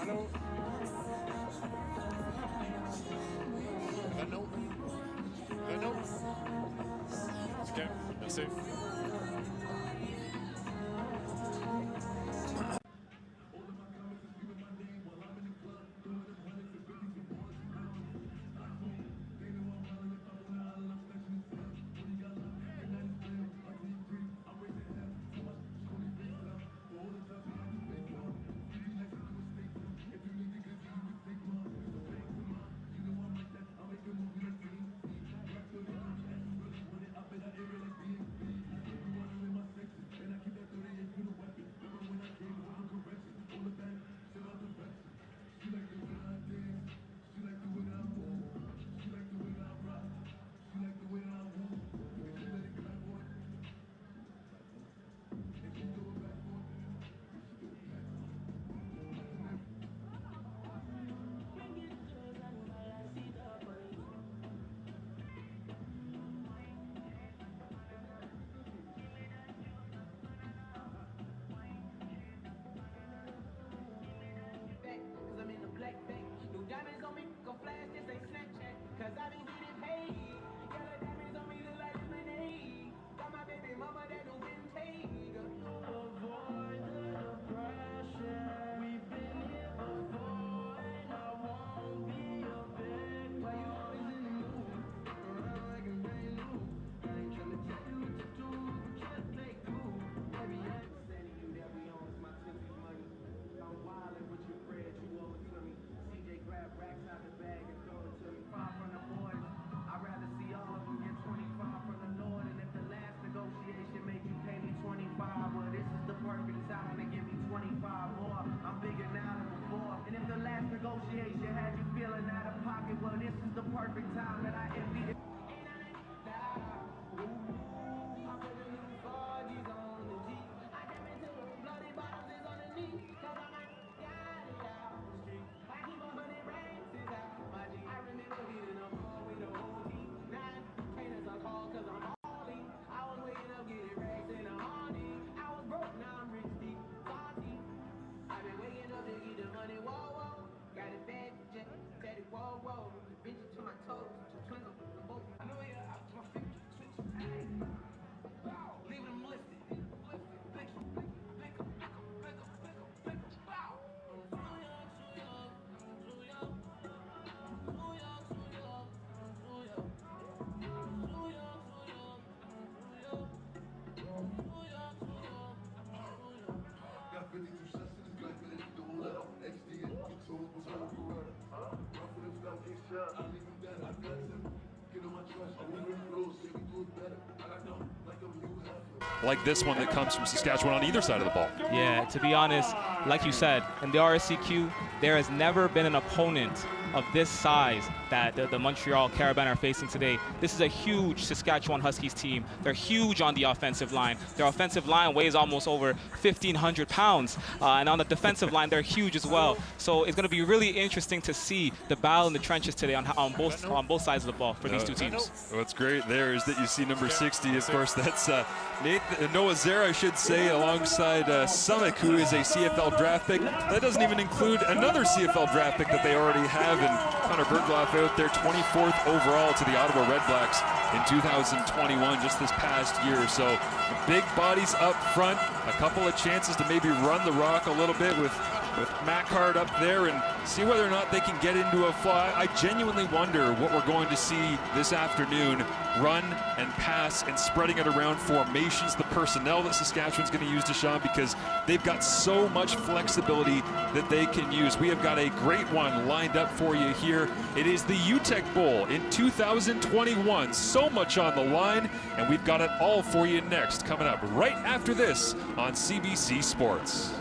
Allô? Renaud? Renaud? OK, merci. Negotiation had you feeling out of pocket. Well, this is the perfect time that I envy it. Like this one that comes from Saskatchewan on either side of the ball. Yeah, to be honest, like you said, in the RSCQ, there has never been an opponent of this size that the Montreal Carabins are facing today. This is a huge Saskatchewan Huskies team. They're huge on the offensive line. Their offensive line weighs almost over 1,500 pounds. And on the defensive line, they're huge as well. So it's going to be really interesting to see the battle in the trenches today on both sides of the ball for these two teams. What's great there is that you see number 60. Of course, that's Noah Zera, I should say, alongside Summit, who is a CFL draft pick. That doesn't even include another CFL draft pick that they already have, and Connor Bergloff out there, 24th overall to the Ottawa Red Blacks in 2021, just this past year. So big bodies up front, a couple of chances to maybe run the rock a little bit with Matt Card up there and see whether or not they can get into a fly. I genuinely wonder what we're going to see this afternoon. Run and pass and spreading it around formations, the personnel that Saskatchewan's going to use, Deshaun, because they've got so much flexibility that they can use. We have got a great one lined up for you here. It is the Uteck Bowl in 2021. So much on the line, and we've got it all for you next, coming up right after this on CBC Sports.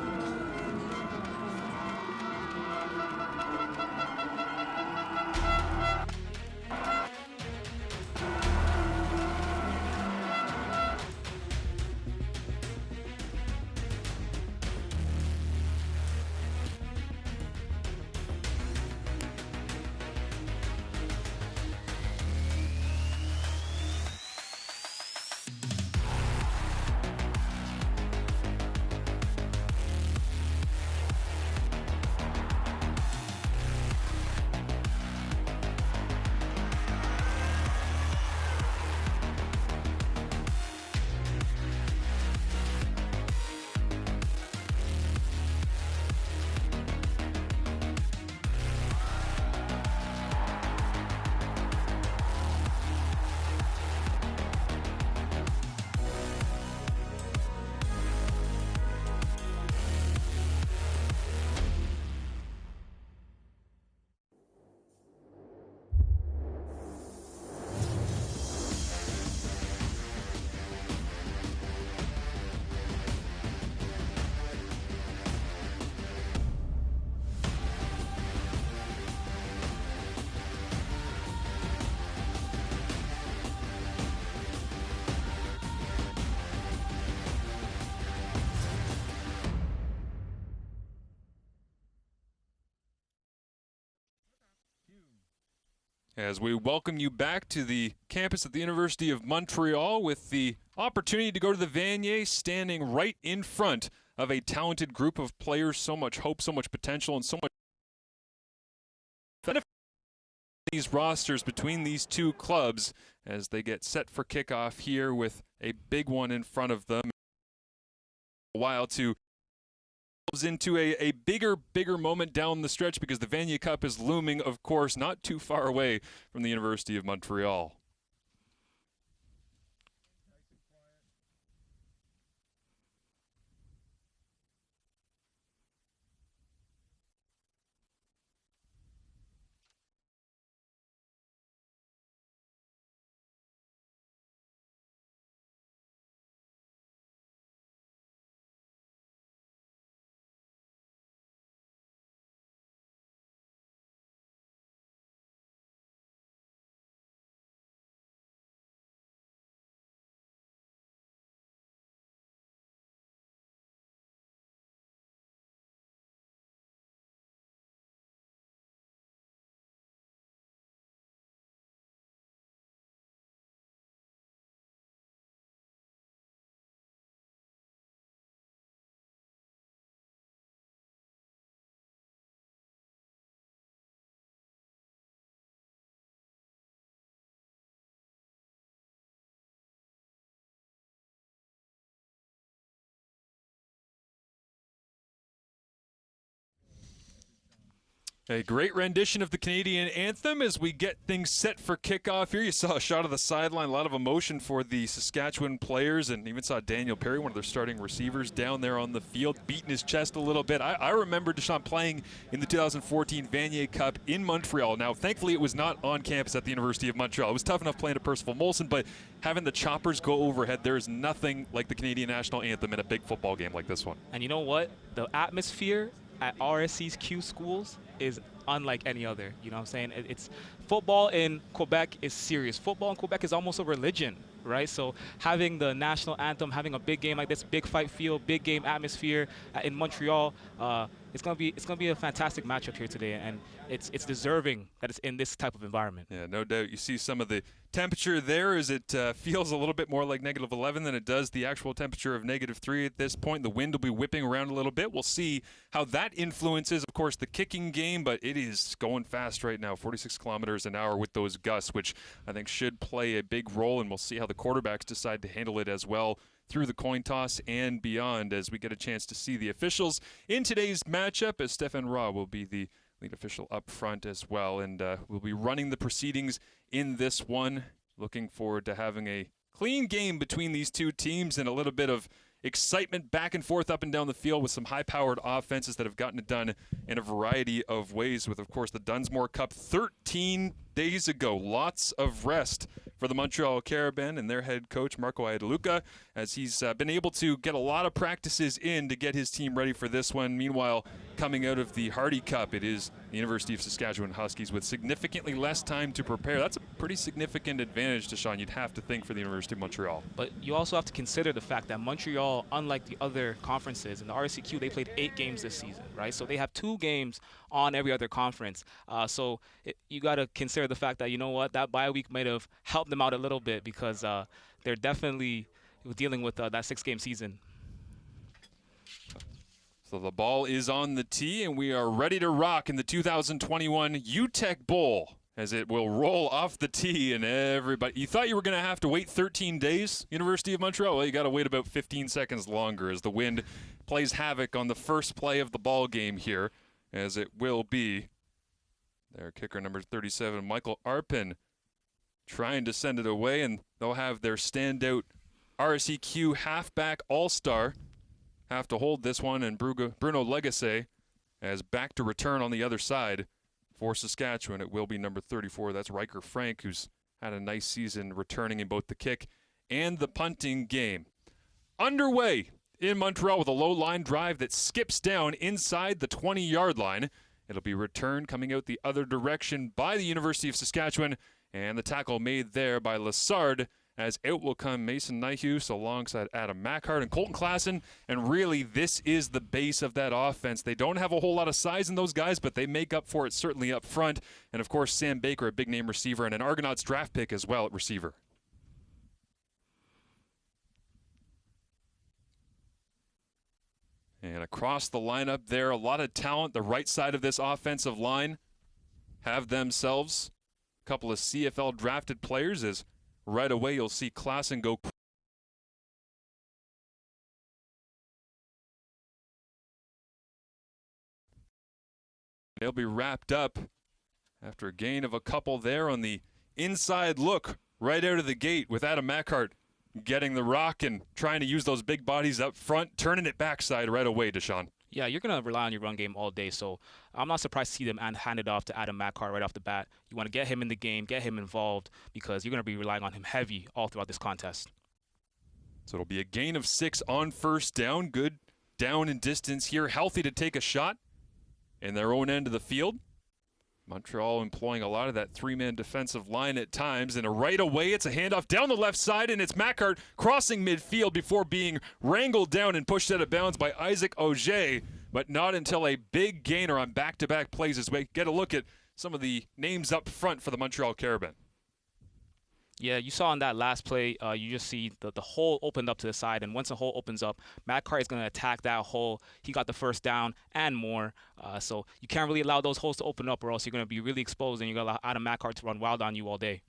As we welcome you back to the campus at the University of Montreal with the opportunity to go to the Vanier, standing right in front of a talented group of players, so much hope, so much potential, and so much benefit these rosters between these two clubs as they get set for kickoff here with a big one in front of them. A while to into a bigger moment down the stretch, because the Vanier Cup is looming, of course, not too far away from the University of Montreal. A great rendition of the Canadian anthem as we get things set for kickoff here. You saw a shot of the sideline, a lot of emotion for the Saskatchewan players, and even saw Daniel Perry, one of their starting receivers, down there on the field, beating his chest a little bit. I remember Deshaun playing in the 2014 Vanier Cup in Montreal. Now, thankfully, it was not on campus at the University of Montreal. It was tough enough playing at Percival Molson, but having the choppers go overhead, there is nothing like the Canadian national anthem in a big football game like this one. And you know what? The atmosphere at RSC's Q schools is unlike any other. You know what I'm saying? It's football in Quebec is serious. Football in Quebec is almost a religion, right? So having the national anthem, having a big game like this, big fight feel, big game atmosphere in Montreal, it's gonna be a fantastic matchup here today, and it's deserving that it's in this type of environment. Yeah, no doubt. You see some of the temperature there as it feels a little bit more like -11 than it does the actual temperature of -3 at this point. The wind will be whipping around a little bit. We'll see how that influences, of course, the kicking game, but it is going fast right now, 46 kilometers an hour with those gusts, which I think should play a big role, and we'll see how the quarterbacks decide to handle it as well through the coin toss and beyond as we get a chance to see the officials in today's matchup, as Stefan Ra will be the lead official up front as well, and we'll be running the proceedings in this one. Looking forward to having a clean game between these two teams and a little bit of excitement back and forth up and down the field with some high-powered offenses that have gotten it done in a variety of ways with, of course, the Dunsmore Cup 13 days ago. Lots of rest for the Montreal Carabins and their head coach, Marco Aidaluca, as he's been able to get a lot of practices in to get his team ready for this one. Meanwhile, coming out of the Hardy Cup, it is the University of Saskatchewan Huskies with significantly less time to prepare. That's a pretty significant advantage, Deshaun, you'd have to think, for the University of Montreal. But you also have to consider the fact that Montreal, unlike the other conferences, in the RSCQ, they played 8 games this season, right? So they have 2 games on every other conference. You got to consider the fact that, you know what, that bye week might have helped them out a little bit, because they're definitely dealing with that 6-game season. So the ball is on the tee, and we are ready to rock in the 2021 Uteck Bowl as it will roll off the tee. And everybody, you thought you were going to have to wait 13 days, University of Montreal? Well, you got to wait about 15 seconds longer as the wind plays havoc on the first play of the ball game here, as it will be their kicker number 37, Michael Arpin, trying to send it away, and they'll have their standout RSEQ halfback all-star have to hold this one, and Bruno Legacy as back to return on the other side for Saskatchewan. It will be number 34. That's Riker Frank, who's had a nice season returning in both the kick and the punting game. Underway in Montreal with a low line drive that skips down inside the 20-yard line. It'll be returned coming out the other direction by the University of Saskatchewan, and the tackle made there by Lassard as out will come Mason Nyhus alongside Adam Mackhart and Colton Klassen. And really, this is the base of that offense. They don't have a whole lot of size in those guys, but they make up for it certainly up front. And, of course, Sam Baker, a big-name receiver, and an Argonauts draft pick as well at receiver. And across the lineup there, a lot of talent. The right side of this offensive line have themselves a couple of CFL drafted players, as right away you'll see Klassen go. They'll be wrapped up after a gain of a couple there on the inside look right out of the gate with Adam Mackhart getting the rock and trying to use those big bodies up front, turning it backside right away, Deshaun. Yeah, you're going to rely on your run game all day, so I'm not surprised to see them hand it off to Adam Mackhart right off the bat. You want to get him in the game, get him involved, because you're going to be relying on him heavy all throughout this contest. So it'll be a gain of 6 on first down. Good down and distance here, healthy to take a shot in their own end of the field. Montreal employing a lot of that three-man defensive line at times. And right away, it's a handoff down the left side, and it's Mackhart crossing midfield before being wrangled down and pushed out of bounds by Isaac Auger. But not until a big gainer on back-to-back plays as we get a look at some of the names up front for the Montreal Carabins. Yeah, you saw in that last play, you just see the hole opened up to the side, and once the hole opens up, Mackhart is going to attack that hole. He got the first down and more, so you can't really allow those holes to open up, or else you're going to be really exposed, and you're going to allow Adam Mackhart to run wild on you all day.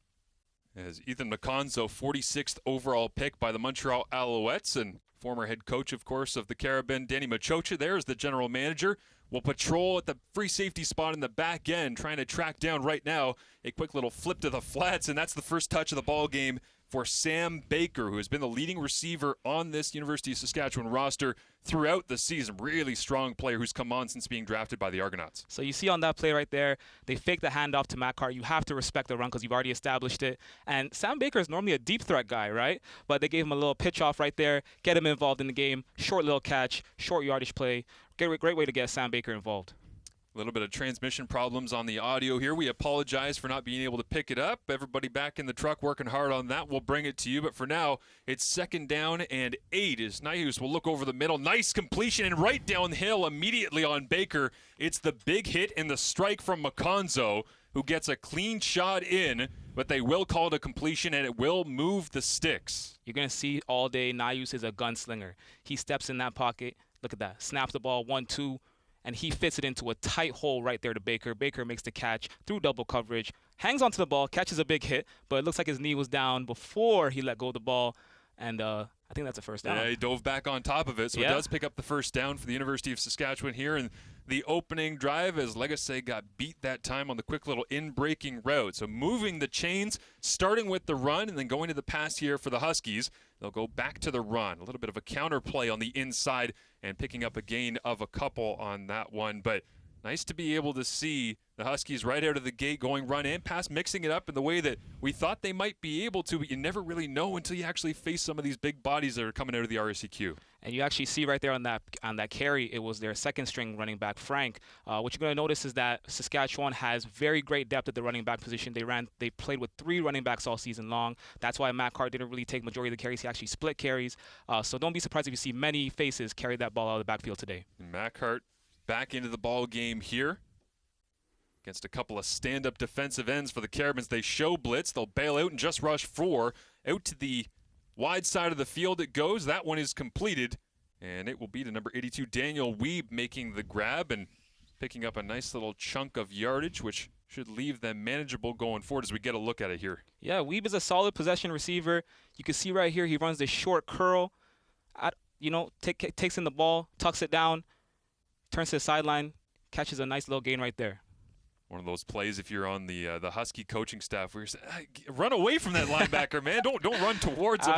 As Ethan McConzo, 46th overall pick by the Montreal Alouettes, and former head coach, of course, of the Carabins, Danny Machocha there is the general manager, will patrol at the free safety spot in the back end, trying to track down right now a quick little flip to the flats, and that's the first touch of the ball game for Sam Baker, who has been the leading receiver on this University of Saskatchewan roster throughout the season. Really strong player who's come on since being drafted by the Argonauts. So you see on that play right there, they fake the handoff to Mackhart. You have to respect the run because you've already established it. And Sam Baker is normally a deep threat guy, right? But they gave him a little pitch off right there, get him involved in the game, short little catch, short yardage play. Great way to get Sam Baker involved. A little bit of transmission problems on the audio here. We apologize for not being able to pick it up. Everybody back in the truck working hard on that. We'll bring it to you. But for now, it's 2nd down and 8 as Nyhus will look over the middle. Nice completion and right downhill immediately on Baker. It's the big hit and the strike from McConzo, who gets a clean shot in, but they will call it a completion and it will move the sticks. You're going to see all day Nyhus is a gunslinger. He steps in that pocket. Look at that. Snaps the ball 1-2. And he fits it into a tight hole right there to Baker. Baker makes the catch through double coverage, hangs onto the ball, catches a big hit, but it looks like his knee was down before he let go of the ball, and I think that's a first down. Yeah, he dove back on top of it, so It does pick up the first down for the University of Saskatchewan here in the opening drive as Legacy got beat that time on the quick little in-breaking route. So moving the chains, starting with the run and then going to the pass here for the Huskies. They'll go back to the run. A little bit of a counter play on the inside and picking up a gain of a couple on that one. But nice to be able to see the Huskies right out of the gate going run and pass, mixing it up in the way that we thought they might be able to, but you never really know until you actually face some of these big bodies that are coming out of the RSEQ. And you actually see right there on that carry, it was their second-string running back, Frank. What you're going to notice is that Saskatchewan has very great depth at the running back position. They played with 3 running backs all season long. That's why Mackhart didn't really take majority of the carries. He actually split carries. So don't be surprised if you see many faces carry that ball out of the backfield today. Mackhart back into the ball game here against a couple of stand-up defensive ends for the Carabins. They show blitz. They'll bail out and just rush 4. Out to the wide side of the field it goes. That one is completed, and it will be to number 82, Daniel Weeb, making the grab and picking up a nice little chunk of yardage, which should leave them manageable going forward as we get a look at it here. Yeah, Weeb is a solid possession receiver. You can see right here he runs this short curl, takes in the ball, tucks it down, turns to the sideline, catches a nice little gain right there. One of those plays if you're on the Husky coaching staff where you're saying, run away from that linebacker, man. Don't run towards him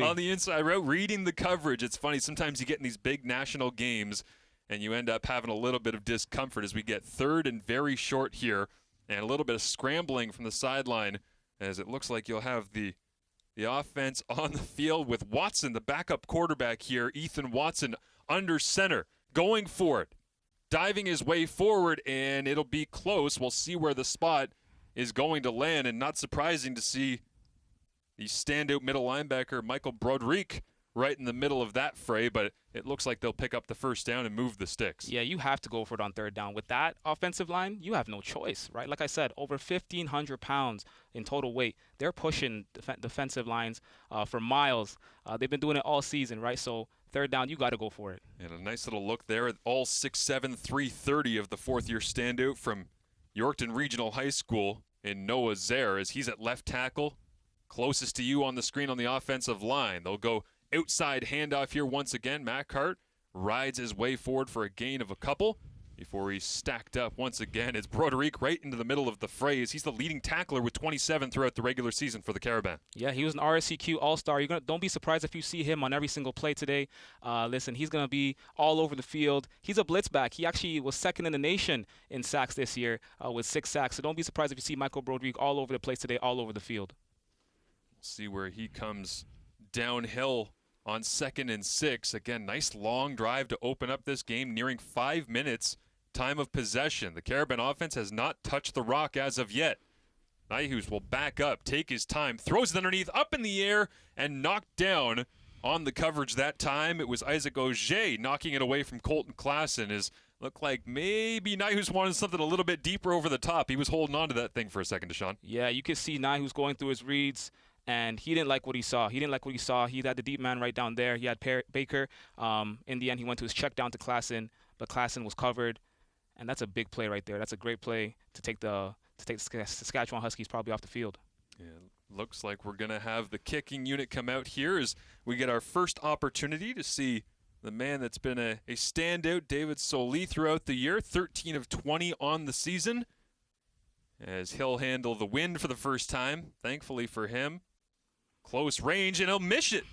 on the inside route, reading the coverage. It's funny, sometimes you get in these big national games and you end up having a little bit of discomfort as we get 3rd and very short here and a little bit of scrambling from the sideline as it looks like you'll have the offense on the field with Watson, the backup quarterback here, Ethan Watson, under center, going for it. Diving his way forward, and it'll be close. We'll see where the spot is going to land, and not surprising to see the standout middle linebacker, Michael Broderick, right in the middle of that fray, but it looks like they'll pick up the first down and move the sticks. Yeah, you have to go for it on third down. With that offensive line, you have no choice, right? Like I said, over 1,500 pounds in total weight. They're pushing defensive lines for miles. They've been doing it all season, right? So third down, you got to go for it. And a nice little look there at all 6'7", 330 of the fourth-year standout from Yorkton Regional High School in Noah Zare, as he's at left tackle, closest to you on the screen on the offensive line. They'll go outside handoff here once again. Matt Hart rides his way forward for a gain of a couple before he's stacked up once again. It's Broderick right into the middle of the fray. He's the leading tackler with 27 throughout the regular season for the Carabins. Yeah, he was an RSCQ All-Star. Don't be surprised if you see him on every single play today. Listen, he's going to be all over the field. He's a blitz back. He actually was second in the nation in sacks this year with 6 sacks. So don't be surprised if you see Michael Broderick all over the place today, all over the field. We'll see where he comes downhill on 2nd and 6. Again, nice long drive to open up this game, nearing 5 minutes time of possession. The Carabin offense has not touched the rock as of yet. Nyhus will back up, take his time, throws it underneath, up in the air, and knocked down on the coverage that time. It was Isaac Auger knocking it away from Colton Klassen. It looked like maybe Nyhus wanted something a little bit deeper over the top. He was holding on to that thing for a second, Deshaun. Yeah, you could see Nyhus going through his reads, and he didn't like what he saw. He had the deep man right down there. He had Baker. In the end, he went to his check down to Klassen, but Klassen was covered. And that's a big play right there. That's a great play to take the Saskatchewan Huskies probably off the field. Yeah, looks like we're going to have the kicking unit come out here as we get our first opportunity to see the man that's been a standout, David Soli, throughout the year, 13 of 20 on the season, as he'll handle the wind for the first time, thankfully for him. Close range, and he'll miss it.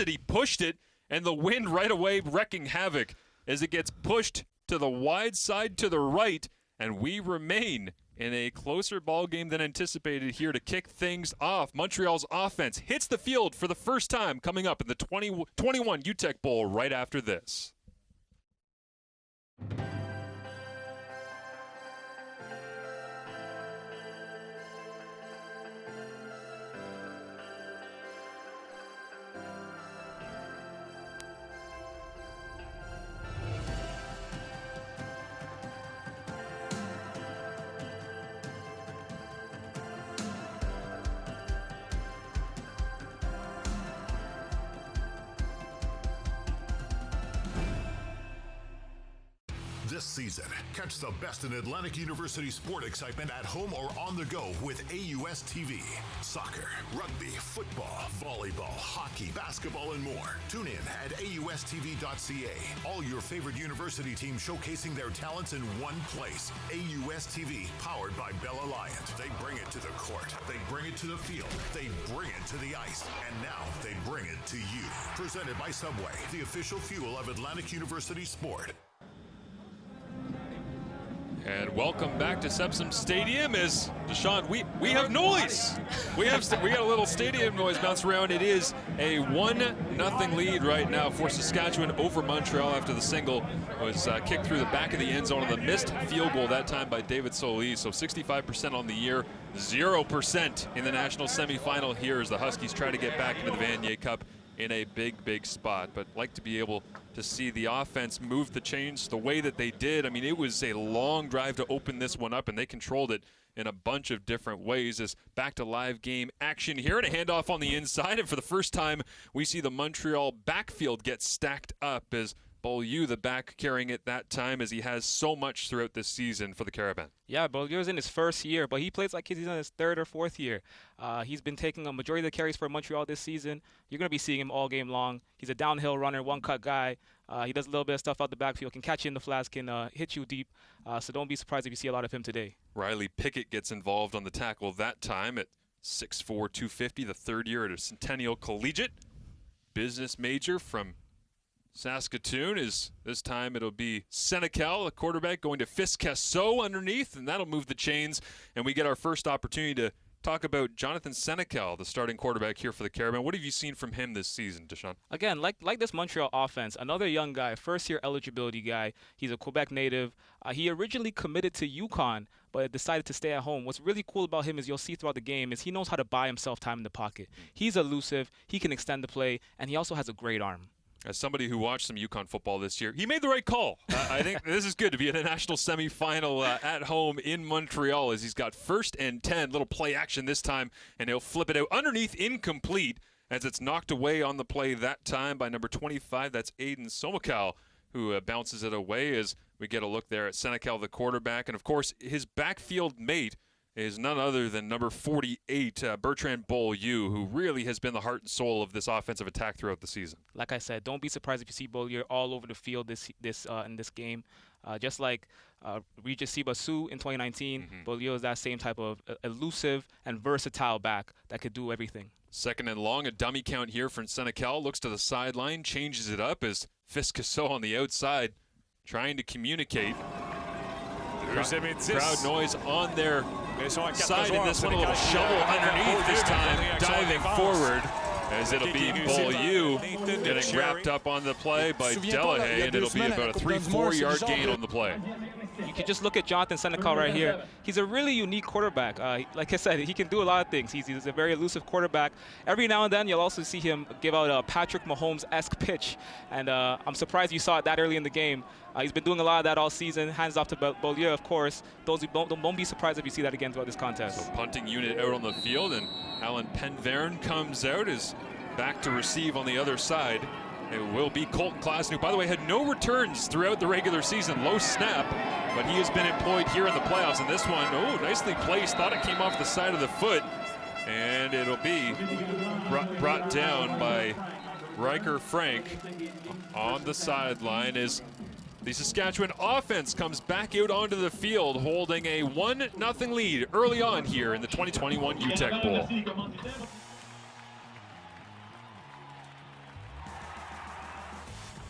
He pushed it, and the wind right away wrecking havoc as it gets pushed to the wide side to the right, and we remain in a closer ball game than anticipated here to kick things off. Montreal's offense hits the field for the first time coming up in the 2021 Uteck Bowl right after this. This season, catch the best in Atlantic University sport excitement at home or on the go with AUS TV. Soccer, rugby, football, volleyball, hockey, basketball, and more. Tune in at AUSTV.ca. All your favorite university teams showcasing their talents in one place. AUS TV, powered by Bell Alliant. They bring it to the court. They bring it to the field. They bring it to the ice. And now they bring it to you. Presented by Subway, the official fuel of Atlantic University sport. And welcome back to Sepsum Stadium. As Deshaun, we have noise. We got a little stadium noise bounce around. It is a 1-0 lead right now for Saskatchewan over Montreal after the single was kicked through the back of the end zone on the missed field goal that time by David Solis. So 65% on the year, 0% in the national semifinal here as the Huskies try to get back into the Vanier Cup in a big spot. But like to be able to see the offense move the chains the way that they did. I mean, it was a long drive to open this one up, and they controlled it in a bunch of different ways. As back to live game action here, and a handoff on the inside, and for the first time we see the Montreal backfield get stacked up as Beaulieu, the back, carrying it that time, as he has so much throughout this season for the Carabins. Yeah, Beaulieu's in his first year, but he plays like he's in his 3rd or 4th year. He's been taking a majority of the carries for Montreal this season. You're going to be seeing him all game long. He's a downhill runner, one-cut guy. He does a little bit of stuff out the backfield, can catch you in the flats, can hit you deep. So don't be surprised if you see a lot of him today. Riley Pickett gets involved on the tackle that time at 6'4", 250, the 3rd year at a Centennial Collegiate. Business major from Saskatoon. Is this time it'll be Senecal, the quarterback, going to Fisk-Casso underneath, and that'll move the chains. And we get our first opportunity to talk about Jonathan Senecal, the starting quarterback here for the Carabins. What have you seen from him this season, Deshaun? Again, like this Montreal offense, another young guy, first-year eligibility guy. He's a Quebec native. He originally committed to UConn, but decided to stay at home. What's really cool about him is you'll see throughout the game is he knows how to buy himself time in the pocket. He's elusive, he can extend the play, and he also has a great arm. As somebody who watched some UConn football this year, he made the right call. I think this is good to be in a national semifinal at home in Montreal, as he's got 1st and 10, little play action this time, and he'll flip it out underneath, incomplete, as it's knocked away on the play that time by number 25. That's Aiden Somokal, who bounces it away as we get a look there at Senecal, the quarterback. And, of course, his backfield mate is none other than number 48, Bertrand Beaulieu, who really has been the heart and soul of this offensive attack throughout the season. Like I said, don't be surprised if you see Beaulieu all over the field in this game. Just like Regis Sibasu in 2019, Beaulieu is that same type of elusive and versatile back that could do everything. 2nd and long, a dummy count here from Senecal. Looks to the sideline, changes it up as Fiscasso on the outside trying to communicate. Crowd noise on their side in this one. A little shovel underneath this time, diving forward, as it'll be Beaulieu getting wrapped up on the play by Delahaye, and it'll be about a 3-4 yard gain on the play. You can just look at Jonathan Senecal right here. He's a really unique quarterback. Like I said, he can do a lot of things. He's a very elusive quarterback. Every now and then, you'll also see him give out a Patrick Mahomes-esque pitch, and I'm surprised you saw it that early in the game. He's been doing a lot of that all season. Hands off to Beaulieu, of course. Those who don't be surprised if you see that again throughout this contest. So punting unit out on the field, and Alan Penverne comes out, is back to receive on the other side. It will be Colton Klassen, who, by the way, had no returns throughout the regular season. Low snap, but he has been employed here in the playoffs. And this one, nicely placed. Thought it came off the side of the foot. And it'll be brought down by Riker Frank on the sideline as the Saskatchewan offense comes back out onto the field, holding a 1-0 lead early on here in the 2021 Uteck Bowl.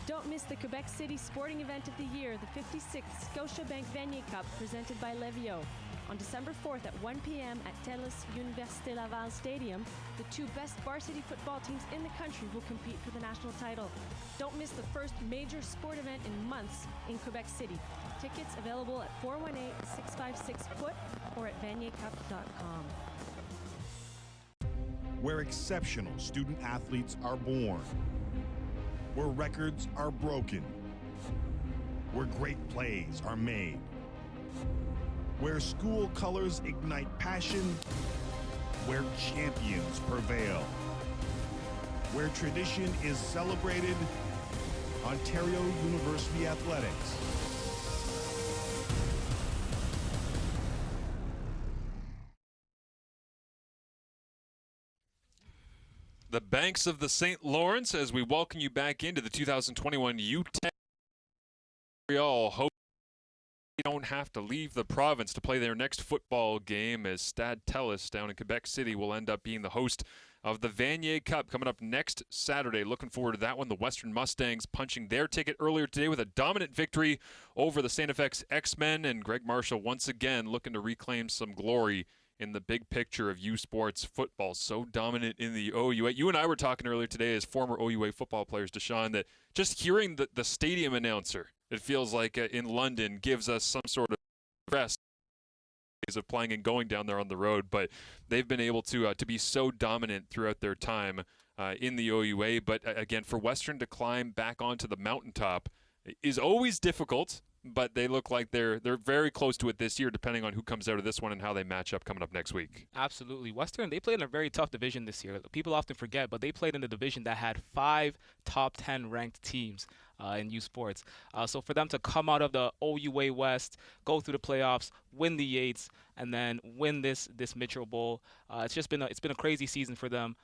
Don't miss the Quebec City sporting event of the year, the 56th Scotiabank Vanier Cup, presented by Levio. On December 4th at 1 p.m. at TELUS Université Laval Stadium, the 2 best varsity football teams in the country will compete for the national title. Don't miss the first major sport event in months in Quebec City. Tickets available at 418-656-FOOT or at vaniercup.com. Where exceptional student athletes are born. Where records are broken. Where great plays are made. Where school colors ignite passion. Where champions prevail. Where tradition is celebrated. Ontario University Athletics. The banks of the St. Lawrence, as we welcome you back into the 2021 Uteck. Montreal hope they don't have to leave the province to play their next football game, as Stade TELUS down in Quebec City will end up being the host of the Vanier Cup coming up next Saturday. Looking forward to that one. The Western Mustangs punching their ticket earlier today with a dominant victory over the St. FX X-Men, and Greg Marshall once again looking to reclaim some glory in the big picture of U Sports football. So dominant in the OUA. You and I were talking earlier today as former OUA football players, Deshaun, that just hearing the stadium announcer, it feels like in London, gives us some sort of rest of playing and going down there on the road. But they've been able to be so dominant throughout their time in the OUA. But again, for Western to climb back onto the mountaintop is always difficult. But they look like they're very close to it this year, depending on who comes out of this one and how they match up coming up next week. Absolutely. Western, they played in a very tough division this year. People often forget, but they played in a division that had 5 top 10 ranked teams in U Sports. So for them to come out of the OUA West, go through the playoffs, win the Yates, and then win this Mitchell Bowl, it's been a crazy season for them.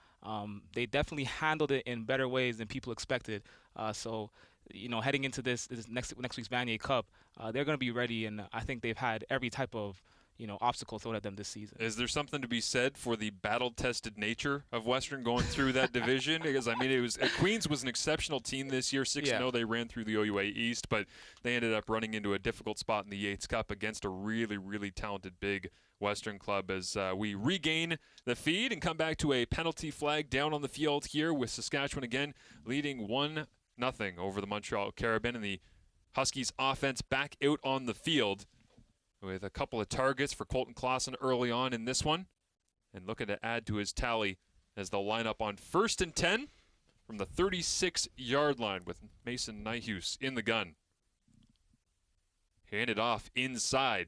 They definitely handled it in better ways than people expected. So heading into this next week's Vanier Cup, they're going to be ready, and I think they've had every type of obstacle thrown at them this season. Is there something to be said for the battle-tested nature of Western going through that division? Because Queens was an exceptional team this year. 6-0, they ran through the OUA East, but they ended up running into a difficult spot in the Yates Cup against a really, really talented big Western club. As we regain the feed and come back to a penalty flag down on the field here with Saskatchewan again leading 1-0 over the Montreal Carabins, and the Huskies offense back out on the field. with a couple of targets for Colton Clausen early on in this one, and looking to add to his tally as they'll line up on 1st and 10 from the 36-yard line with Mason Nyhus in the gun. Handed off inside,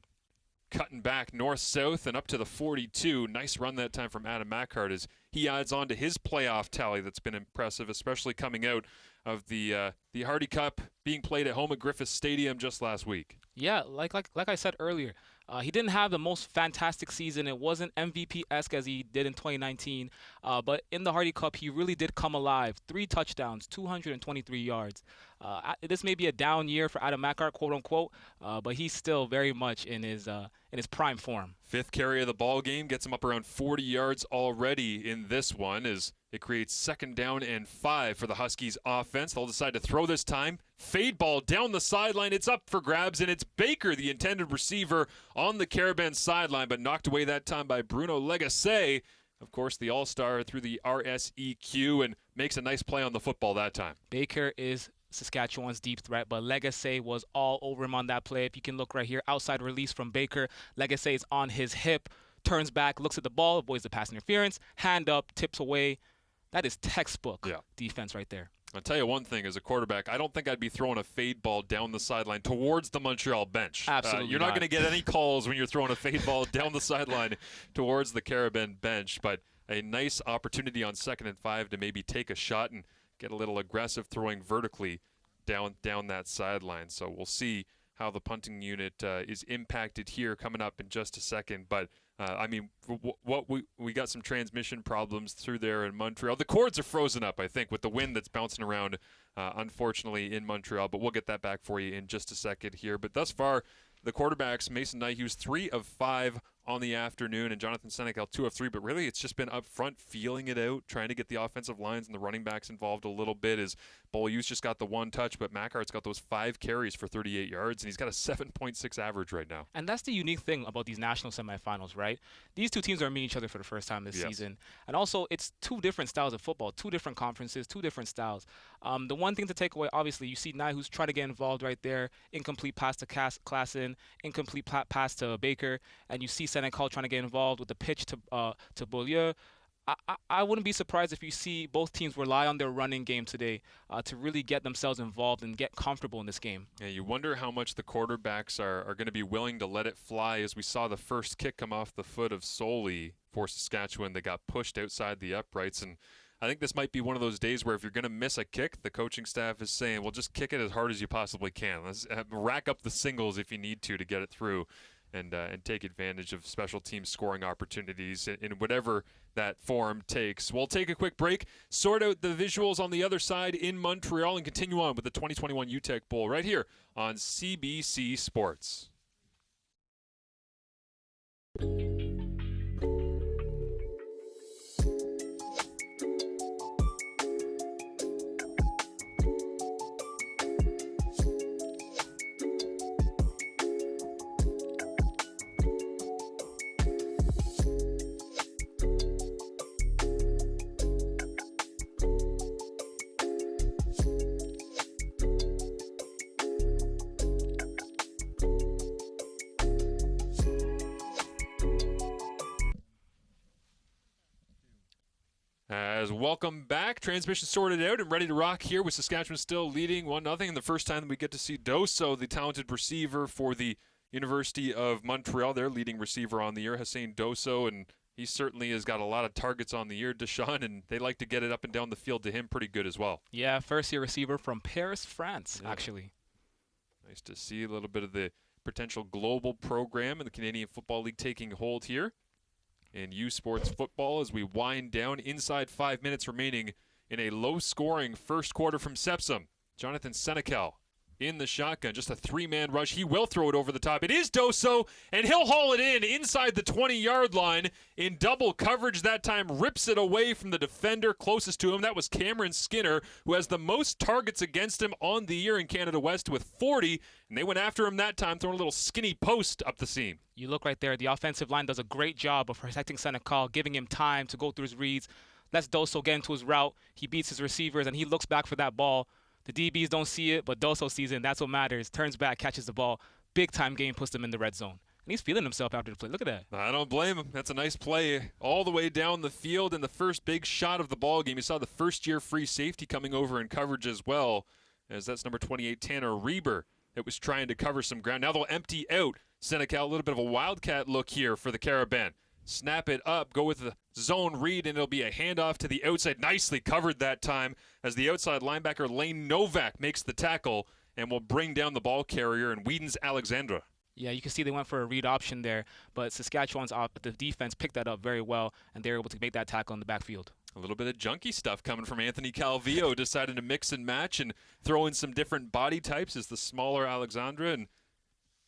cutting back north-south and up to the 42. Nice run that time from Adam Mackhart as he adds on to his playoff tally that's been impressive, especially coming out of the Hardy Cup being played at home at Griffith Stadium just last week. Yeah, like I said earlier, he didn't have the most fantastic season. It wasn't MVP-esque as he did in 2019. But in the Hardy Cup, he really did come alive. 3 touchdowns, 223 yards. This may be a down year for Adam Mackhart, quote unquote, but he's still very much in his prime form. 5th carry of the ball game gets him up around 40 yards already in this one as it creates 2nd down and 5 for the Huskies offense. They'll decide to throw this time. Fade ball down the sideline. It's up for grabs, and it's Baker, the intended receiver, on the Carabins sideline, but knocked away that time by Bruno Legacy. Of course, the all-star through the RSEQ, and makes a nice play on the football that time. Baker is Saskatchewan's deep threat, but Legacy was all over him on that play. If you can look right here, outside release from Baker. Legacy is on his hip, turns back, looks at the ball, avoids the pass interference, hand up, tips away. That is textbook defense right there. I'll tell you one thing, as a quarterback, I don't think I'd be throwing a fade ball down the sideline towards the Montreal bench. Absolutely you're not going to get any calls when you're throwing a fade ball down the sideline towards the Carabin bench, but a nice opportunity on 2nd and 5 to maybe take a shot and get a little aggressive throwing vertically down that sideline. So we'll see how the punting unit is impacted here coming up in just a second. But I mean, we got some transmission problems through there in Montreal. The cords are frozen up, I think, with the wind that's bouncing around, unfortunately, in Montreal. But we'll get that back for you in just a second here. But thus far, the quarterbacks, Mason Nyhus, 3 of 5 on the afternoon, and Jonathan Senecal 2 of 3. But really, it's just been up front, feeling it out, trying to get the offensive lines and the running backs involved a little bit. As Beaulieu's just got the 1 touch, but Mackhart's got those 5 carries for 38 yards, and he's got a 7.6 average right now. And that's the unique thing about these national semifinals, right? These 2 teams are meeting each other for the first time this season. And also, it's 2 different styles of football, 2 different conferences, 2 different styles. The one thing to take away, obviously, you see Nyhus try to get involved right there, incomplete pass to Claassen, incomplete pass to Baker, and you see Senecal trying to get involved with the pitch to Beaulieu. I wouldn't be surprised if you see both teams rely on their running game today to really get themselves involved and get comfortable in this game. Yeah, you wonder how much the quarterbacks are going to be willing to let it fly, as we saw the first kick come off the foot of Soli for Saskatchewan. They got pushed outside the uprights, and I think this might be one of those days where if you're going to miss a kick, the coaching staff is saying, well, just kick it as hard as you possibly can. Let's rack up the singles if you need to get it through. And take advantage of special team scoring opportunities in whatever that form takes. We'll take a quick break, sort out the visuals on the other side in Montreal, and continue on with the 2021 Uteck Bowl right here on CBC Sports. Welcome back. Transmission sorted out and ready to rock here with Saskatchewan still leading 1-0. And the first time that we get to see Doso, the talented receiver for the University of Montreal, their leading receiver on the year, Hussein Doso, and he certainly has got a lot of targets on the year, Deshaun, and they like to get it up and down the field to him pretty good as well. Yeah, first-year receiver from Paris, France, actually. Nice to see a little bit of the potential global program in the Canadian Football League taking hold here in U Sports football as we wind down inside 5 minutes remaining in a low-scoring first quarter from Sepsum. Jonathan Senecal in the shotgun, just a 3-man rush. He will throw it over the top. It is Doso, and he'll haul it in inside the 20-yard line in double coverage. That time rips it away from the defender closest to him. That was Cameron Skinner, who has the most targets against him on the year in Canada West with 40, and they went after him that time, throwing a little skinny post up the seam. You look right there. The offensive line does a great job of protecting Senecal, giving him time to go through his reads. Lets Doso get into his route. He beats his receivers, and he looks back for that ball. The DBs don't see it, but Doso sees it, and that's what matters. Turns back, catches the ball. Big-time game, puts them in the red zone. and he's feeling himself after the play. Look at that. I don't blame him. That's a nice play all the way down the field, and the first big shot of the ball game. You saw the first-year free safety coming over in coverage as well, as that's number 28, Tanner Reber, that was trying to cover some ground. Now they'll empty out Seneca. A little bit of a wildcat look here for the Carabin. Snap it up, go with the zone read, and it'll be a handoff to the outside. Nicely covered that time as the outside linebacker Lane Novak makes the tackle and will bring down the ball carrier and Whedon's Alexandra. Yeah, you can see they went for a read option there, but Saskatchewan's the defense picked that up very well, and they were able to make that tackle in the backfield. A little bit of junky stuff coming from Anthony Calvillo, deciding to mix and match and throw in some different body types as the smaller Alexandra and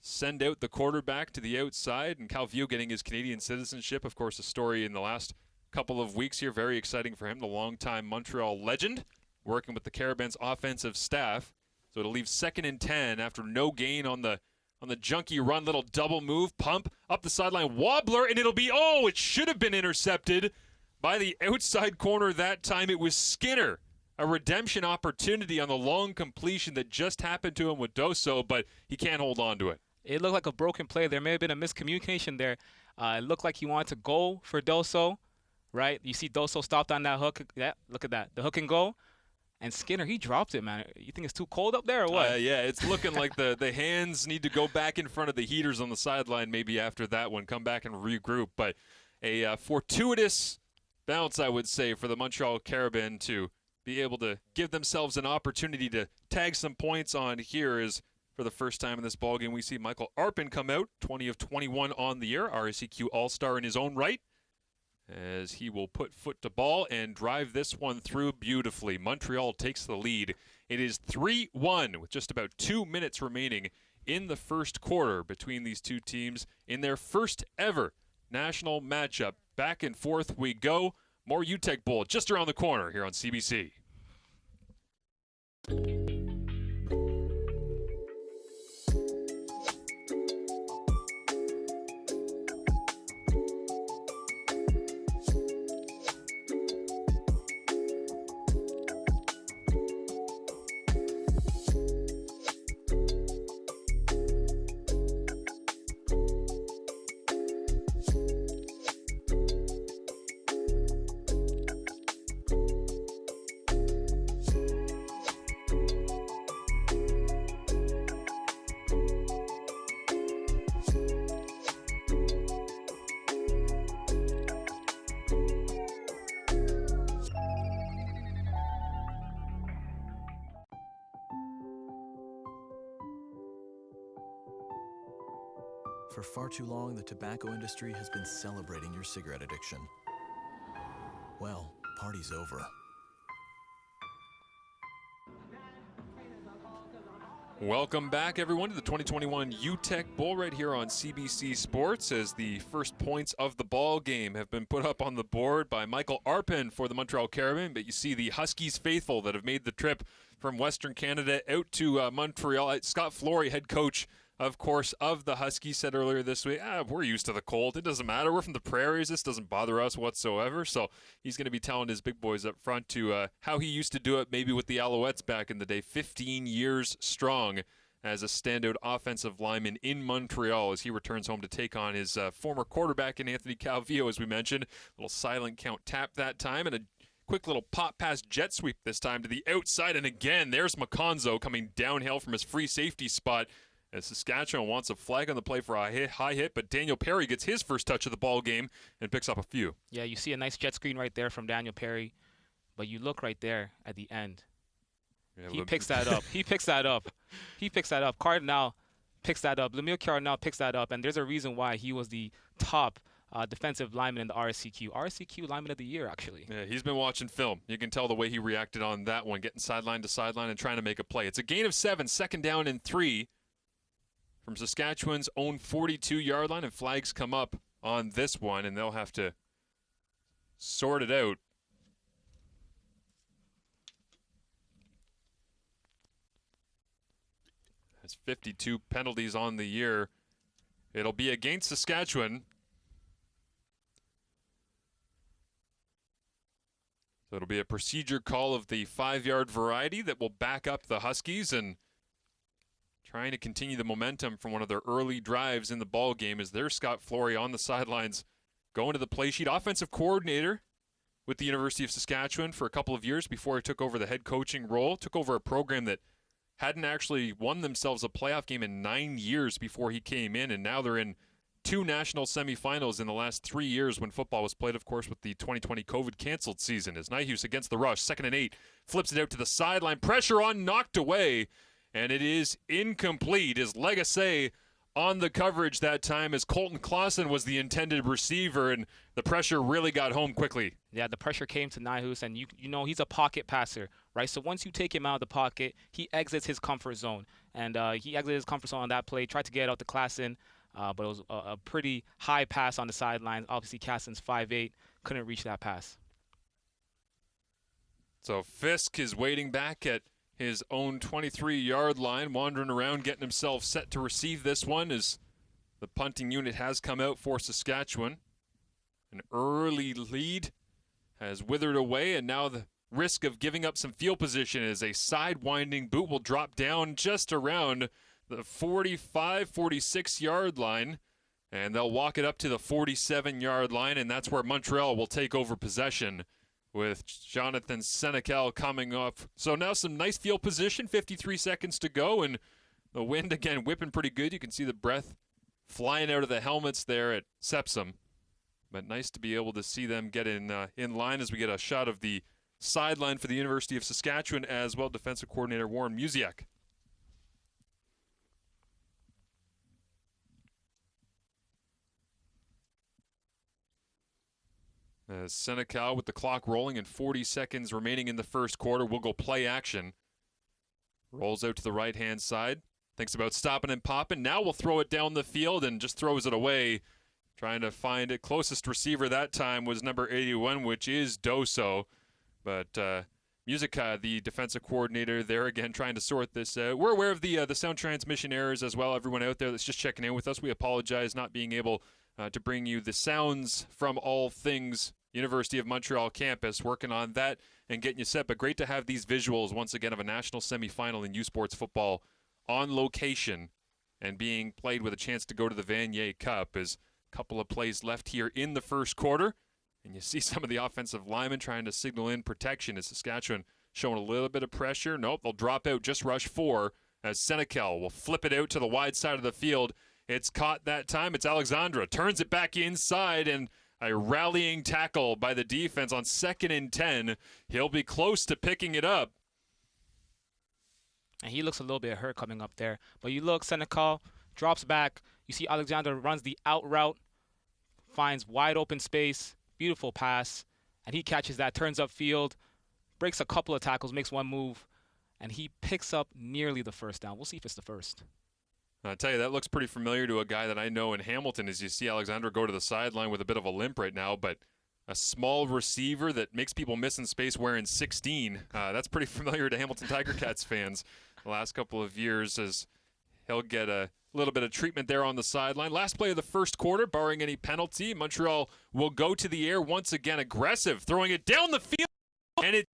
send out the quarterback to the outside. And Calvillo getting his Canadian citizenship, of course, a story in the last couple of weeks here. Very exciting for him, the longtime Montreal legend, working with the Carabins offensive staff. So it'll leave 2nd and 10 after no gain on the junky run. Little double move, pump, up the sideline, wobbler, and it'll be, it should have been intercepted by the outside corner that time. It was Skinner. A redemption opportunity on the long completion that just happened to him with Doso, but he can't hold on to it. It looked like a broken play. There may have been a miscommunication there. It looked like he wanted to go for Doso, right? You see Doso stopped on that hook. Yeah, look at that. The hook and go. And Skinner, he dropped it, man. You think it's too cold up there or what? Yeah, it's looking like the hands need to go back in front of the heaters on the sideline maybe after that one, come back and regroup. But a fortuitous bounce, I would say, for the Montreal Carabin to be able to give themselves an opportunity to tag some points on here. Is for the first time in this ballgame we see Michael Arpin come out, 20 of 21 on the year, RSEQ All-Star in his own right, as he will put foot to ball and drive this one through beautifully. Montreal takes the lead. It is 3-1 with just about 2 minutes remaining in the first quarter between these two teams in their first ever national matchup. Back and forth we go. More Uteck Bowl just around the corner here on CBC. For far too long, the tobacco industry has been celebrating your cigarette addiction. Well, party's over. Welcome back, everyone, to the 2021 Uteck Bowl right here on CBC Sports, as the first points of the ball game have been put up on the board by Michael Arpin for the Montreal Carabin. But you see the Huskies faithful that have made the trip from Western Canada out to Montreal. Scott Flory, head coach, of course, of the Huskies, said earlier this week, we're used to the cold. It doesn't matter. We're from the prairies. This doesn't bother us whatsoever. So he's going to be telling his big boys up front to how he used to do it maybe with the Alouettes back in the day, 15 years strong as a standout offensive lineman in Montreal as he returns home to take on his former quarterback in Anthony Calvillo, as we mentioned. A little silent count tap that time, and a quick little pop pass jet sweep this time to the outside. And again, there's Maconzo coming downhill from his free safety spot, as Saskatchewan wants a flag on the play for a high hit, but Daniel Perry gets his first touch of the ball game and picks up a few. Yeah, you see a nice jet screen right there from Daniel Perry, but you look right there at the end. Yeah, he picks that up. He picks that up. He picks that up. Cardinal picks that up. Lemieux Cardinal picks that up, and there's a reason why he was the top defensive lineman in the RSEQ. RSEQ lineman of the year, actually. Yeah, he's been watching film. You can tell the way he reacted on that one, getting sideline to sideline and trying to make a play. It's a gain of 7, second down and 3. From Saskatchewan's own 42-yard line, and flags come up on this one, and they'll have to sort it out. That's 52 penalties on the year. It'll be against Saskatchewan. So it'll be a procedure call of the 5-yard variety that will back up the Huskies, and trying to continue the momentum from one of their early drives in the ball game as there's Scott Flory on the sidelines going to the play sheet. Offensive coordinator with the University of Saskatchewan for a couple of years before he took over the head coaching role. Took over a program that hadn't actually won themselves a playoff game in 9 years before he came in, and now they're in 2 national semifinals in the last 3 years when football was played, of course, with the 2020 COVID canceled season. As Nyhus against the rush, 2nd and 8, flips it out to the sideline. Pressure on, knocked away, and it is incomplete. As Legacy on the coverage that time as Colton Clausen was the intended receiver, and the pressure really got home quickly. Yeah, the pressure came to Nyhus, and you know he's a pocket passer, right? So once you take him out of the pocket, he exits his comfort zone. And he exited his comfort zone on that play, tried to get out to Clausen, but it was a pretty high pass on the sidelines. Obviously, Clausen's 5'8", couldn't reach that pass. So Fisk is waiting back at his own 23-yard line, wandering around, getting himself set to receive this one as the punting unit has come out for Saskatchewan. An early lead has withered away, and now the risk of giving up some field position as a side-winding boot will drop down just around the 45, 46-yard line, and they'll walk it up to the 47-yard line, and that's where Montreal will take over possession with Jonathan Senecal coming up. So now some nice field position, 53 seconds to go, and the wind again whipping pretty good. You can see the breath flying out of the helmets there at Sepsum. But nice to be able to see them get in line as we get a shot of the sideline for the University of Saskatchewan as well. Defensive coordinator Warren Musiak. As Senecal with the clock rolling and 40 seconds remaining in the first quarter will go play action. Rolls out to the right-hand side. Thinks about stopping and popping. Now we'll throw it down the field and just throws it away. Trying to find it. Closest receiver that time was number 81, which is Doso. But Musica, the defensive coordinator, there again trying to sort this out. We're aware of the sound transmission errors as well. Everyone out there that's just checking in with us, we apologize not being able to bring you the sounds from all things University of Montreal campus, working on that and getting you set. But great to have these visuals once again of a national semifinal in U Sports football on location and being played with a chance to go to the Vanier Cup. As a couple of plays left here in the first quarter, and you see some of the offensive linemen trying to signal in protection as Saskatchewan showing a little bit of pressure. Nope, they'll drop out, just rush 4 as Senecal will flip it out to the wide side of the field. It's caught that time. It's Alexandra. Turns it back inside, and a rallying tackle by the defense on 2nd and 10. He'll be close to picking it up. And he looks a little bit hurt coming up there. But you look, Senecal drops back. You see Alexandra runs the out route, finds wide open space, beautiful pass, and he catches that, turns upfield, breaks a couple of tackles, makes one move, and he picks up nearly the first down. We'll see if it's the first. I'll tell you, that looks pretty familiar to a guy that I know in Hamilton as you see Alexandra go to the sideline with a bit of a limp right now, but a small receiver that makes people miss in space wearing 16. That's pretty familiar to Hamilton Tiger Cats fans the last couple of years as he'll get a little bit of treatment there on the sideline. Last play of the first quarter, barring any penalty, Montreal will go to the air once again, aggressive, throwing it down the field, and it's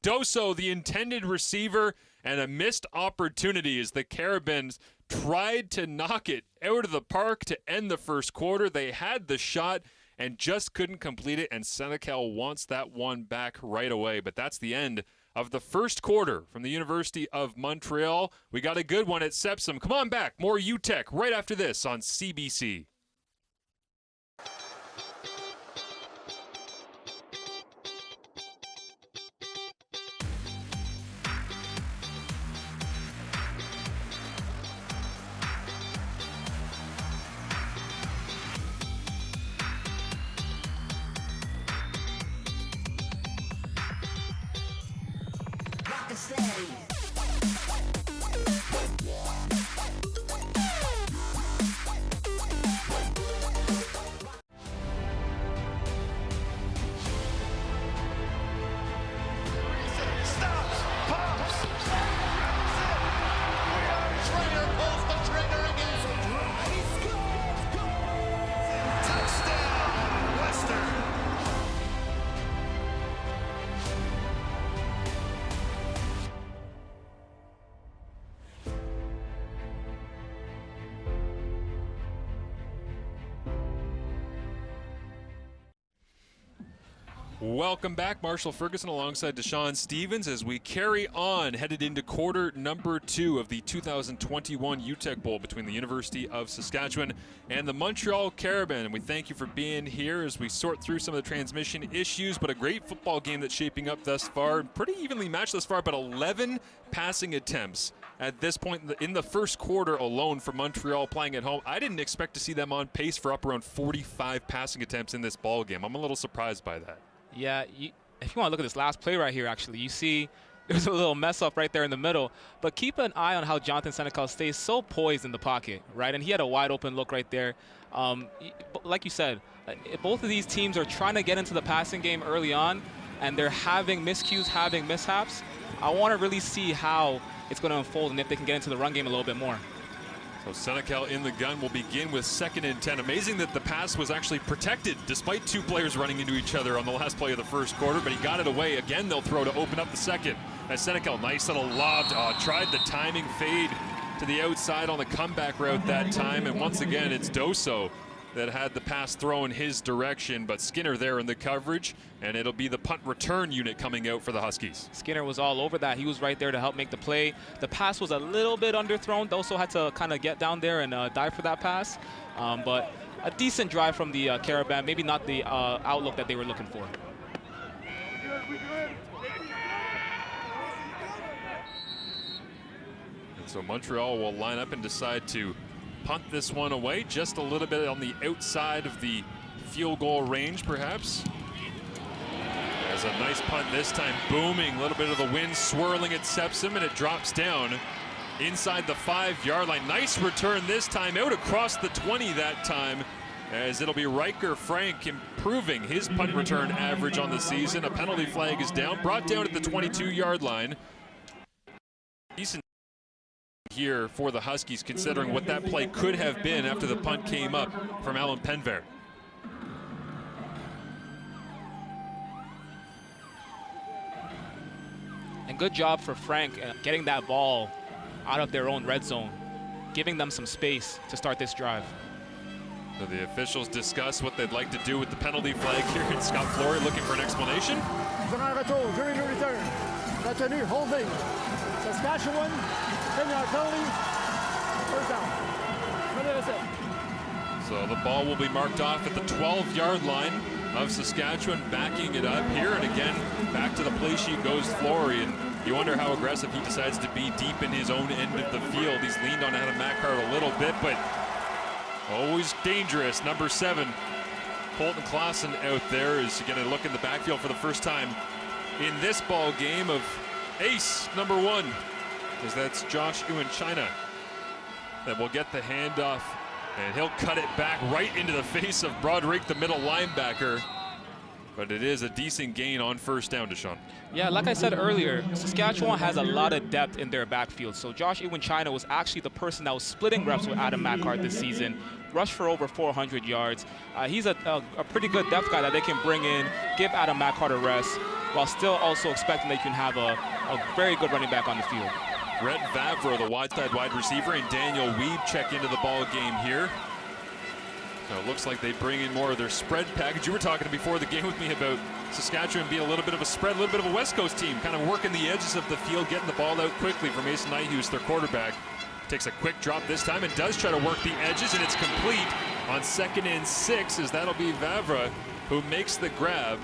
Doso, the intended receiver, and a missed opportunity as the Carabins tried to knock it out of the park to end the first quarter. They had the shot and just couldn't complete it, and Senecal wants that one back right away. But that's the end of the first quarter from the University of Montreal. We got a good one at Sepsum. Come on back. More Uteck right after this on CBC. Welcome back, Marshall Ferguson alongside Deshaun Stevens as we carry on, headed into quarter number 2 of the 2021 Uteck Bowl between the University of Saskatchewan and the Montreal Carabins. And we thank you for being here as we sort through some of the transmission issues, but a great football game that's shaping up thus far, pretty evenly matched thus far, but 11 passing attempts at this point in the first quarter alone for Montreal playing at home. I didn't expect to see them on pace for up around 45 passing attempts in this ball game. I'm a little surprised by that. Yeah, if you want to look at this last play right here, actually, you see there's a little mess up right there in the middle. But keep an eye on how Jonathan Senecal stays so poised in the pocket, right? And he had a wide open look right there. Like you said, both of these teams are trying to get into the passing game early on, and they're having miscues, having mishaps. I want to really see how it's going to unfold and if they can get into the run game a little bit more. So Senecal in the gun will begin with 2nd and 10. Amazing that the pass was actually protected despite 2 players running into each other on the last play of the first quarter, but he got it away. Again, they'll throw to open up the second. As Senecal, nice little lob, tried the timing fade to the outside on the comeback route that time, and once again, it's Doso that had the pass thrown his direction, but Skinner there in the coverage, and it'll be the punt return unit coming out for the Huskies. Skinner was all over that. He was right there to help make the play. The pass was a little bit underthrown. Doso had to kind of get down there and dive for that pass, but a decent drive from the Carabins, maybe not the outlook that they were looking for. And so Montreal will line up and decide to punt this one away, just a little bit on the outside of the field goal range, perhaps. As a nice punt this time, booming, a little bit of the wind swirling at Sepsim, and it drops down inside the 5-yard line. Nice return this time, out across the 20 that time, as it'll be Riker Frank improving his punt return average on the season. A penalty flag is down, brought down at the 22-yard line. Decent here for the Huskies, considering what that play could have been after the punt came up from Alan Penver. And good job for Frank getting that ball out of their own red zone, giving them some space to start this drive. So the officials discuss what they'd like to do with the penalty flag here, and Scott Flory looking for an explanation. During the return, retenu, holding, Saskatchewan, 10-yard penalty, first down. So the ball will be marked off at the 12-yard line of Saskatchewan, backing it up here, and again, back to the play sheet goes Flory, and you wonder how aggressive he decides to be deep in his own end of the field. He's leaned on Adam Macart a little bit, but always dangerous. Number 7, Colton Clausen out there is going to look in the backfield for the first time in this ball game of ace number 1, because that's Josh Uenchina that will get the handoff, and he'll cut it back right into the face of Broderick, the middle linebacker. But it is a decent gain on first down, Deshaun. Yeah, like I said earlier, Saskatchewan has a lot of depth in their backfield. So Josh Uenchina was actually the person that was splitting reps with Adam Macart this season, rushed for over 400 yards. He's a pretty good depth guy that they can bring in, give Adam Macart a rest, while still also expecting they can have a very good running back on the field. Brett Vavro, the wide side wide receiver, and Daniel Weeb check into the ball game here. So it looks like they bring in more of their spread package. You were talking before the game with me about Saskatchewan being a little bit of a spread, a little bit of a West Coast team, kind of working the edges of the field, getting the ball out quickly for Mason Nyhus, their quarterback. Takes a quick drop this time and does try to work the edges, and it's complete on 2nd and 6, as that'll be Vavra who makes the grab.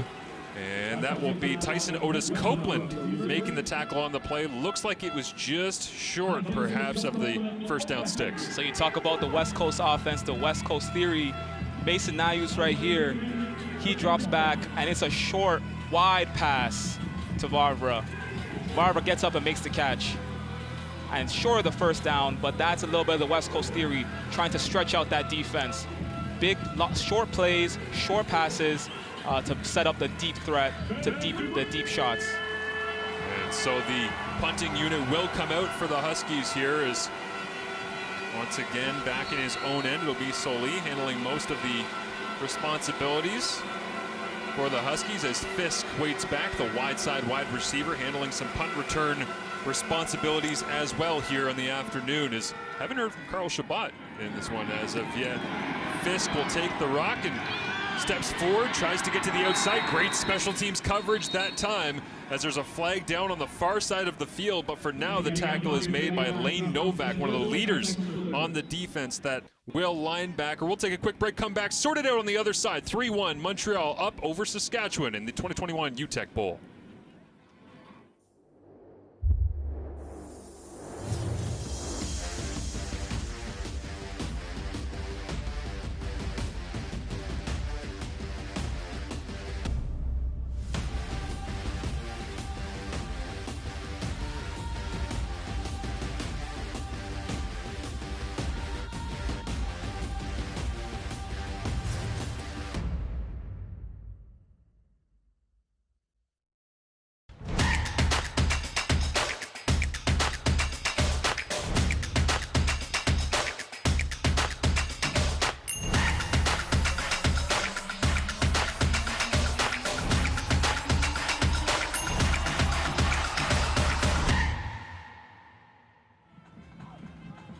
And that will be Tyson Otis Copeland making the tackle on the play. Looks like it was just short, perhaps, of the first down sticks. So you talk about the West Coast offense, the West Coast theory. Mason Nyhus right here, he drops back, and it's a short, wide pass to Vavra. Vavra gets up and makes the catch. And sure, the first down, but that's a little bit of the West Coast theory, trying to stretch out that defense. Big, short plays, short passes, to set up the deep threat, the deep shots. And so the punting unit will come out for the Huskies here, as once again back in his own end. It'll be Soli handling most of the responsibilities for the Huskies, as Fisk waits back, the wide side wide receiver, handling some punt return responsibilities as well here in the afternoon. As haven't heard from Carl Shabbat in this one as of yet. Fisk will take the rock, and steps forward, tries to get to the outside. Great special teams coverage that time as there's a flag down on the far side of the field. But for now, the tackle is made by Lane Novak, one of the leaders on the defense, that Will linebacker. We'll take a quick break, come back, sort it out on the other side. 3-1, Montreal up over Saskatchewan in the 2021 Uteck Bowl.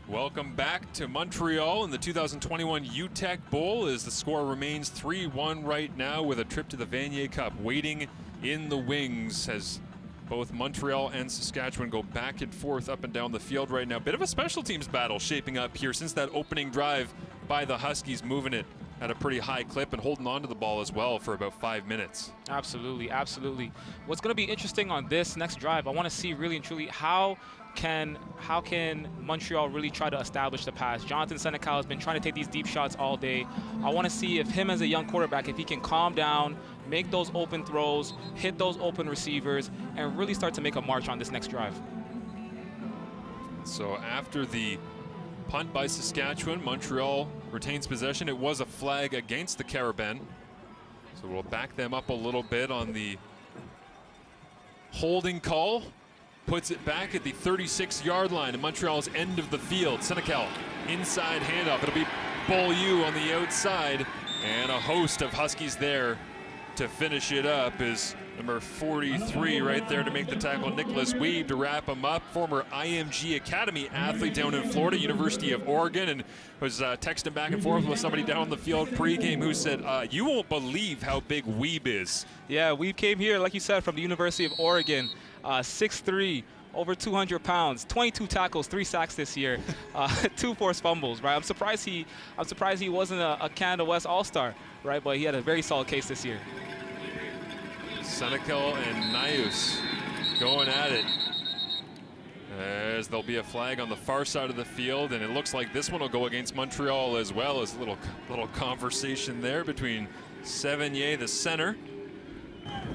Welcome back to Montreal in the 2021 Uteck Bowl as the score remains 3-1 right now, with a trip to the Vanier Cup waiting in the wings as both Montreal and Saskatchewan go back and forth up and down the field right now. Bit of a special teams battle shaping up here since that opening drive by the Huskies, moving it at a pretty high clip and holding on to the ball as well for about 5 minutes. Absolutely, absolutely. What's going to be interesting on this next drive, I want to see really and truly how can Montreal really try to establish the pass. Jonathan Senecal has been trying to take these deep shots all day. I want to see if him as a young quarterback, if he can calm down, make those open throws, hit those open receivers, and really start to make a march on this next drive. So after the punt by Saskatchewan, Montreal retains possession. It was a flag against the Carabins. So we'll back them up a little bit on the holding call. Puts it back at the 36-yard line at Montreal's end of the field. Senecal, inside handoff. It'll be Beaulieu on the outside, and a host of Huskies there to finish it up is number 43 right there to make the tackle, Nicholas Weeb, to wrap him up. Former IMG Academy athlete down in Florida, University of Oregon, and was texting back and forth with somebody down the field pregame who said, you won't believe how big Weeb is. Yeah, Weeb came here, like you said, from the University of Oregon. 6'3", over 200 pounds, 22 tackles, 3 sacks this year, 2 forced fumbles, right? I'm surprised he wasn't a Canada West All-Star, right? But he had a very solid case this year. Senecal and Naius going at it, as there'll be a flag on the far side of the field, and it looks like this one will go against Montreal as well. As a little conversation there between Sevigny, the center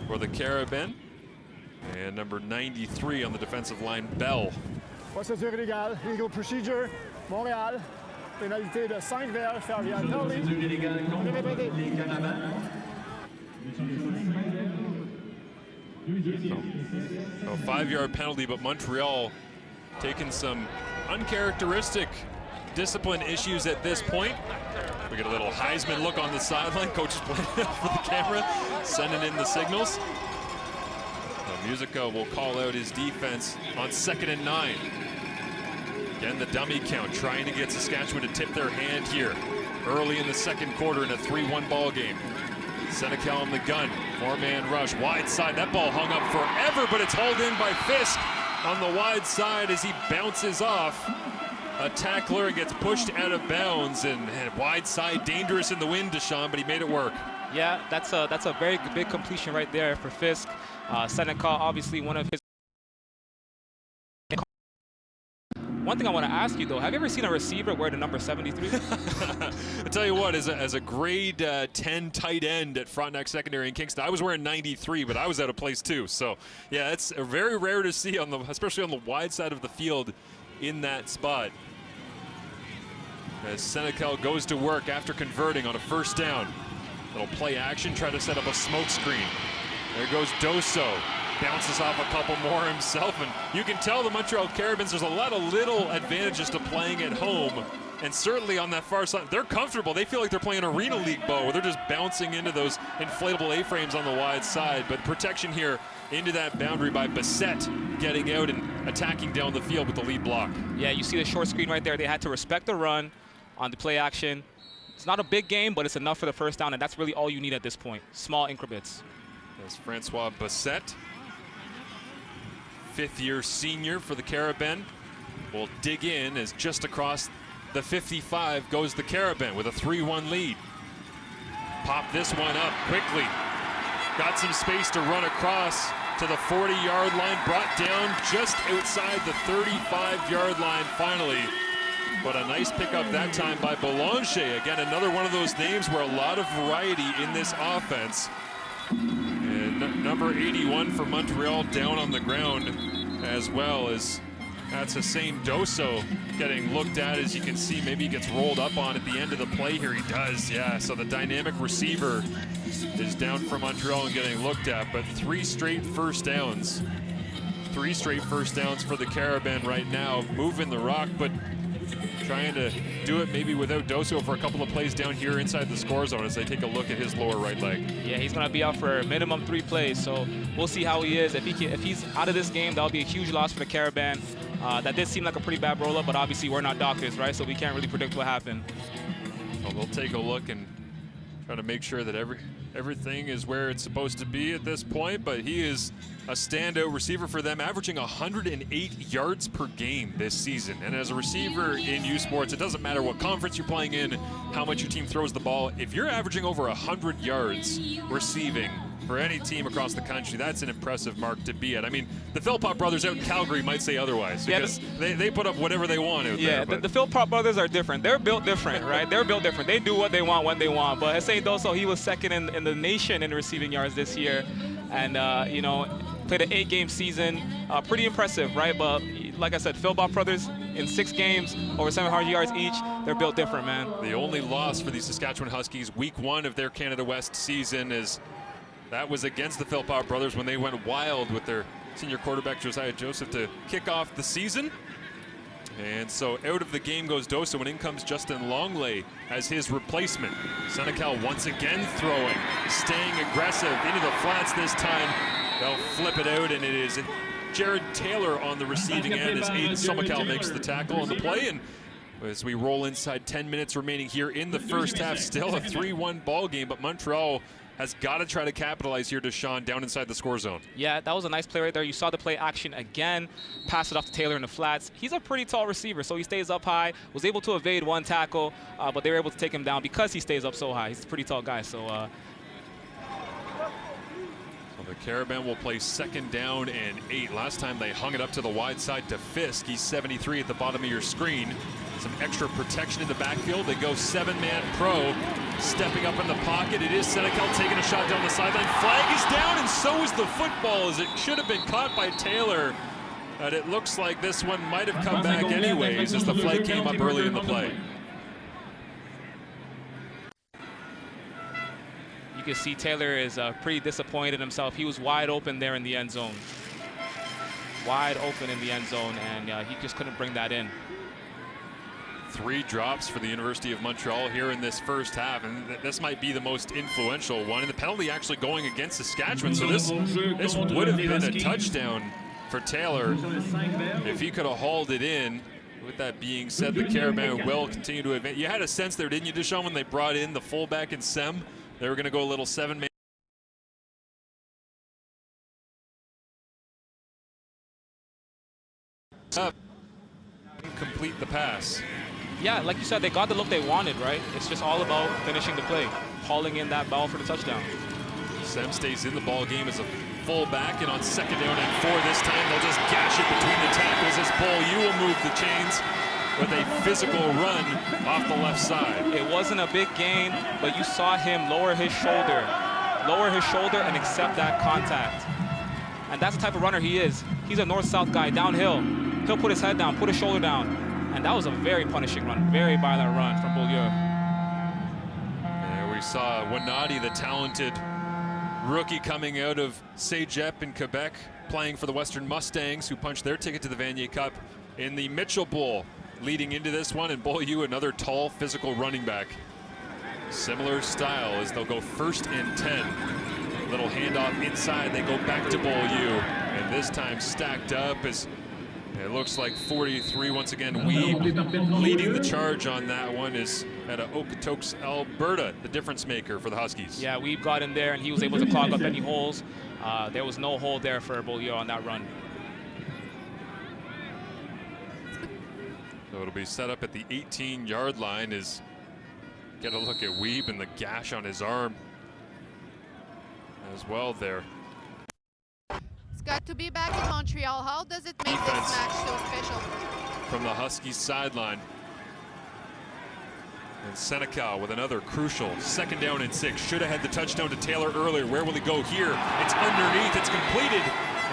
for the Carabins, and number 93 on the defensive line, Bell. Procédure illégale, legal procedure, Montréal, pénalité de 5 verges, Fervial penalty. A 5-yard penalty, but Montreal taking some uncharacteristic discipline issues at this point. We get a little Heisman look on the sideline. Coach is playing it for the camera, sending in the signals. Musica will call out his defense on 2nd and 9. Again, the dummy count, trying to get Saskatchewan to tip their hand here early in the second quarter in a 3-1 ball game. Senecal on the gun, 4-man rush, wide side. That ball hung up forever, but it's hauled in by Fisk on the wide side as he bounces off a tackler and gets pushed out of bounds. And wide side, dangerous in the wind, Deshaun, but he made it work. Yeah, that's a very big completion right there for Fisk. Senecal, obviously one of his. One thing I want to ask you, though, have you ever seen a receiver wear the number 73? I tell you what, as a grade 10 tight end at Frontenac Secondary in Kingston, I was wearing 93, but I was out of place too. So, yeah, it's very rare to see, especially on the wide side of the field in that spot. As Senecal goes to work after converting on a first down. Little play action, try to set up a smoke screen. There goes Doso. Bounces off a couple more himself, and you can tell the Montreal Carabins, there's a lot of little advantages to playing at home, and certainly on that far side, they're comfortable. They feel like they're playing Arena League ball, where they're just bouncing into those inflatable A-frames on the wide side, but protection here into that boundary by Bassett, getting out and attacking down the field with the lead block. Yeah, you see the short screen right there. They had to respect the run on the play action. It's not a big game, but it's enough for the first down, and that's really all you need at this point. Small increments. That's Francois Bassett, fifth-year senior for the Carabins. Will dig in as just across the 55 goes the Carabins with a 3-1 lead. Pop this one up quickly. Got some space to run across to the 40-yard line, brought down just outside the 35-yard line finally. But a nice pickup that time by Boulanger. Again, another one of those names where a lot of variety in this offense. And number 81 for Montreal down on the ground, as well as that's Hussein Dosso getting looked at. As you can see, maybe he gets rolled up on at the end of the play here. He does, yeah. So the dynamic receiver is down for Montreal and getting looked at, but 3 straight first downs. 3 straight first downs for the Carabins right now, moving the rock, but trying to do it maybe without Dosso for a couple of plays down here inside the score zone as they take a look at his lower right leg. Yeah, he's going to be out for a minimum 3 plays, so we'll see how he is. If he's out of this game, that'll be a huge loss for the Carabins. That did seem like a pretty bad roll-up, but obviously we're not doctors, right? So we can't really predict what happened. Well, they'll take a look and try to make sure that everything is where it's supposed to be at this point, but he is a standout receiver for them, averaging 108 yards per game this season. And as a receiver in U Sports, it doesn't matter what conference you're playing in, how much your team throws the ball. If you're averaging over 100 yards receiving for any team across the country, that's an impressive mark to be at. I mean, the Philpott brothers out in Calgary might say otherwise, because they put up whatever they want out there. Yeah, the Philpott brothers are different. They're built different, right? They're built different. They do what they want when they want. But Hussein Dosso, he was second in the nation in receiving yards this year, and you know, played an 8-game season. Pretty impressive, right? But like I said, Philpott brothers in 6 games, over 700 yards each. They're built different, man. The only loss for the Saskatchewan Huskies, week 1 of their Canada West season, is that was against the Philpott brothers when they went wild with their senior quarterback Josiah Joseph to kick off the season. And so out of the game goes Dosso, and in comes Justin Longley as his replacement. Senecal once again throwing, staying aggressive into the flats this time. They'll flip it out, and it is Jared Taylor on the receiving end as Aiden Senecal makes the tackle on the play. And as we roll inside 10 minutes remaining here in the first half, still a 3-1 ball game, but Montreal has got to try to capitalize here, Deshaun, down inside the score zone. Yeah, that was a nice play right there. You saw the play action again, pass it off to Taylor in the flats. He's a pretty tall receiver, so he stays up high, was able to evade 1 tackle, but they were able to take him down because he stays up so high. He's a pretty tall guy, so the Carabins will play 2nd down and 8. Last time they hung it up to the wide side to Fisk. He's 73 at the bottom of your screen. Some extra protection in the backfield. They go 7-man pro. Stepping up in the pocket. It is Senecal taking a shot down the sideline. Flag is down, and so is the football, as it should have been caught by Taylor. But it looks like this one might have come back anyways as the flag came up early in the play. you can see Taylor is pretty disappointed in himself. He was wide open there in the end zone. Wide open in the end zone, and he just couldn't bring that in. 3 drops for the University of Montreal here in this first half, and this might be the most influential one. And the penalty actually going against Saskatchewan, so this would have been a touchdown for Taylor if he could have hauled it in. With that being said, the Carabins will continue to advance. You had a sense there, didn't you, Deshaun, when they brought in the fullback and Sem? They were going to go a little 7-man. Complete the pass. Yeah, like you said, they got the look they wanted, right? It's just all about finishing the play, hauling in that ball for the touchdown. Sem stays in the ball game as a fullback, and on 2nd down and 4 this time, they'll just gash it between the tackles as Beaulieu will move the chains with a physical run off the left side. It wasn't a big gain, but you saw him lower his shoulder and accept that contact. And that's the type of runner he is. He's a north-south guy, downhill. He'll put his head down, put his shoulder down. And that was a very punishing run, very violent run from Beaulieu. There we saw Wanati, the talented rookie coming out of Cégep in Quebec, playing for the Western Mustangs, who punched their ticket to the Vanier Cup in the Mitchell Bowl leading into this one. And Beaulieu, another tall, physical running back. Similar style as they'll go 1st and 10. Little handoff inside, they go back to Beaulieu. And this time stacked up as it looks like 43 once again. Weeb leading the charge on that one is out of Okotoks, Alberta, the difference maker for the Huskies. Yeah, Weeb got in there and he was able to clog up any holes. There was no hole there for Beaulieu on that run. So it'll be set up at the 18-yard line. As get a look at Weeb and the gash on his arm as well there. It's got to be back in Montreal. How does it make this match so special? From the Huskies sideline. And Senecal with another crucial 2nd down and 6. Should have had the touchdown to Taylor earlier. Where will he go here? It's underneath. It's completed.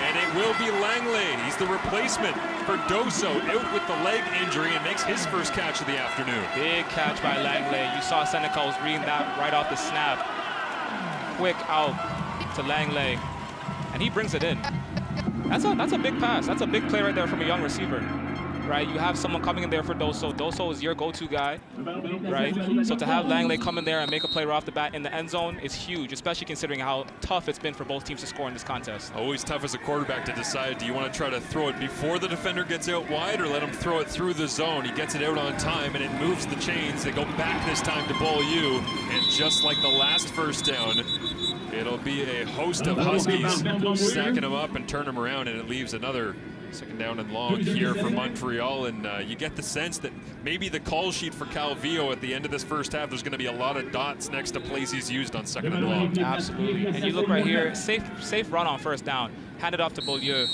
And it will be Langley. He's the replacement for Doso, out with the leg injury, and makes his first catch of the afternoon. Big catch by Langley. You saw Senecal was reading that right off the snap. Quick out to Langley. And he brings it in. That's a big pass. That's a big play right there from a young receiver, right? You have someone coming in there for Doso. Doso is your go-to guy, right? So to have Langley come in there and make a play right off the bat in the end zone is huge, especially considering how tough it's been for both teams to score in this contest. Always tough as a quarterback to decide, do you want to try to throw it before the defender gets out wide or let him throw it through the zone? He gets it out on time and it moves the chains. They go back this time to Beaulieu, and just like the last first down, it'll be a host of Huskies stacking him up and turn him around, and it leaves another 2nd down and long here for Montreal. And you get the sense that maybe the call sheet for Calvillo at the end of this first half, there's going to be a lot of dots next to plays he's used on 2nd and long. Absolutely. And you look right here, safe run on 1st down, hand it off to Beaulieu.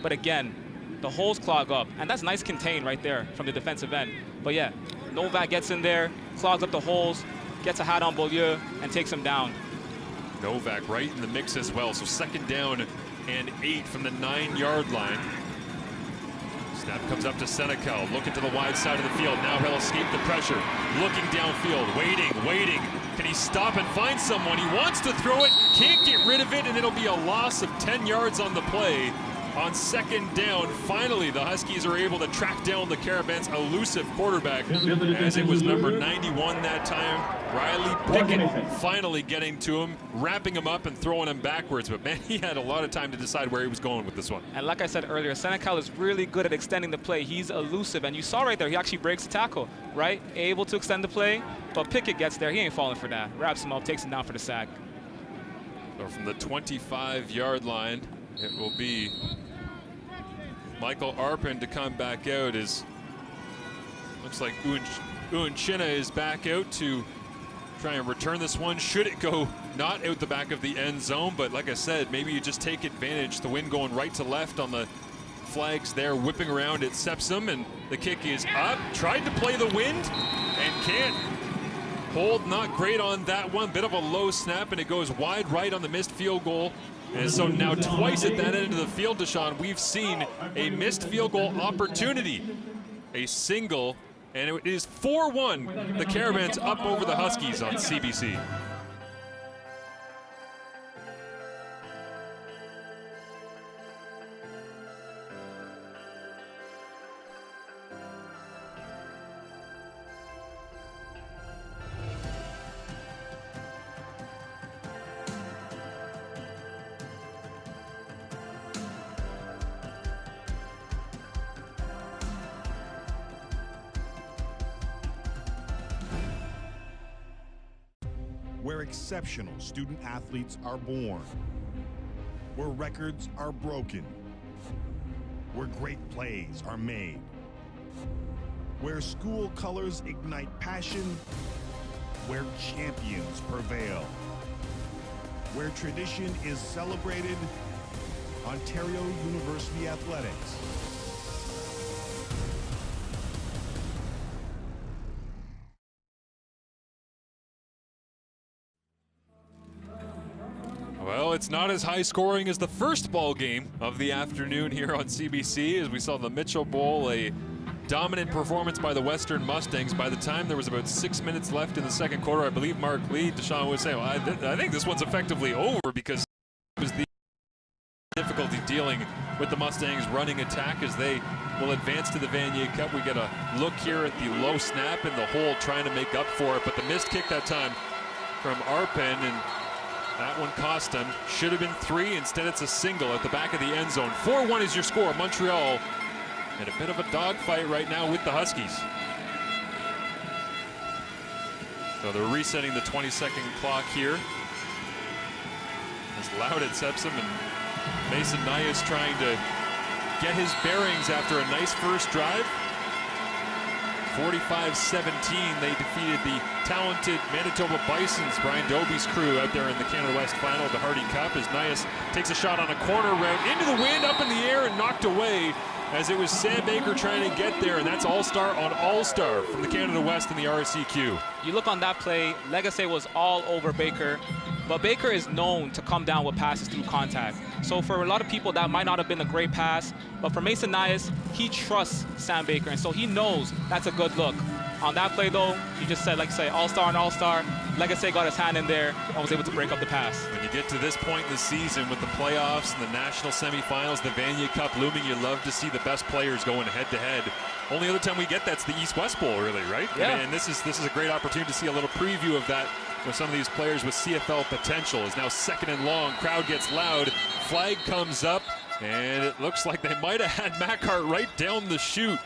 But again, the holes clog up, and that's nice contain right there from the defensive end. But yeah, Novak gets in there, clogs up the holes, gets a hat on Beaulieu, and takes him down. Novak right in the mix as well. So 2nd down and 8 from the 9-yard line. Snap comes up to Senecal, looking to the wide side of the field. Now he'll escape the pressure. Looking downfield, waiting. Can he stop and find someone? He wants to throw it, can't get rid of it, and it'll be a loss of 10 yards on the play. On 2nd down, finally the Huskies are able to track down the Carabins' elusive quarterback, as it was number 91 that time. Riley Pickett finally getting to him, wrapping him up and throwing him backwards. But man, he had a lot of time to decide where he was going with this one. And like I said earlier, Senecal is really good at extending the play. He's elusive, and you saw right there, he actually breaks the tackle, right? Able to extend the play, but Pickett gets there. He ain't falling for that. Wraps him up, takes him down for the sack. So from the 25-yard line, it will be Michael Arpin to come back out. As looks like Uenchina is back out to try and return this one. Should it go not out the back of the end zone, but like I said, maybe you just take advantage. The wind going right to left on the flags there, whipping around at Sepsum, and the kick is up. Tried to play the wind and can't. Hold not great on that one. Bit of a low snap, and it goes wide right on the missed field goal. And so now twice at that end of the field, Deshaun, we've seen a missed field goal opportunity. A single, and it is 4-1. The Carabins up over the Huskies on CBC. Where exceptional student athletes are born, where records are broken, where great plays are made, where school colors ignite passion, where champions prevail, where tradition is celebrated. Ontario University Athletics. Well, it's not as high scoring as the first ball game of the afternoon here on CBC, as we saw the Mitchell Bowl, a dominant performance by the Western Mustangs. By the time there was about 6 minutes left in the second quarter, I believe Mark Lee, Deshaun was saying, well, I think this one's effectively over, because it was the difficulty dealing with the Mustangs running attack as they will advance to the Vanier Cup. We get a look here at the low snap and the hole trying to make up for it, but the missed kick that time from Arpin, and that one cost him. Should have been 3. Instead, it's a single at the back of the end zone. 4-1 is your score. Montreal in a bit of a dogfight right now with the Huskies. So they're resetting the 20-second clock here. It's loud at Sepsum, and Mason Nias trying to get his bearings after a nice first drive. 45-17, they defeated the talented Manitoba Bisons, Brian Dobie's crew, out there in the Canada West final of the Hardy Cup, as Nias takes a shot on a corner route into the wind, up in the air, and knocked away, as it was Sam Baker trying to get there, and that's All-Star on All-Star from the Canada West and the RSEQ. You look on that play, Legacy was all over Baker, but Baker is known to come down with passes through contact. So for a lot of people, that might not have been a great pass, but for Mason Nias, he trusts Sam Baker, and so he knows that's a good look. On that play, though, you just said, like you say, All-Star and All-Star. Legacy got his hand in there and was able to break up the pass. When you get to this point in the season with the playoffs and the national semifinals, the Vanier Cup looming, you love to see the best players going head-to-head. Only other time we get that's the East-West Bowl, really, right? Yeah. And this is a great opportunity to see a little preview of that with some of these players with CFL potential. Is now 2nd and long. Crowd gets loud. Flag comes up, and it looks like they might have had Macart right down the chute.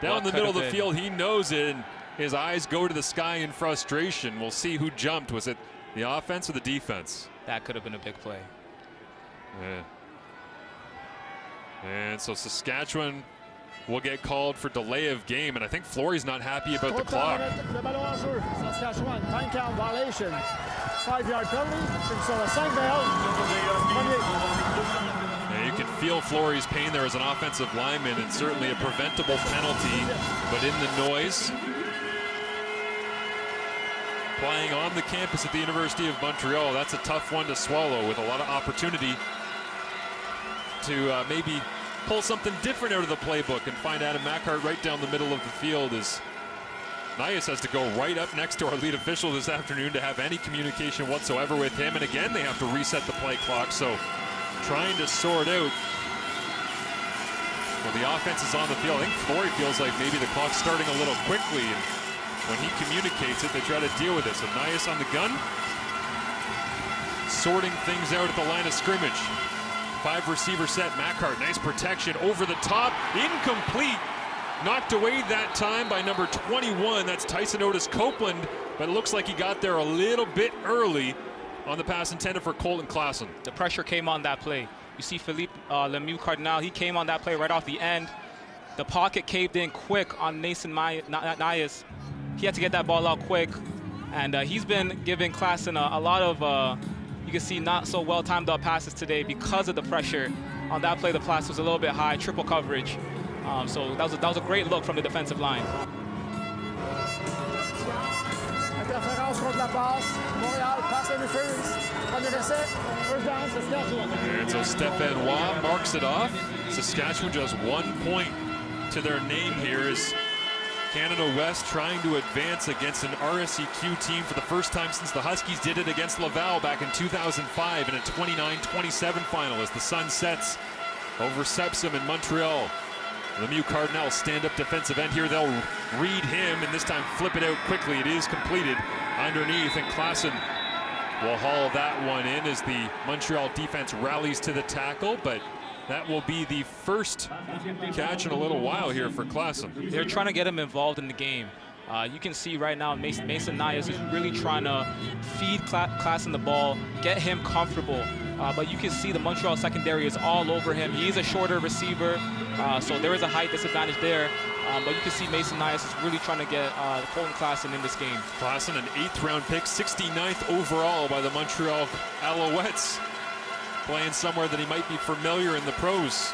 Down the middle of the field, he knows it, and his eyes go to the sky in frustration. We'll see who jumped. Was it the offense or the defense? That could have been a big play. Yeah. And so Saskatchewan will get called for delay of game, and I think Flory's not happy about the clock. Le ballon en jeu. Saskatchewan, time count violation. 5-yard penalty. Sur le 5 Yeah, you can feel Flory's pain there as an offensive lineman, and certainly a preventable penalty, but in the noise. Playing on the campus at the University of Montreal, that's a tough one to swallow, with a lot of opportunity to maybe pull something different out of the playbook and find Adam Macart right down the middle of the field, as Nias has to go right up next to our lead official this afternoon to have any communication whatsoever with him. And again, they have to reset the play clock, so trying to sort out. Well, the offense is on the field. I think Flory feels like maybe the clock's starting a little quickly, and when he communicates it, they try to deal with it. So Nias on the gun, sorting things out at the line of scrimmage. 5-receiver set, Macart, nice protection over the top, incomplete. Knocked away that time by number 21, that's Tyson Otis Copeland, but it looks like he got there a little bit early on the pass intended for Colton Klassen. The pressure came on that play. You see Philippe Lemieux Cardinal, he came on that play right off the end. The pocket caved in quick on Mason Nias. He had to get that ball out quick, and he's been giving Klassen a lot of, you can see, not so well timed up passes today because of the pressure. On that play, the pass was a little bit high, triple coverage. So that was a great look from the defensive line. Interférence contre la passe. Montréal, pass interference. Premier essai. First down, Saskatchewan. And so Stéphane Roy marks it off. Saskatchewan just 1 point to their name here as Canada West trying to advance against an RSEQ team for the first time since the Huskies did it against Laval back in 2005 in a 29-27 final as the sun sets over Sepsum in Montreal. Lemieux Cardinal, stand-up defensive end here. They'll read him and this time flip it out quickly. It is completed underneath, and Klassen will haul that one in as the Montreal defense rallies to the tackle, but that will be the first catch in a little while here for Klassen. They're trying to get him involved in the game. You can see right now Mason Nias is really trying to feed Klassen the ball, get him comfortable. But you can see the Montreal secondary is all over him. He is a shorter receiver, so there is a height disadvantage there. But you can see Mason Nias is really trying to get Colton Klassen in this game. Klassen, an 8th-round pick, 69th overall by the Montreal Alouettes, playing somewhere that he might be familiar in the pros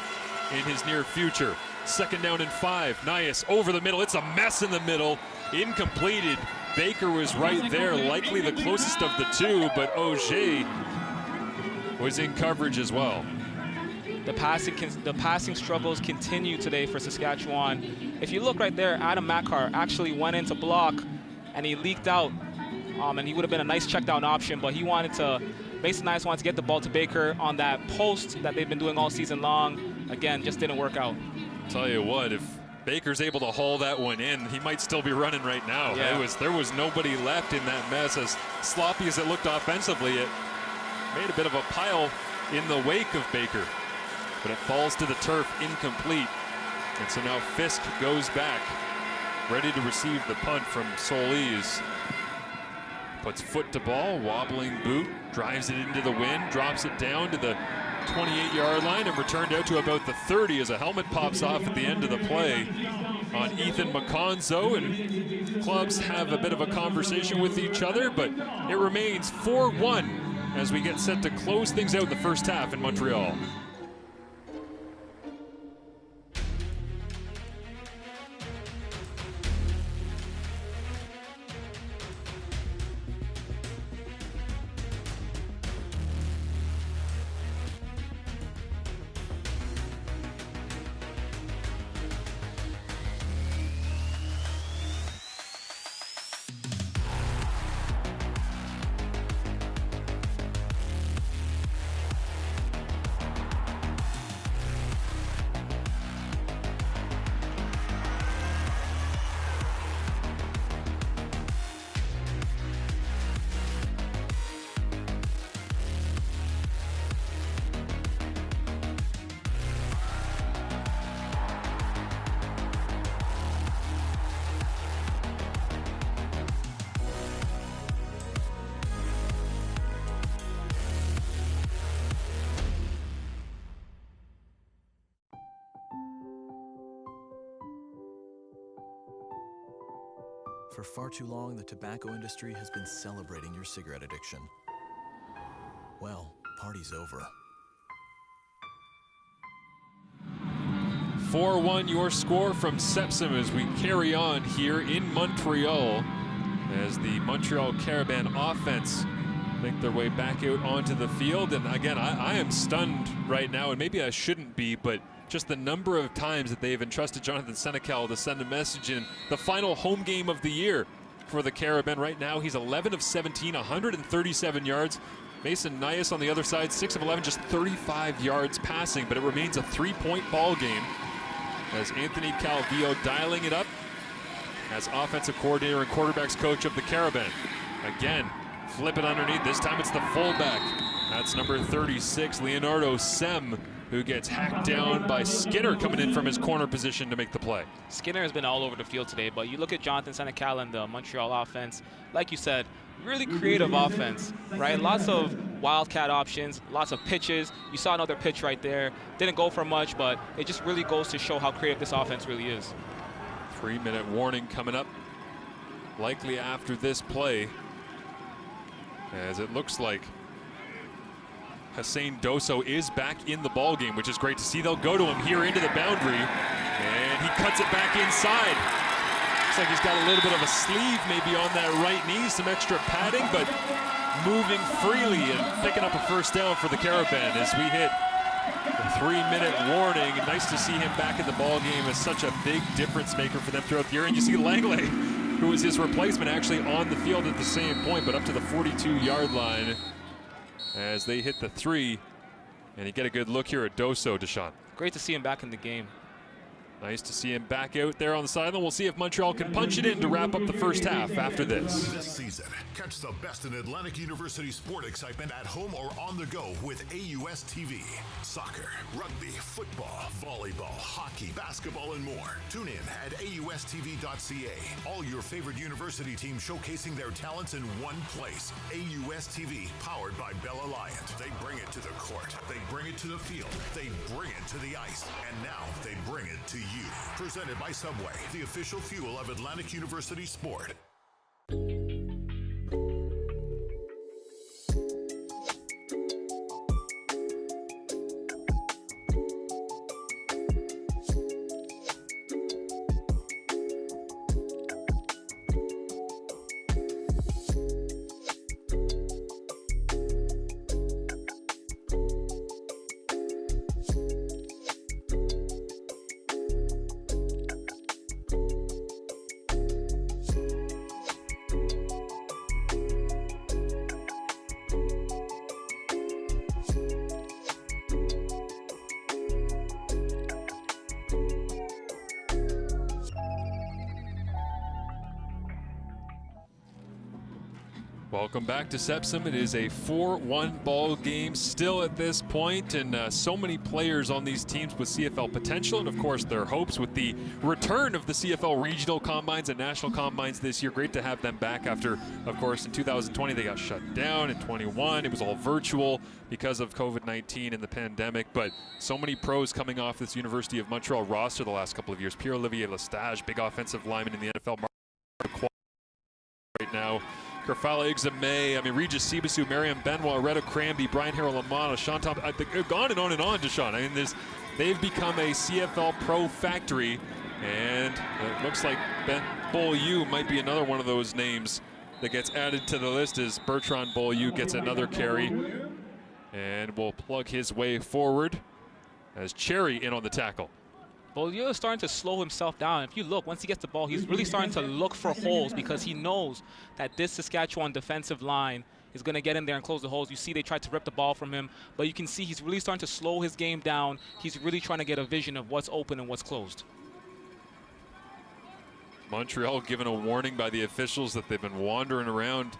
in his near future. 2nd down and 5. Nias over the middle. It's a mess in the middle. Incompleted. Baker was right there, likely the closest of the two, but Auger was in coverage as well. The passing struggles continue today for Saskatchewan. If you look right there, Adam Macart actually went into block and he leaked out, and he would have been a nice check down option, but Mason Nias wanted to get the ball to Baker on that post that they've been doing all season long. Again, just didn't work out. Tell you what, if Baker's able to haul that one in, he might still be running right now. Yeah. There was nobody left in that mess. As sloppy as it looked offensively, it made a bit of a pile in the wake of Baker, but it falls to the turf, incomplete. And so now Fisk goes back, ready to receive the punt from Solis. Puts foot to ball, wobbling boot, drives it into the wind, drops it down to the 28-yard line and returned out to about the 30 as a helmet pops off at the end of the play on Ethan McConzo, and clubs have a bit of a conversation with each other, but it remains 4-1 as we get set to close things out in the first half in Montreal. For far too long, the tobacco industry has been celebrating your cigarette addiction. Well, party's over. 4-1 your score from Sepsim as we carry on here in Montreal as the Montreal Carabin offense make their way back out onto the field. And again, I am stunned right now, and maybe I shouldn't be, but just the number of times that they've entrusted Jonathan Senecal to send a message in the final home game of the year for the Carabin. Right now, he's 11 of 17, 137 yards. Mason Nias on the other side, 6 of 11, just 35 yards passing, but it remains a 3-point ball game as Anthony Calvillo dialing it up as offensive coordinator and quarterbacks coach of the Carabin. Again, flip it underneath. This time it's the fullback. That's number 36, Leonardo Sem, who gets hacked down by Skinner coming in from his corner position to make the play. Skinner has been all over the field today, but you look at Jonathan Senecal and the Montreal offense, like you said, really creative offense, right? Lots of wildcat options, lots of pitches. You saw another pitch right there. Didn't go for much, but it just really goes to show how creative this offense really is. 3-minute warning coming up, likely after this play, as it looks like Hussein Doso is back in the ball game, which is great to see. They'll go to him here into the boundary, and he cuts it back inside. Looks like he's got a little bit of a sleeve maybe on that right knee, some extra padding, but moving freely and picking up a first down for the Carabin as we hit the 3-minute warning. Nice to see him back in the ball game as such a big difference maker for them throughout the year. And you see Langley, who was his replacement, actually on the field at the same point, but up to the 42-yard line as they hit the 3. And you get a good look here at Doso, Deshaun. Great to see him back in the game. Nice to see him back out there on the sideline. We'll see if Montreal can punch it in to wrap up the first half after this. This season, catch the best in Atlantic University sport excitement at home or on the go with AUS TV. Soccer, rugby, football, volleyball, hockey, basketball, and more. Tune in at AUSTV.ca. All your favorite university teams showcasing their talents in one place. AUS TV, powered by Bell Alliant. They bring it to the court. They bring it to the field. They bring it to the ice. And now they bring it to you. Presented by Subway, the official fuel of Atlantic University Sport. Welcome back to Sepsum. It is a 4-1 ball game still at this point, and so many players on these teams with CFL potential, and of course their hopes with the return of the CFL regional combines and national combines this year. Great to have them back after, of course, in 2020 they got shut down. In 21 it was all virtual because of COVID-19 and the pandemic, but so many pros coming off this University of Montreal roster the last couple of years. Pierre-Olivier Lestage, big offensive lineman in the NFL right now. Kerfala Igzame, Regis Sibasu, Mariam Benoit, Reto Cranby, Brian Harrell-Lamont, Sean Thompson. On and on, Deshaun. They've become a CFL pro factory, and it looks like Ben Beaulieu might be another one of those names that gets added to the list as Bertrand Beaulieu gets another carry, and will plug his way forward as Cherry in on the tackle. Beaulieu is starting to slow himself down. If you look, once he gets the ball, he's really starting to look for holes because he knows that this Saskatchewan defensive line is going to get in there and close the holes. You see they tried to rip the ball from him, but you can see he's really starting to slow his game down. He's really trying to get a vision of what's open and what's closed. Montreal given a warning by the officials that they've been wandering around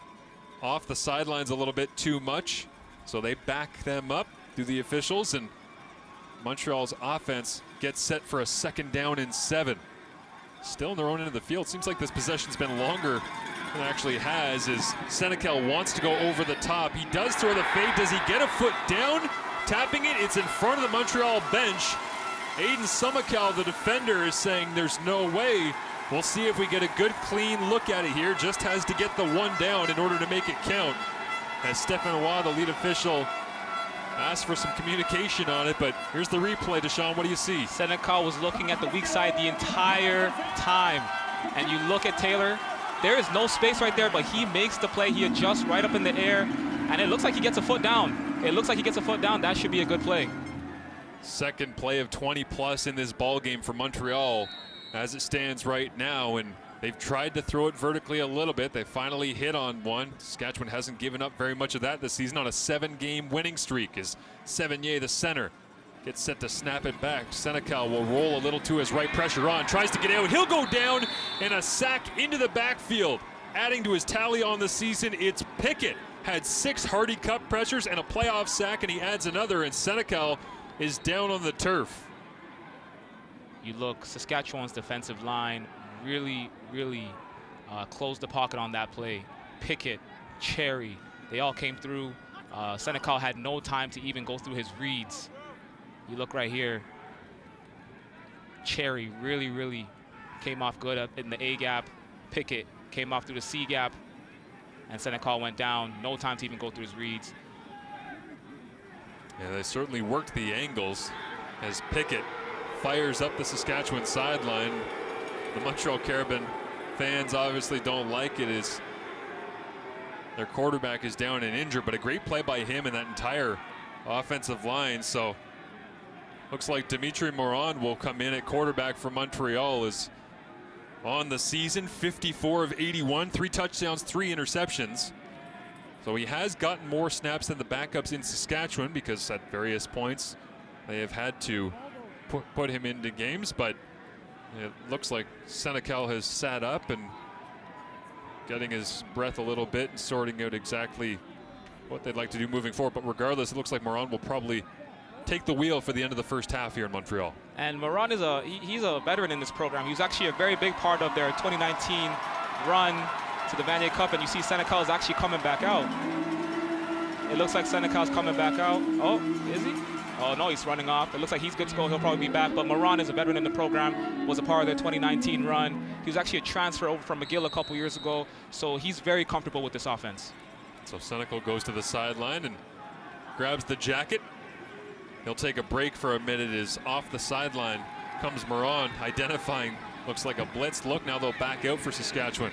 off the sidelines a little bit too much, so they back them up through the officials, and Montreal's offense gets set for a 2nd down and 7. Still in their own end of the field. Seems like this possession's been longer than it actually has, as Senecal wants to go over the top. He does throw the fade. Does he get a foot down? Tapping it. It's in front of the Montreal bench. Aiden Summical, the defender, is saying there's no way. We'll see if we get a good, clean look at it here. Just has to get the 1 down in order to make it count. As Stephen Waugh, the lead official, asked for some communication on it, but here's the replay. Deshaun, what do you see? Senecal was looking at the weak side the entire time. And you look at Taylor, there is no space right there, but he makes the play. He adjusts right up in the air, and it looks like he gets a foot down. It looks like he gets a foot down. That should be a good play. Second play of 20+ in this ball game for Montreal as it stands right now, and they've tried to throw it vertically a little bit. They finally hit on one. Saskatchewan hasn't given up very much of that this season on a 7-game winning streak as Sevigny, the center, gets set to snap it back. Senecal will roll a little to his right, pressure on, tries to get out. He'll go down, and a sack into the backfield. Adding to his tally on the season, it's Pickett. Had 6 Hardy Cup pressures and a playoff sack, and he adds another, and Senecal is down on the turf. You look, Saskatchewan's defensive line really closed the pocket on that play. Pickett, Cherry, they all came through. Senecal had no time to even go through his reads. You look right here. Cherry really came off good up in the A gap. Pickett came off through the C gap, and Senecal went down. No time to even go through his reads. Yeah, they certainly worked the angles as Pickett fires up the Saskatchewan sideline. The Montreal Carabin fans obviously don't like it as their quarterback is down and injured, but a great play by him and that entire offensive line. So looks like Dimitri Moran will come in at quarterback for Montreal. Is on the season 54 of 81, 3 touchdowns, 3 interceptions. So he has gotten more snaps than the backups in Saskatchewan because at various points they have had to put him into games, but it looks like Senecal has sat up and getting his breath a little bit and sorting out exactly what they'd like to do moving forward. But regardless, it looks like Moran will probably take the wheel for the end of the first half here in Montreal. And Moran is he's a veteran in this program. He was actually a very big part of their 2019 run to the Vanier Cup, and you see Senecal is actually coming back out. It looks like Senecal's coming back out. Oh, is he? Oh no, he's running off. It looks like he's good to go. He'll probably be back. But Moran is a veteran in the program, was a part of their 2019 run. He was actually a transfer over from McGill a couple years ago, so he's very comfortable with this offense. So Senecal goes to the sideline and grabs the jacket. He'll take a break for a minute as off the sideline comes Moran, identifying, looks like a blitz look. Now they'll back out for Saskatchewan.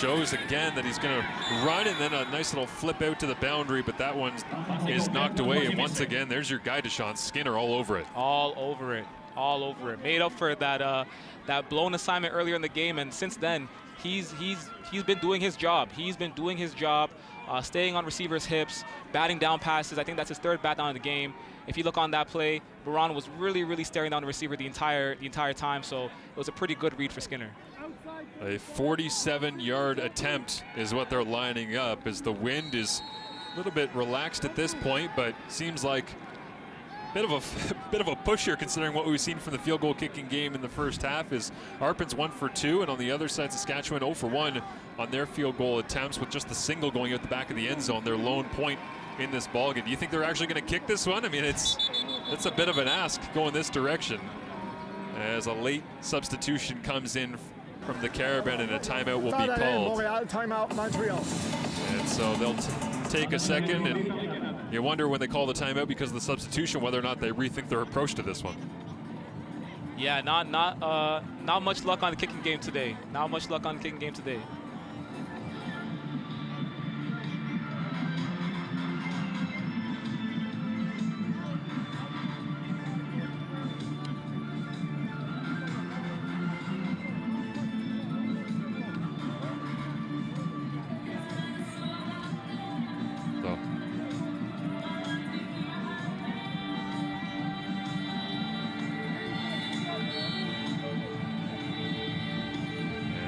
Shows again that he's going to run, and then a nice little flip out to the boundary, but that one is knocked away. And once again, there's your guy, Deshaun Skinner, all over it. All over it. Made up for that that blown assignment earlier in the game, and since then, he's been doing his job. Staying on receivers' hips, batting down passes. I think that's his 3rd bat down in the game. If you look on that play, Moran was really staring down the receiver the entire time, so it was a pretty good read for Skinner. A 47-yard attempt is what they're lining up, as the wind is a little bit relaxed at this point, but seems like bit of a push here, considering what we've seen from the field goal kicking game in the first half. Is Arpin's 1 for 2, and on the other side, Saskatchewan 0 for 1 on their field goal attempts, with just the single going out the back of the end zone, their lone point in this ballgame. Do you think they're actually going to kick this one? I mean, it's a bit of an ask going this direction, as a late substitution comes in from the Carabin, and a timeout will be called. Montreal, timeout, Montreal. And so they'll take a second, and you wonder when they call the timeout because of the substitution whether or not they rethink their approach to this one. Yeah, not much luck on the kicking game today. Not much luck on the kicking game today.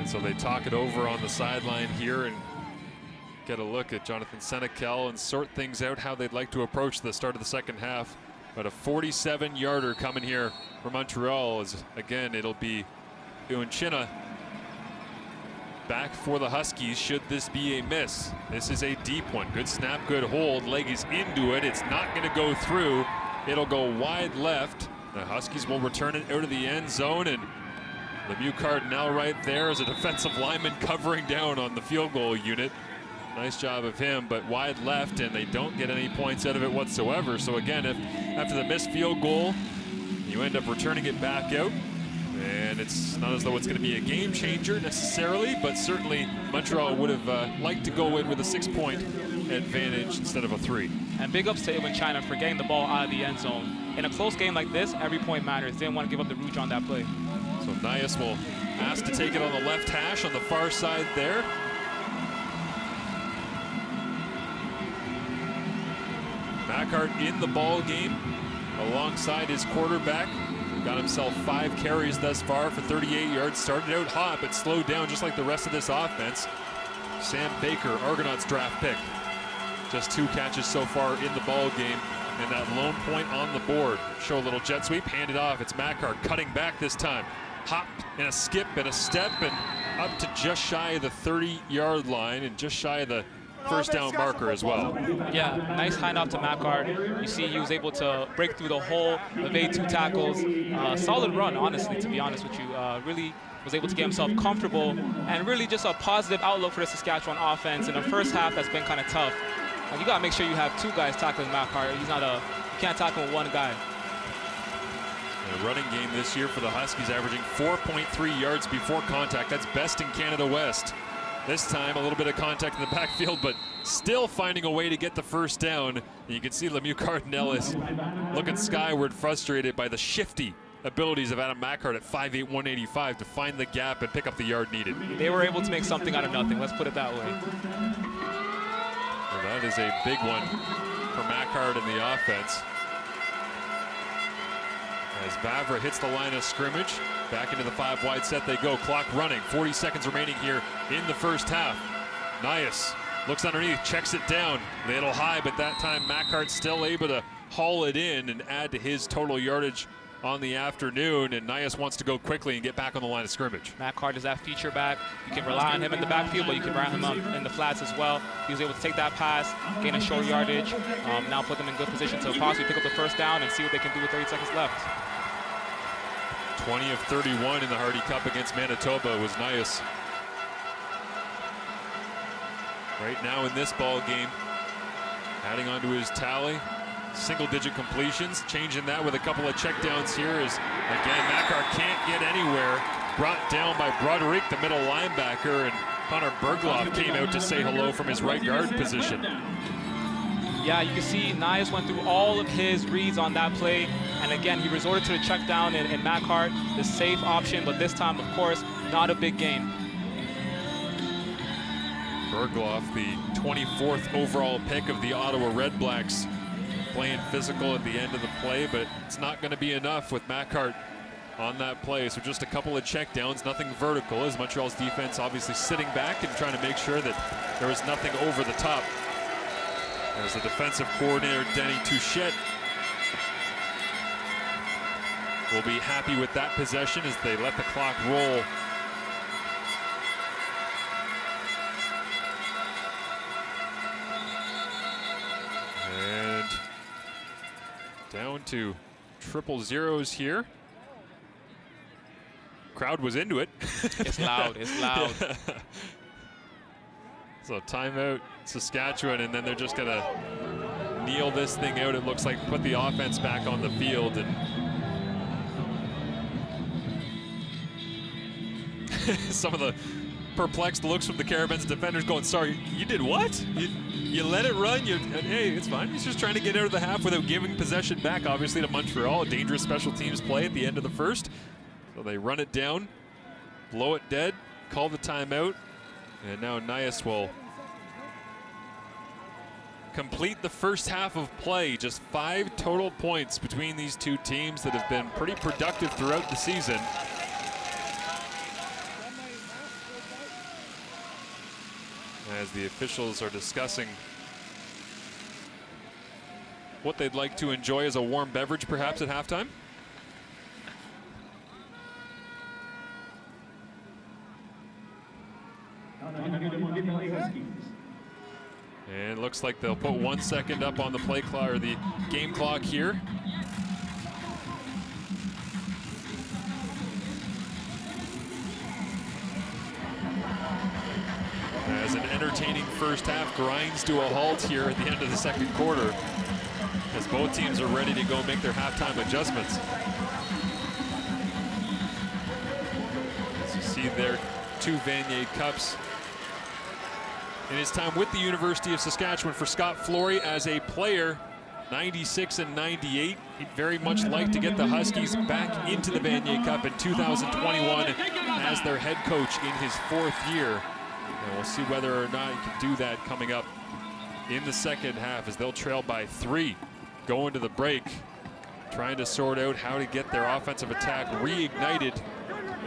So they talk it over on the sideline here and get a look at Jonathan Senecal and sort things out, how they'd like to approach the start of the second half. But a 47-yarder coming here for Montreal, as again, it'll be Uinchina back for the Huskies should this be a miss. This is a deep one. Good snap, good hold. Leg is into it. It's not going to go through. It'll go wide left. The Huskies will return it out of the end zone, and Lemieux Cardinal right there as a defensive lineman covering down on the field goal unit. Nice job of him, but wide left, and they don't get any points out of it whatsoever. So again, if after the missed field goal, you end up returning it back out, and it's not as though it's going to be a game changer necessarily, but certainly Montreal would have liked to go in with a 6-point advantage instead of a 3. And big ups to Uinchina for getting the ball out of the end zone. In a close game like this, every point matters. Didn't want to give up the rouge on that play. So Nias will ask to take it on the left hash on the far side there. Macart in the ball game alongside his quarterback. Got himself 5 carries thus far for 38 yards. Started out hot, but slowed down just like the rest of this offense. Sam Baker, Argonauts draft pick. Just 2 catches so far in the ball game, and that lone point on the board. Show a little jet sweep, hand it off. It's Macart cutting back this time. Hop and a skip and a step, and up to just shy of the 30-yard line and just shy of the first down marker as well. Yeah, nice handoff to Macart. You see he was able to break through the hole, evade 2 tackles. Solid run, honestly, to be honest with you. Really was able to get himself comfortable, and really just a positive outlook for the Saskatchewan offense in the first half that's been kind of tough. You got to make sure you have 2 guys tackling Macart. He's not you can't tackle with 1 guy. The running game this year for the Huskies averaging 4.3 yards before contact. That's best in Canada West. This time a little bit of contact in the backfield, but still finding a way to get the first down. And you can see Lemieux Cardinal is looking skyward, frustrated by the shifty abilities of Adam Macart at 5'8", 185 to find the gap and pick up the yard needed. They were able to make something out of nothing. Let's put it that way. Well, that is a big one for Macart in the offense. As Vavra hits the line of scrimmage, back into the 5 wide set they go. Clock running, 40 seconds remaining here in the first half. Nias looks underneath, checks it down, little high, but that time Macart still able to haul it in and add to his total yardage on the afternoon, and Nias wants to go quickly and get back on the line of scrimmage. Macart is that feature back. You can rely on him in the backfield, but you can rely on him in the flats as well. He was able to take that pass, gain a short yardage, now put them in good position to possibly pick up the first down and see what they can do with 30 seconds left. 20 of 31 in the Hardy Cup against Manitoba was Nias. Right now in this ball game, adding on to his tally, single-digit completions, changing that with a couple of checkdowns here as, again, Macart can't get anywhere. Brought down by Broderick, the middle linebacker, and Connor Bergloff came out to say hello from his right guard position. Yeah, you can see Nias went through all of his reads on that play, and again, he resorted to the check down in Macart, the safe option, but this time, of course, not a big gain. Bergloff, the 24th overall pick of the Ottawa Red Blacks, playing physical at the end of the play, but it's not going to be enough with Macart on that play. So just a couple of check downs, nothing vertical, as Montreal's defense obviously sitting back and trying to make sure that there was nothing over the top. There's the defensive coordinator, Denny Touchette, will be happy with that possession as they let the clock roll. And down to triple zeros here. Crowd was into it. It's loud, it's loud. Yeah. So timeout Saskatchewan, and then they're just gonna kneel this thing out, it looks like, put the offense back on the field. And some of the perplexed looks from the Carabins defenders going, sorry, you did what? You let it run, hey, it's fine. He's just trying to get out of the half without giving possession back, obviously, to Montreal. A dangerous special teams play at the end of the first. So they run it down, blow it dead, call the timeout, and now Nias will complete the first half of play. Just 5 total points between these two teams that have been pretty productive throughout the season. As the officials are discussing what they'd like to enjoy as a warm beverage perhaps at halftime. And it looks like they'll put 1 second up on the play clock, or the game clock here. As an entertaining first half grinds to a halt here at the end of the second quarter, as both teams are ready to go make their halftime adjustments. As you see there, 2 Vanier Cups in his time with the University of Saskatchewan for Scott Flory as a player. 96 and 98. He'd very much like to get the Huskies back into the Vanier Cup in 2021 as their head coach in his 4th year. And we'll see whether or not he can do that coming up in the second half, as they'll trail by 3 going to the break, trying to sort out how to get their offensive attack reignited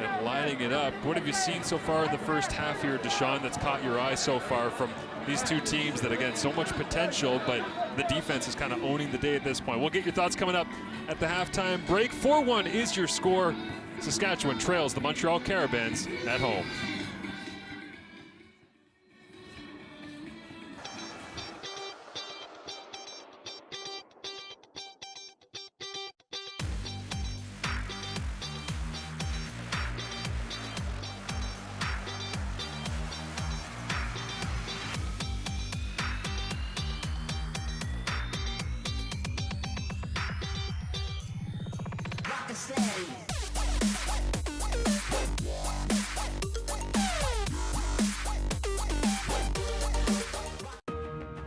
and lining it up. What have you seen so far in the first half here, Deshaun, that's caught your eye so far from these two teams that, again, so much potential, but the defense is kind of owning the day at this point? We'll get your thoughts coming up at the halftime break. 4-1 is your score. Saskatchewan trails the Montreal Carabins at home.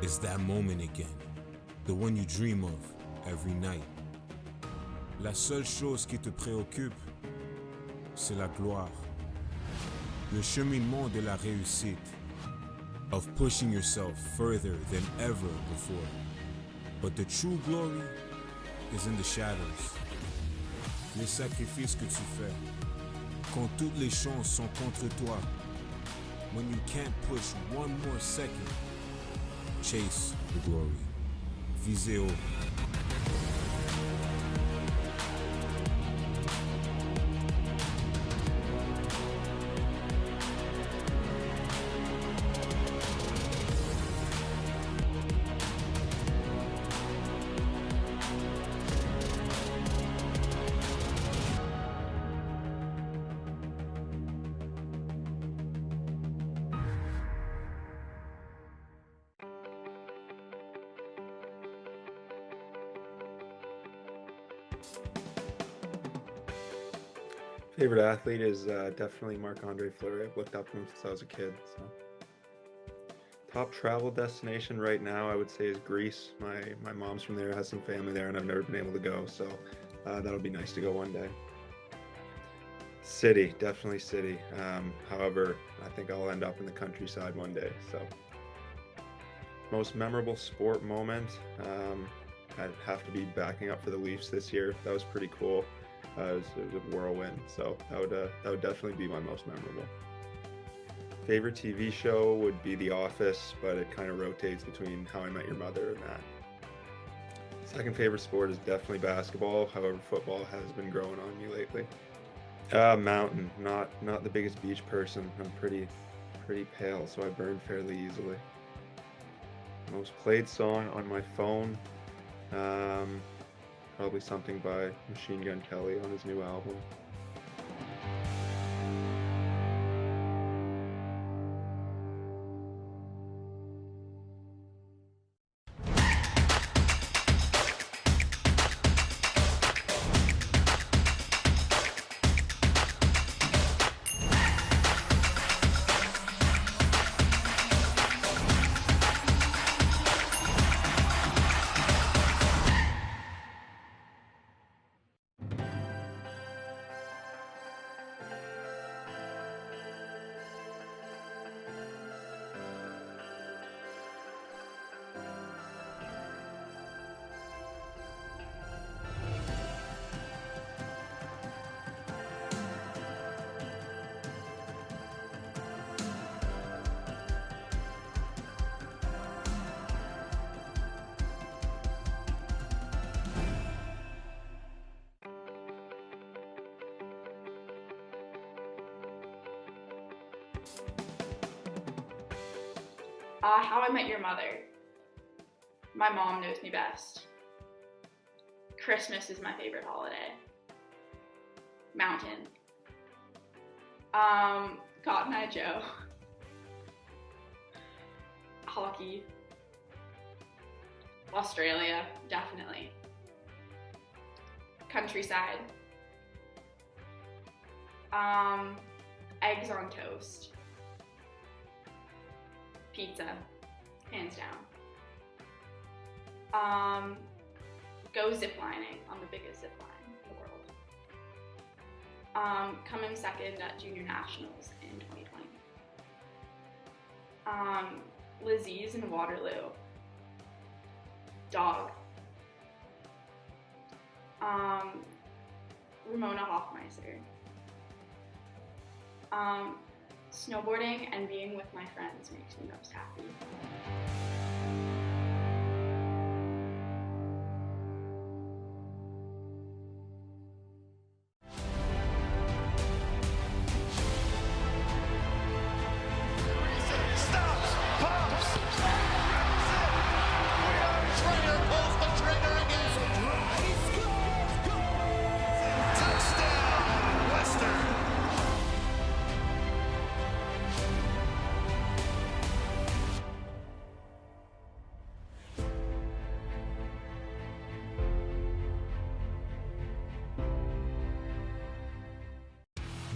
It's that moment again, the one you dream of every night. La seule chose qui te préoccupe, c'est la gloire. Le cheminement de la réussite, of pushing yourself further than ever before. But the true glory is in the shadows. Les sacrifices que tu fais, quand toutes les chances sont contre toi. When you can't push one more second, chase the glory. Visez haut. Favorite athlete is definitely Marc-Andre Fleury. I've looked up to him since I was a kid. So, top travel destination right now, I would say, is Greece. My mom's from there, has some family there, and I've never been able to go. So that'll be nice to go one day. City, definitely city. However, I think I'll end up in the countryside one day. So, most memorable sport moment, I'd have to be backing up for the Leafs this year. That was pretty cool. It was a whirlwind, so that would definitely be my most memorable. Favorite TV show would be The Office, but it kind of rotates between How I Met Your Mother and that. Second favorite sport is definitely basketball. However, football has been growing on me lately. Mountain. Not the biggest beach person. I'm pretty pale, so I burn fairly easily. Most played song on my phone. Probably something by Machine Gun Kelly on his new album. How I Met Your Mother. My mom knows me best. Christmas is my favorite holiday. Mountain. Cotton Eye Joe. Hockey. Australia, definitely. Countryside. Eggs on toast. Pizza, hands down. Go ziplining on the biggest zip line in the world. Coming second at Junior Nationals in 2020. Lizzie's in Waterloo. Dog. Ramona Hoffmeister. Snowboarding and being with my friends makes me most happy.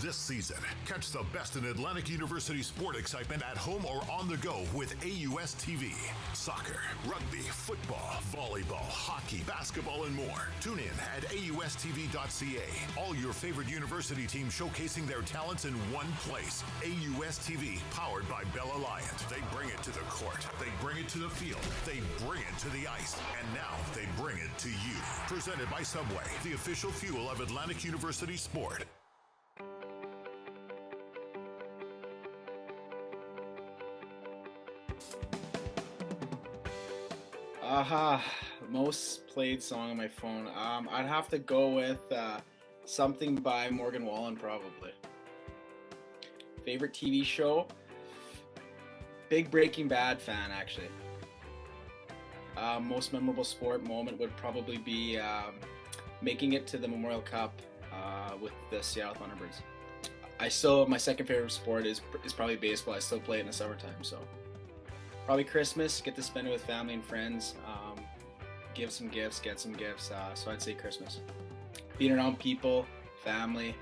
This season, catch the best in Atlantic University sport excitement at home or on the go with AUS TV. Soccer, rugby, football, volleyball, hockey, basketball, and more. Tune in at AUSTV.ca. All your favorite university teams showcasing their talents in one place. AUS TV, powered by Bell Alliance. They bring it to the court. They bring it to the field. They bring it to the ice. And now they bring it to you. Presented by Subway, the official fuel of Atlantic University sport. Most played song on my phone. I'd have to go with something by Morgan Wallen, probably. Favorite TV show? Big Breaking Bad fan, actually. Most memorable sport moment would probably be making it to the Memorial Cup with the Seattle Thunderbirds. My second favorite sport is probably baseball. I still play it in the summertime, so. Probably Christmas, get to spend it with family and friends, give some gifts, get some gifts, so I'd say Christmas. Being around people, family,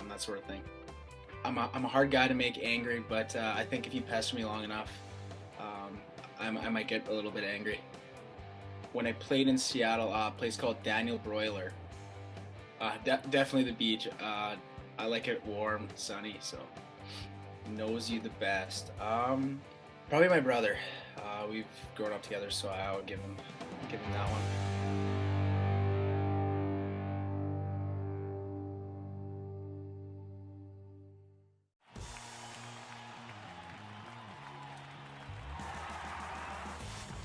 that sort of thing. I'm a hard guy to make angry, but I think if you pester me long enough, I might get a little bit angry. When I played in Seattle, a place called Daniel Broiler, definitely the beach. I like it warm, sunny, so knows you the best. Probably my brother. We've grown up together, so I would give him that one.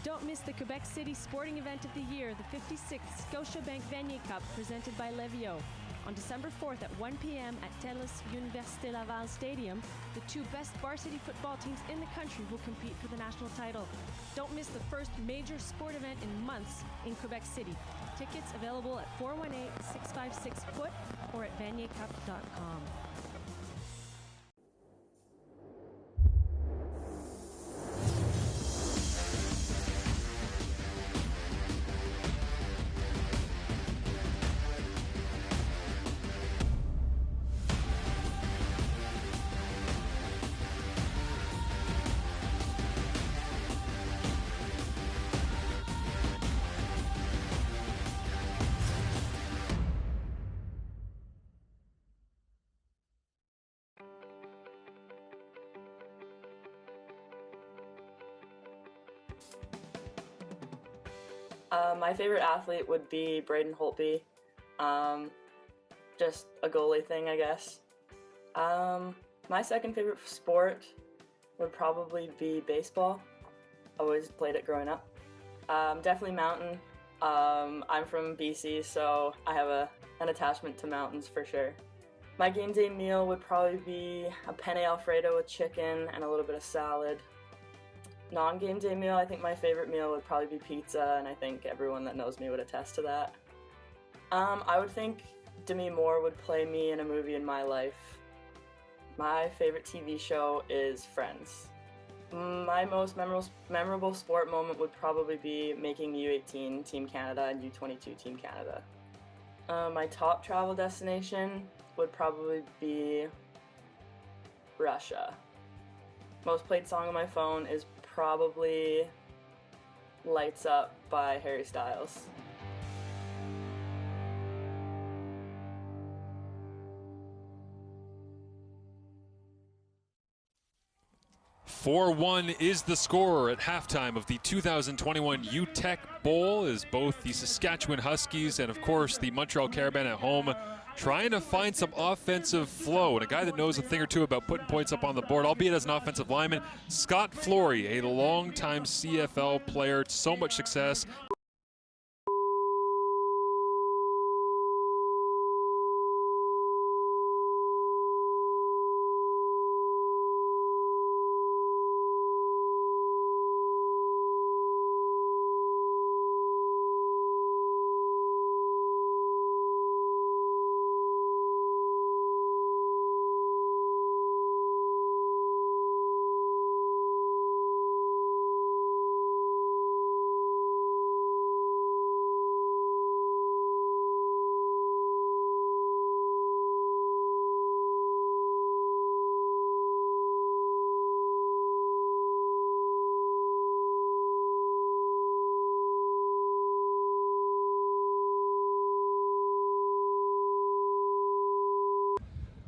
Don't miss the Quebec City sporting event of the year, the 56th Scotiabank Vanier Cup, presented by Levio. On December 4th at 1 p.m. at TELUS Université Laval Stadium, the two best varsity football teams in the country will compete for the national title. Don't miss the first major sport event in months in Quebec City. Tickets available at 418-656-FOOT or at vaniercup.com. My favorite athlete would be Braden Holtby. Just a goalie thing, I guess. My second favorite sport would probably be baseball. Always played it growing up. Definitely mountain. I'm from BC, so I have an attachment to mountains for sure. My game day meal would probably be a penne alfredo with chicken and a little bit of salad. Non-game day meal, I think my favorite meal would probably be pizza, and I think everyone that knows me would attest to that. I would think Demi Moore would play me in a movie in my life. My favorite TV show is Friends. My most memorable sport moment would probably be making U18 Team Canada and U22 Team Canada. My top travel destination would probably be Russia. Most played song on my phone is probably Lights Up by Harry Styles. "4-1 is the score at halftime of the 2021 Uteck Bowl, as both the Saskatchewan Huskies and, of course, the Montreal Carabins at home trying to find some offensive flow. And a guy that knows a thing or two about putting points up on the board, albeit as an offensive lineman, Scott Flory, a longtime CFL player, so much success.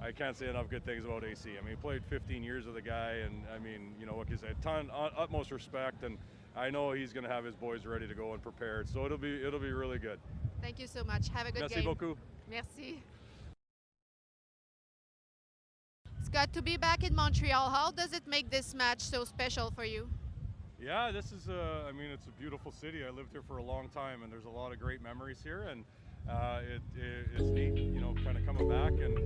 I can't say enough good things about AC. I mean, he played 15 years with the guy, and I mean, you know, what is a ton, utmost respect, and I know he's going to have his boys ready to go and prepared. So it'll be really good. Thank you so much. Have a good Merci game. beaucoup. Merci. Scott, to be back in Montreal, how does it make this match so special for you? Yeah, this is I mean, it's a beautiful city. I lived here for a long time, and there's a lot of great memories here, and it's neat, you know, kind of coming back and.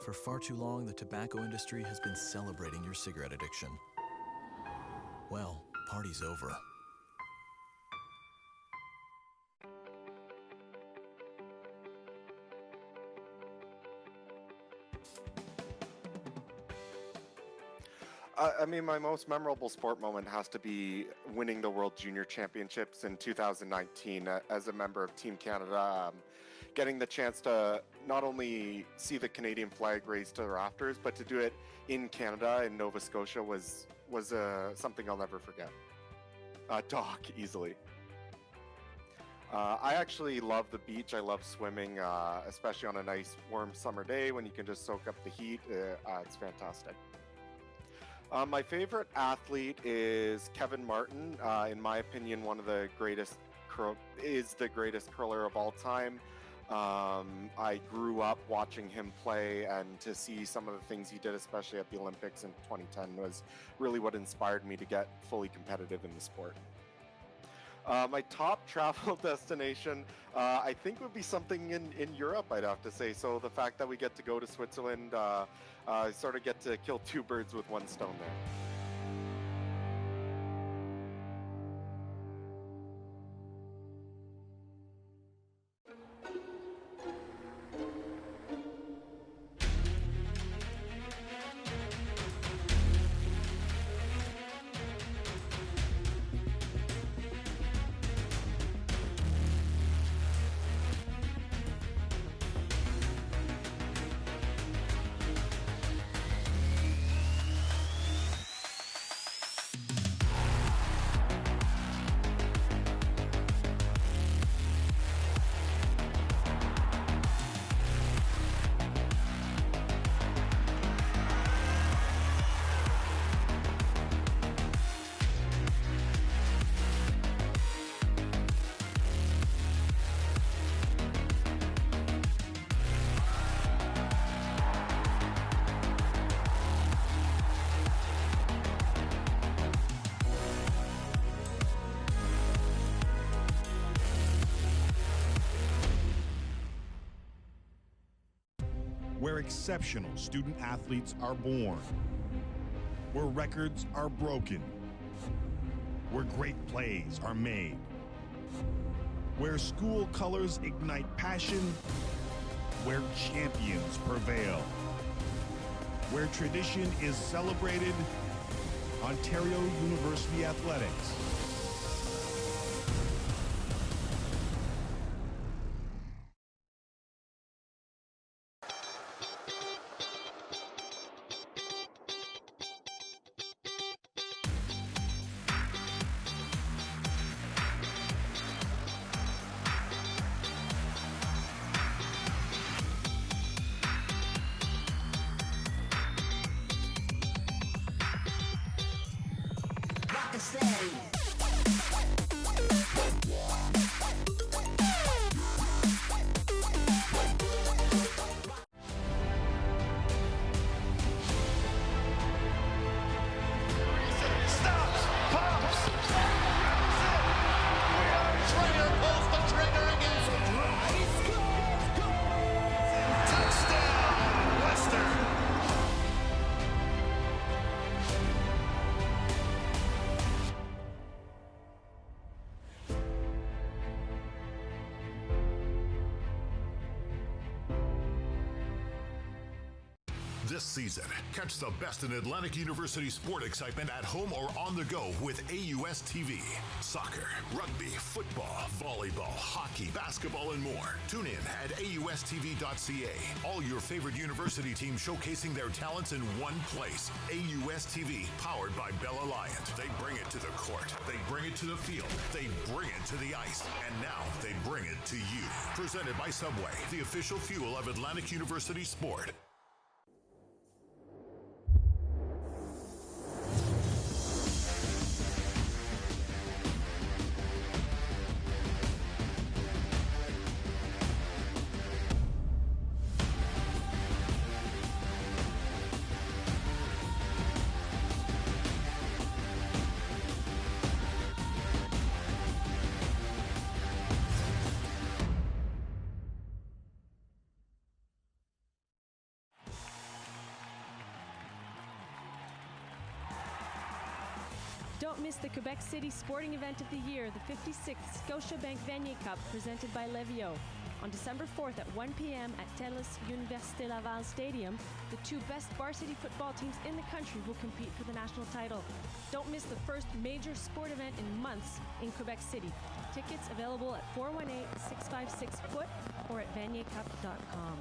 For far too long, the tobacco industry has been celebrating your cigarette addiction. Well, party's over. I mean, my most memorable sport moment has to be winning the World Junior Championships in 2019 as a member of Team Canada. Getting the chance to not only see the Canadian flag raised to the rafters, but to do it in Canada, in Nova Scotia, was something I'll never forget. Doc, easily. I actually love the beach. I love swimming, especially on a nice warm summer day when you can just soak up the heat. It's fantastic. My favorite athlete is Kevin Martin. In my opinion, one of the greatest is the greatest curler of all time. I grew up watching him play, and to see some of the things he did, especially at the Olympics in 2010, was really what inspired me to get fully competitive in the sport. My top travel destination, I think, would be something in Europe, I'd have to say. So the fact that we get to go to Switzerland, sort of get to kill two birds with one stone there. Where exceptional student athletes are born, where records are broken, where great plays are made, where school colors ignite passion, where champions prevail, where tradition is celebrated, Ontario University Athletics. This season, catch the best in Atlantic University sport excitement at home or on the go with AUS TV. Soccer, rugby, football, volleyball, hockey, basketball, and more. Tune in at AUSTV.ca. All your favorite university teams showcasing their talents in one place. AUS TV, powered by Bell Alliant. They bring it to the court. They bring it to the field. They bring it to the ice. And now they bring it to you. Presented by Subway, the official fuel of Atlantic University sport. Don't miss the Quebec City sporting event of the year, the 56th Scotiabank Vanier Cup, presented by Levio. On December 4th at 1 p.m. at TELUS Université Laval Stadium, the two best varsity football teams in the country will compete for the national title. Don't miss the first major sport event in months in Quebec City. Tickets available at 418-656-FOOT or at vaniercup.com.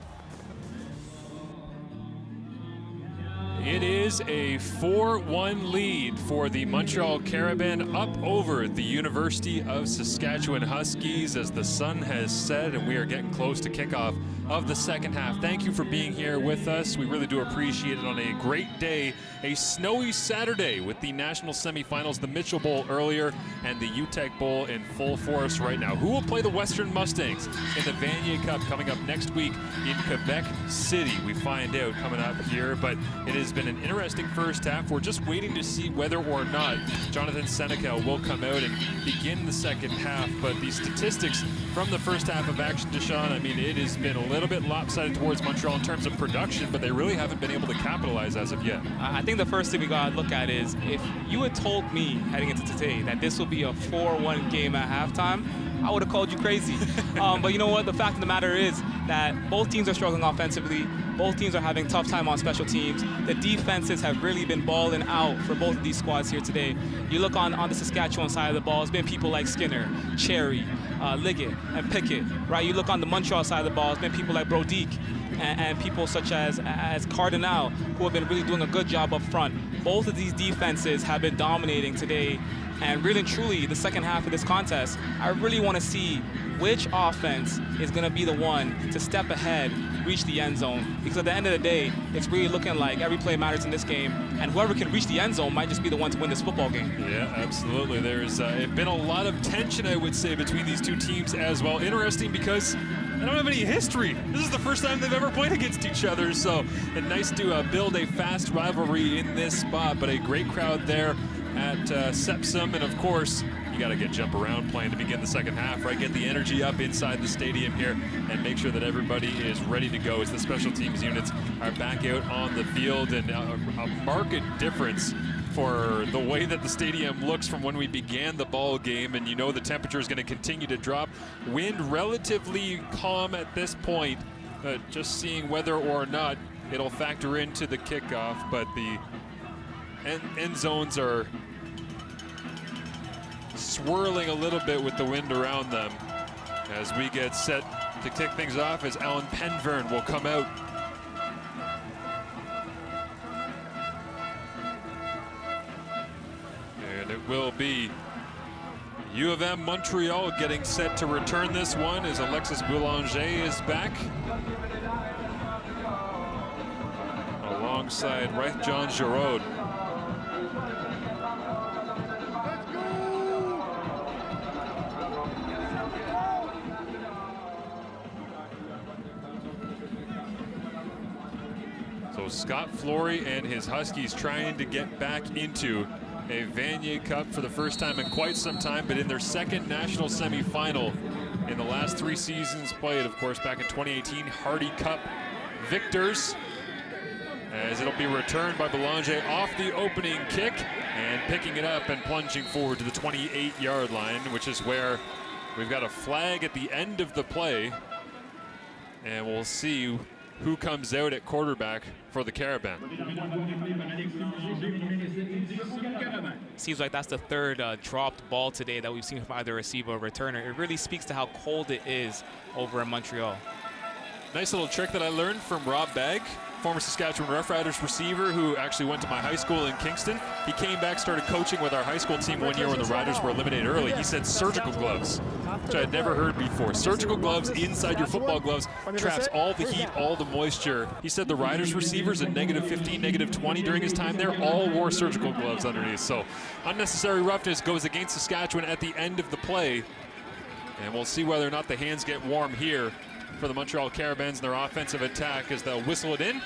It is a 4-1 lead for the Montreal Carabins up over the University of Saskatchewan Huskies as the sun has set and we are getting close to kickoff of the second half. Thank you for being here with us. We really do appreciate it on a great day, a snowy Saturday with the national semifinals, the Mitchell Bowl earlier and the Uteck Bowl in full force right now. Who will play the Western Mustangs in the Vanier Cup coming up next week in Quebec City? We find out coming up here, but it has been an interesting first half. We're just waiting to see whether or not Jonathan Seneca will come out and begin the second half, but the statistics from the first half of action, Deshaun, I mean, it has been a little bit lopsided towards Montreal in terms of production, but they really haven't been able to capitalize as of yet. I think the first thing we got to look at is if you had told me heading into today that this would be a 4-1 game at halftime, I would have called you crazy. But you know what? The fact of the matter is that both teams are struggling offensively. Both teams are having tough time on special teams. The defenses have really been balling out for both of these squads here today. You look on the Saskatchewan side of the ball, it's been people like Skinner, Cherry, Liggett, and Pickett, right? You look on the Montreal side of the ball, it's been people like Brodique and people such as Cardinal, who have been really doing a good job up front. Both of these defenses have been dominating today. And really and truly, the second half of this contest, I really want to see which offense is going to be the one to step ahead, reach the end zone. Because at the end of the day, it's really looking like every play matters in this game, and whoever can reach the end zone might just be the one to win this football game. Yeah, absolutely. There's been a lot of tension, I would say, between these two teams as well. Interesting because they don't have any history. This is the first time they've ever played against each other, so it's nice to build a fast rivalry in this spot, but a great crowd there at Sepsum, and of course you got to get jump around playing to begin the second half, right? Get the energy up inside the stadium here and make sure that everybody is ready to go as the special teams units are back out on the field. And a marked difference for the way that the stadium looks from when we began the ball game, and you know the temperature is going to continue to drop. Wind relatively calm at this point, just seeing whether or not it'll factor into the kickoff, but the end zones are swirling a little bit with the wind around them as we get set to kick things off as Alan Penvern will come out. And it will be U of M Montreal getting set to return this one as Alexis Boulanger is back alongside Raith John Giroud. So Scott Flory and his Huskies trying to get back into a Vanier Cup for the first time in quite some time, but in their second national semifinal in the last 3 seasons played, of course, back in 2018, Hardy Cup victors, as it'll be returned by Boulanger off the opening kick and picking it up and plunging forward to the 28-yard line, which is where we've got a flag at the end of the play, and we'll see who comes out at quarterback for the Carabins. Seems like that's the third dropped ball today that we've seen from either receiver or returner. It really speaks to how cold it is over in Montreal. Nice little trick that I learned from Rob Bagg, former Saskatchewan Roughriders receiver who actually went to my high school in Kingston. He came back, started coaching with our high school team one year when the Riders were eliminated early. He said surgical gloves, which I had never heard before. Surgical gloves inside your football gloves traps all the heat, all the moisture. He said the Riders receivers at -15, -20 during his time there all wore surgical gloves underneath. So unnecessary roughness goes against Saskatchewan at the end of the play. And we'll see whether or not the hands get warm here for the Montreal Carabins and their offensive attack as they'll whistle it in.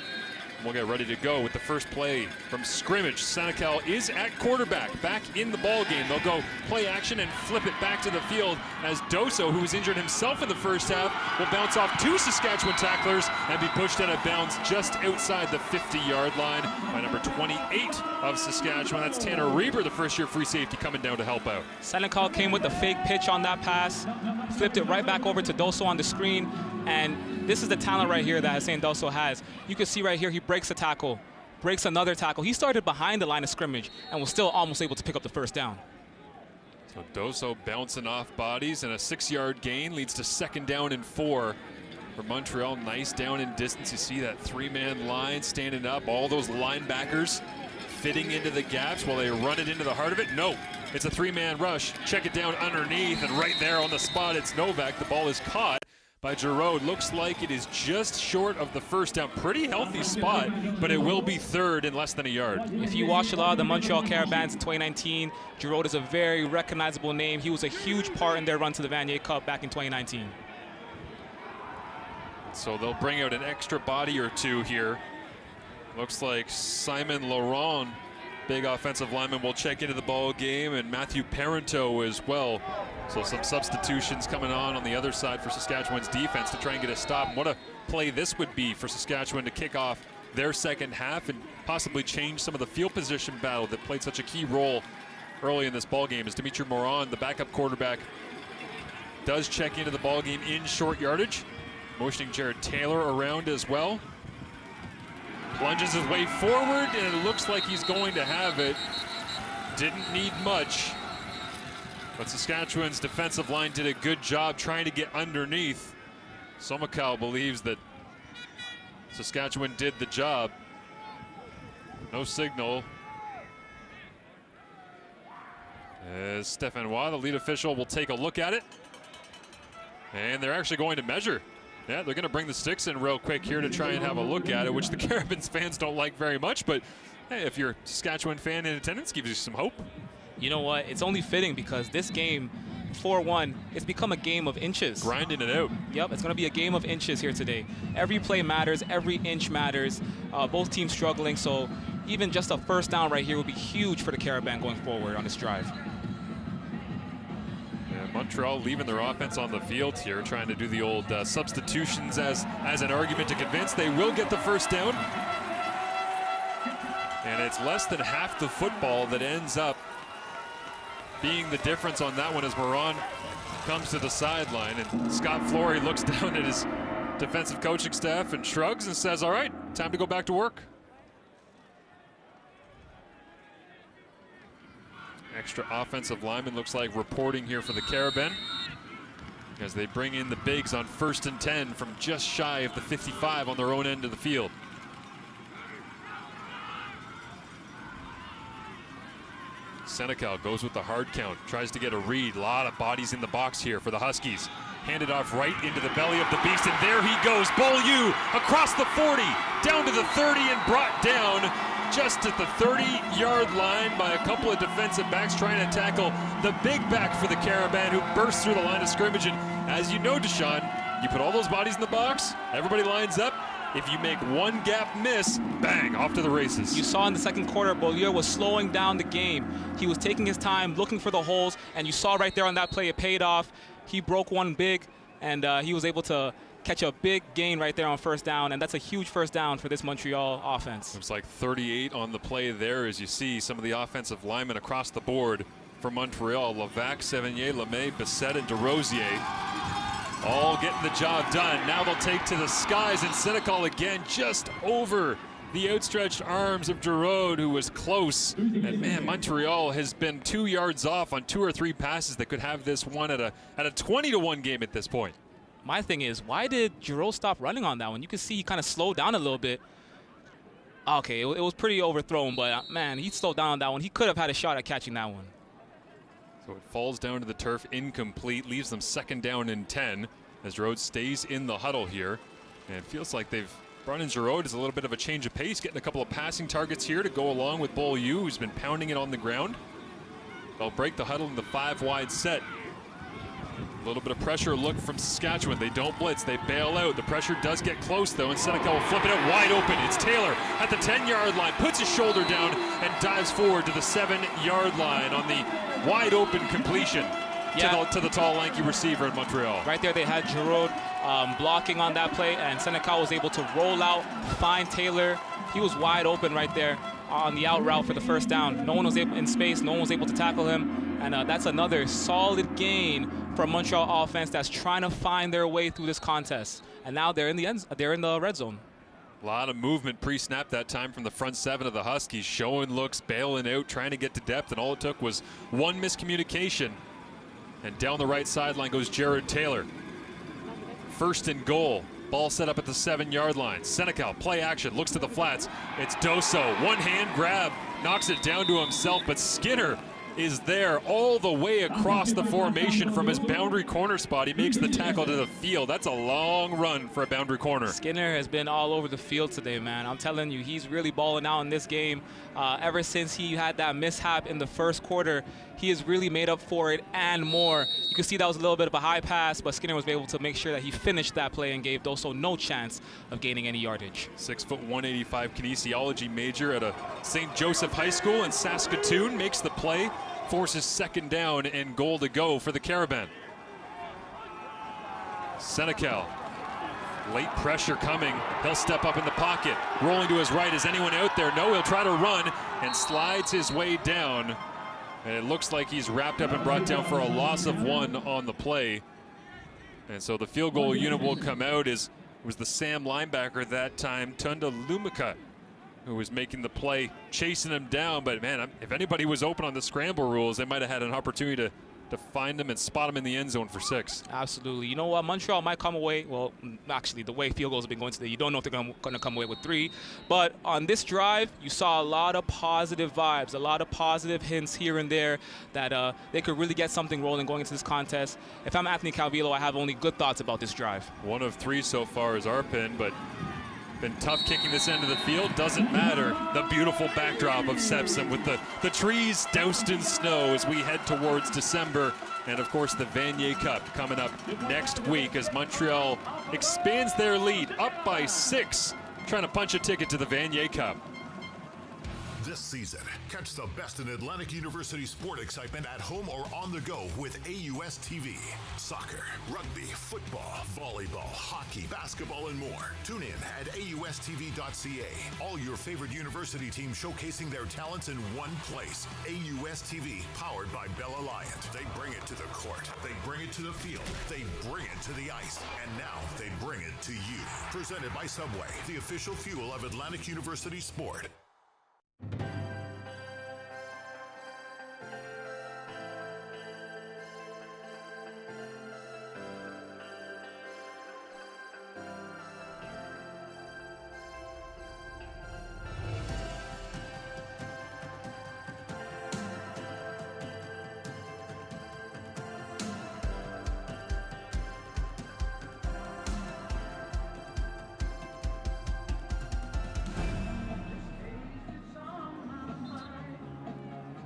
We'll get ready to go with the first play from scrimmage. Senecal is at quarterback, back in the ball game. They'll go play action and flip it back to the field as Doso, who was injured himself in the first half, will bounce off 2 Saskatchewan tacklers and be pushed out of bounds just outside the 50-yard line by number 28 of Saskatchewan. That's Tanner Reber, the first-year free safety, coming down to help out. Senecal came with a fake pitch on that pass, flipped it right back over to Doso on the screen, and this is the talent right here that Hussein Doso has. You can see right here he breaks a tackle, breaks another tackle. He started behind the line of scrimmage and was still almost able to pick up the first down. So Doso bouncing off bodies, and a 6-yard gain leads to 2nd down and 4 for Montreal. Nice down in distance. You see that 3-man line standing up, all those linebackers fitting into the gaps while they run it into the heart of it. No, it's a 3-man rush. Check it down underneath, and right there on the spot, it's Novak. The ball is caught by Giroud. Looks like it is just short of the first down. Pretty healthy spot, but it will be 3rd in less than a yard. If you watch a lot of the Montreal Carabins in 2019, Giroud is a very recognizable name. He was a huge part in their run to the Vanier Cup back in 2019. So they'll bring out an extra body or 2 here. Looks like Simon Laurent, big offensive lineman, will check into the ball game, and Matthew Parenteau as well. So some substitutions coming on the other side for Saskatchewan's defense to try and get a stop. And what a play this would be for Saskatchewan to kick off their second half and possibly change some of the field position battle that played such a key role early in this ball game. As Dimitri Morin, the backup quarterback, does check into the ball game in short yardage, motioning Jared Taylor around as well. Plunges his way forward, and it looks like he's going to have it. Didn't need much, but Saskatchewan's defensive line did a good job trying to get underneath. Somakaw believes that Saskatchewan did the job. No signal. As Stefan Waugh, the lead official, will take a look at it. And they're actually going to measure. Yeah, they're going to bring the sticks in real quick here to try and have a look at it, which the Carabins fans don't like very much. But hey, if you're a Saskatchewan fan in attendance, gives you some hope. You know what? It's only fitting because this game, 4-1, it's become a game of inches. Grinding it out. Yep, it's going to be a game of inches here today. Every play matters. Every inch matters. Both teams struggling, so even just a first down right here would be huge for the Carabins going forward on this drive. Montreal leaving their offense on the field here, trying to do the old substitutions as an argument to convince they will get the first down. And it's less than half the football that ends up being the difference on that one as Morin comes to the sideline. And Scott Flory looks down at his defensive coaching staff and shrugs and says, all right, time to go back to work. Extra offensive lineman looks like reporting here for the Carabin as they bring in the bigs on 1st and 10 from just shy of the 55 on their own end of the field. Senecal goes with the hard count, tries to get a read. A lot of bodies in the box here for the Huskies. Handed off right into the belly of the beast, and there he goes. Beaulieu across the 40, down to the 30, and brought down just at the 30-yard line by a couple of defensive backs trying to tackle the big back for the Carabin, who burst through the line of scrimmage. And as you know, Deshaun, you put all those bodies in the box, everybody lines up. If you make one gap miss, bang, off to the races. You saw in the second quarter, Beaulieu was slowing down the game. He was taking his time, looking for the holes, and you saw right there on that play, it paid off. He broke one big, and he was able to catch a big gain right there on first down, and that's a huge first down for this Montreal offense. Looks like 38 on the play there as you see some of the offensive linemen across the board for Montreal. Levac, Sevigny, Lemay, Bissett, and DeRosier all getting the job done. Now they'll take to the skies, and Senecal again just over the outstretched arms of Giroud, who was close. And man, Montreal has been 2 yards off on 2 or 3 passes that could have this one at a 20-1 game at this point. My thing is, why did Giroud stop running on that one? You can see he kind of slowed down a little bit. Okay, it was pretty overthrown, but man, he slowed down on that one. He could have had a shot at catching that one. So it falls down to the turf, incomplete, leaves them 2nd down and 10 as Giroud stays in the huddle here. And it feels like they've brought in Giroud as a little bit of a change of pace, getting a couple of passing targets here to go along with Beaulieu, who's been pounding it on the ground. They'll break the huddle in the 5-wide set. A little bit of pressure look from Saskatchewan. They don't blitz, they bail out. The pressure does get close though, and Seneca will flip it out wide open. It's Taylor at the 10-yard line, puts his shoulder down and dives forward to the 7-yard line on the wide open completion to the tall, lanky receiver in Montreal. Right there, they had Giroud blocking on that play, and Seneca was able to roll out, find Taylor. He was wide open right there on the out route for the first down. No one was able in space. No one was able to tackle him, and that's another solid gain for Montreal offense that's trying to find their way through this contest. And now they're in the red zone. A lot of movement pre-snap that time from the front seven of the Huskies, showing looks, bailing out, trying to get to depth, and all it took was one miscommunication. And down the right sideline goes Jared Taylor. First and goal. Ball set up at the 7-yard line. Senecal, play action, looks to the flats. It's Doso, one hand grab, knocks it down to himself, but Skinner is there all the way across the formation from his boundary corner spot. He makes the tackle to the field. That's a long run for a boundary corner. Skinner has been all over the field today, man. I'm telling you, he's really balling out in this game. Ever since he had that mishap in the first quarter, he has really made up for it and more. You can see that was a little bit of a high pass, but Skinner was able to make sure that he finished that play and gave Doso no chance of gaining any yardage. 6', 185 kinesiology major at a St. Joseph High School in Saskatoon, makes the play, forces second down and goal to go for the Carabins. Senecal, late pressure coming. He'll step up in the pocket, rolling to his right. Is anyone out there? No, he'll try to run and slides his way down. And it looks like he's wrapped up and brought down for a loss of 1 on the play. And so the field goal unit will come out. It was the Sam linebacker that time, Tunda Lumika, who was making the play, chasing him down. But man, if anybody was open on the scramble rules, they might have had an opportunity to find him and spot him in the end zone for 6. Absolutely. You know what? Montreal might come away. Well, actually, the way field goals have been going today, you don't know if they're going to come away with 3. But on this drive, you saw a lot of positive vibes, a lot of positive hints here and there that they could really get something rolling going into this contest. If I'm Anthony Calvillo, I have only good thoughts about this drive. 1 of 3 so far is our pin, but been tough kicking this end of the field. Doesn't matter. The beautiful backdrop of Sepsim with the trees doused in snow as we head towards December. And of course the Vanier Cup coming up next week as Montreal expands their lead up by 6, trying to punch a ticket to the Vanier Cup. This season, catch the best in Atlantic University sport excitement at home or on the go with AUS TV. Soccer, rugby, football, volleyball, hockey, basketball, and more. Tune in at AUSTV.ca. All your favorite university teams showcasing their talents in one place. AUS TV, powered by Bell Alliant. They bring it to the court. They bring it to the field. They bring it to the ice. And now they bring it to you. Presented by Subway, the official fuel of Atlantic University sport.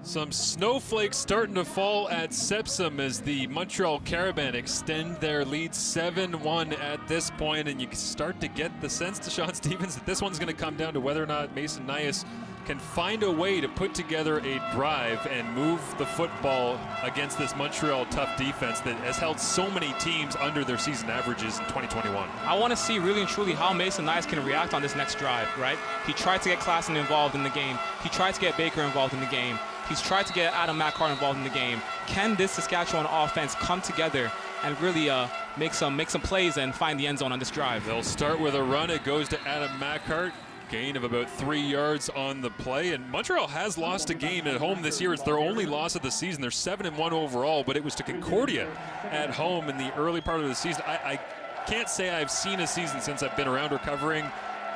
Some snowflakes starting to fall at Sepsim as the Montreal Carabins extend their lead 7-1 at this point, and you can start to get the sense to Sean Stevens that this one's going to come down to whether or not Mason Nias can find a way to put together a drive and move the football against this Montreal tough defense that has held so many teams under their season averages in 2021. I want to see really and truly how Mason Nias can react on this next drive, right? He tried to get Klassen involved in the game. He tried to get Baker involved in the game. He's tried to get Adam Macart involved in the game. Can this Saskatchewan offense come together and really make some plays and find the end zone on this drive? They'll start with a run. It goes to Adam Macart. Gain of about 3 yards on the play. And Montreal has lost a game at home this year. It's their only loss of the season. They're 7-1 overall, but it was to Concordia at home in the early part of the season. I can't say I've seen a season since I've been around or covering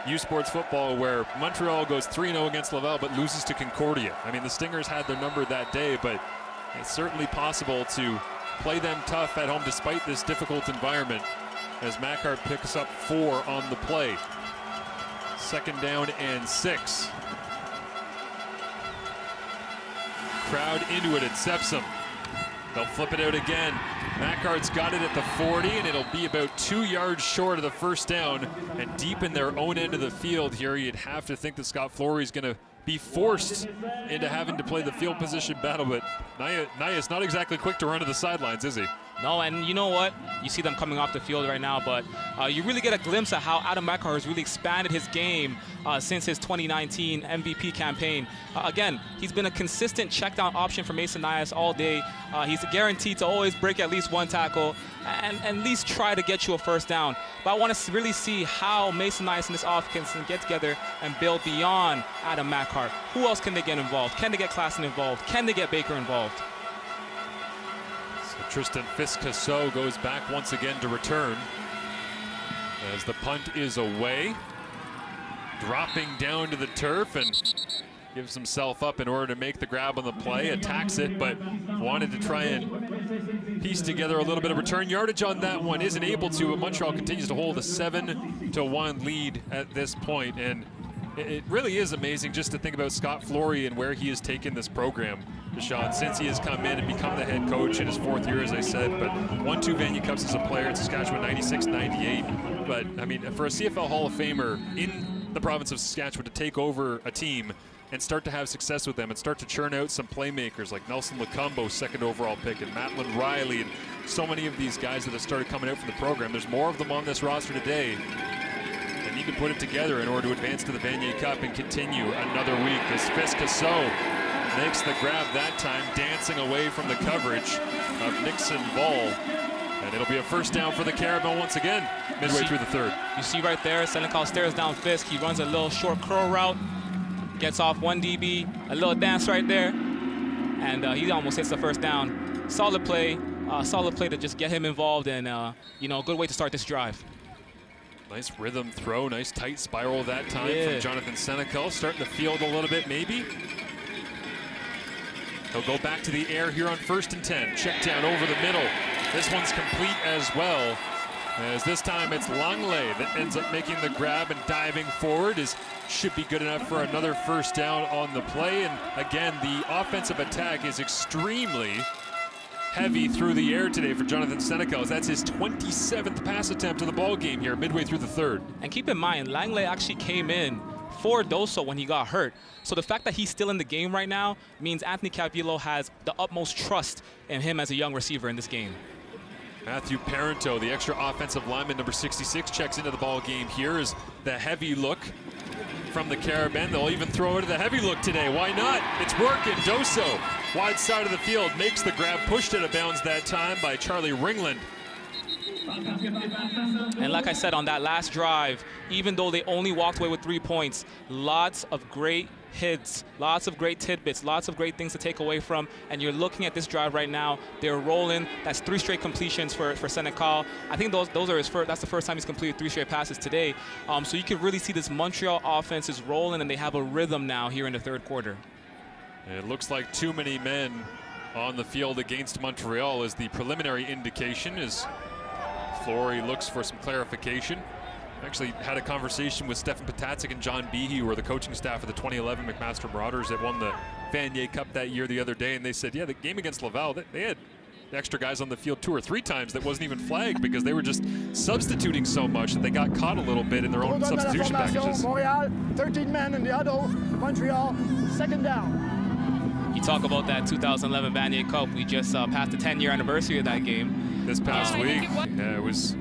U Sports football where Montreal goes 3-0 against Laval but loses to Concordia. I mean, the Stingers had their number that day, but it's certainly possible to play them tough at home despite this difficult environment as Macart picks up 4 on the play. 2nd down and 6. Crowd into it at Sepsim. They'll flip it out again. Mackard's got it at the 40, and it'll be about 2 yards short of the first down and deep in their own end of the field here. You'd have to think that Scott Flory's going to be forced into having to play the field position battle, but Naya's not exactly quick to run to the sidelines, is he? No, and you know what? You see them coming off the field right now, but you really get a glimpse of how Adam Mackard has really expanded his game since his 2019 MVP campaign. Again, he's been a consistent check-down option for Mason Nias all day. He's guaranteed to always break at least one tackle and at least try to get you a first down. But I want to really see how Mason Nias and this offense can get together and build beyond Adam Mackard. Who else can they get involved? Can they get Klassen involved? Can they get Baker involved? Tristan Fisk-Cassot goes back once again to return as the punt is away. Dropping down to the turf and gives himself up in order to make the grab on the play. Attacks it, but wanted to try and piece together a little bit of return yardage on that one. Isn't able to, but Montreal continues to hold a 7-1 lead at this point. And it really is amazing just to think about Scott Flory and where he has taken this program, Deshaun, since he has come in and become the head coach in his 4th year, as I said. But won 2 Vanier Cups as a player in Saskatchewan, 96, 98. But, I mean, for a CFL Hall of Famer in the province of Saskatchewan to take over a team and start to have success with them and start to churn out some playmakers like Nelson Lacombo, 2nd overall pick, and Matlin Riley, and so many of these guys that have started coming out from the program. There's more of them on this roster today. They need to put it together in order to advance to the Vanier Cup and continue another week as Fisk-Cassot makes the grab that time, dancing away from the coverage of Nixon Ball. And it'll be a first down for the Carabins once again, midway through the 3rd. You see right there, Senecal stares down Fisk. He runs a little short curl route, gets off 1 DB, a little dance right there, and he almost hits the first down. Solid play to just get him involved, and you know, a good way to start this drive. Nice rhythm throw, nice tight spiral that time from Jonathan Senecal. Starting to field a little bit, maybe. He'll go back to the air here on 1st and 10. Check down over the middle. This one's complete as well, as this time it's Langley that ends up making the grab and diving forward. Should be good enough for another first down on the play. And again, the offensive attack is extremely heavy through the air today for Jonathan Senecal. That's his 27th pass attempt of the ball game here, midway through the 3rd. And keep in mind, Langley actually came in for Doso when he got hurt. So the fact that he's still in the game right now means Anthony Calvillo has the utmost trust in him as a young receiver in this game. Matthew Parento, the extra offensive lineman, number 66, checks into the ball game here as the heavy look from the Carabins. They'll even throw it at the heavy look today. Why not? It's working. Doso, wide side of the field, makes the grab, pushed out of bounds that time by Charlie Ringland. And like I said, on that last drive, even though they only walked away with 3 points, lots of great hits, lots of great tidbits, lots of great things to take away from. And you're looking at this drive right now, they're rolling. That's 3 straight completions for Senecal. I think those are his first, that's the first time he's completed 3 straight passes today. So you can really see this Montreal offense is rolling, and they have a rhythm now here in the 3rd quarter. It looks like too many men on the field against Montreal is the preliminary indication, as Flory looks for some clarification. Actually had a conversation with Stefan Patacic and John Behe, who were the coaching staff of the 2011 McMaster Marauders that won the Vanier Cup that year the other day, and they said, yeah, the game against Laval, they had extra guys on the field 2 or 3 times that wasn't even flagged because they were just substituting so much that they got caught a little bit in their own substitution packages. Montreal, 13 men in the huddle. Montreal, 2nd down. You talk about that 2011 Vanier Cup. We just passed the 10-year anniversary of that game. This past week. Yeah, it was.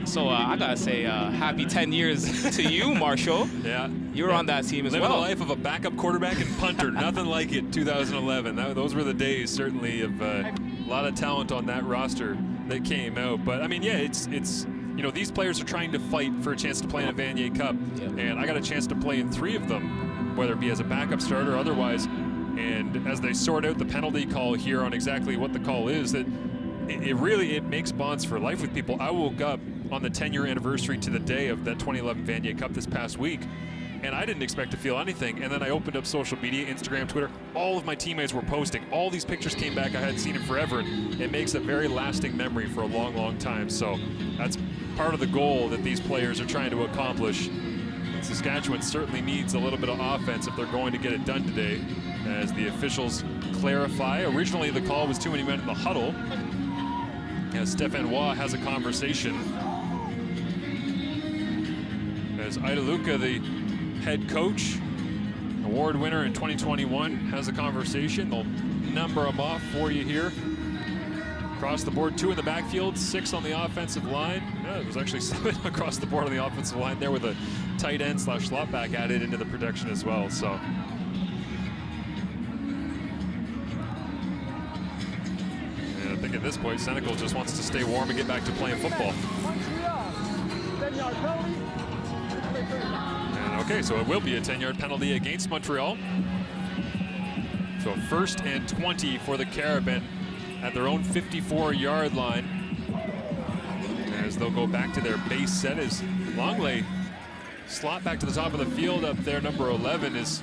So I gotta say, happy 10 years to you, Marshall. Yeah. You were on that team as well. Living the life of a backup quarterback and punter. Nothing like it, 2011. Those were the days, certainly, of a lot of talent on that roster that came out. But, I mean, yeah, it's you know, these players are trying to fight for a chance to play in a Vanier Cup. And I got a chance to play in 3 of them, whether it be as a backup starter or otherwise. And as they sort out the penalty call here on exactly what the call is, that it really makes bonds for life with people. I woke up on the 10-year anniversary to the day of that 2011 Vanier Cup this past week, and I didn't expect to feel anything. And then I opened up social media, Instagram, Twitter. All of my teammates were posting. All these pictures came back. I hadn't seen in forever. It makes a very lasting memory for a long, long time. So that's part of the goal that these players are trying to accomplish. And Saskatchewan certainly needs a little bit of offense if they're going to get it done today, as the officials clarify. Originally, the call was too many men in the huddle. as Stefan Waugh has a conversation. As Ida Luca, the head coach, award winner in 2021, has a conversation. They'll number them off for you here. Across the board, 2 in the backfield, 6 on the offensive line. It was actually 7 across the board on the offensive line there, with a tight end / slot back added into the production as well. So I think at this point, Senecal just wants to stay warm and get back to playing football. And okay, so it will be a 10-yard penalty against Montreal. So 1st and 20 for the Carabins at their own 54-yard line, as they'll go back to their base set. As Longley slot back to the top of the field up there, number 11, is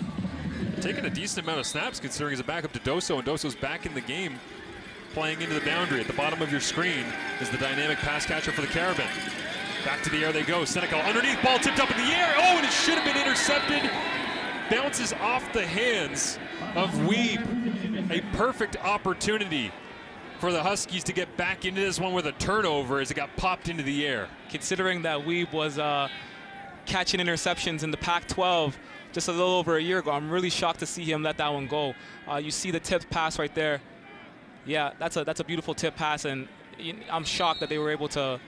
taking a decent amount of snaps considering he's a backup to Doso, and Doso's back in the game, playing into the boundary. At the bottom of your screen is the dynamic pass catcher for the Carabins. Back to the air they go. Senecal underneath, ball tipped up in the air. Oh, and it should have been intercepted. Bounces off the hands of Weeb. A perfect opportunity for the Huskies to get back into this one with a turnover as it got popped into the air. Considering that Weeb was catching interceptions in the Pac-12 just a little over a year ago, I'm really shocked to see him let that one go. You see the tipped pass right there. Yeah, that's a beautiful tip pass, and I'm shocked that they weren't able to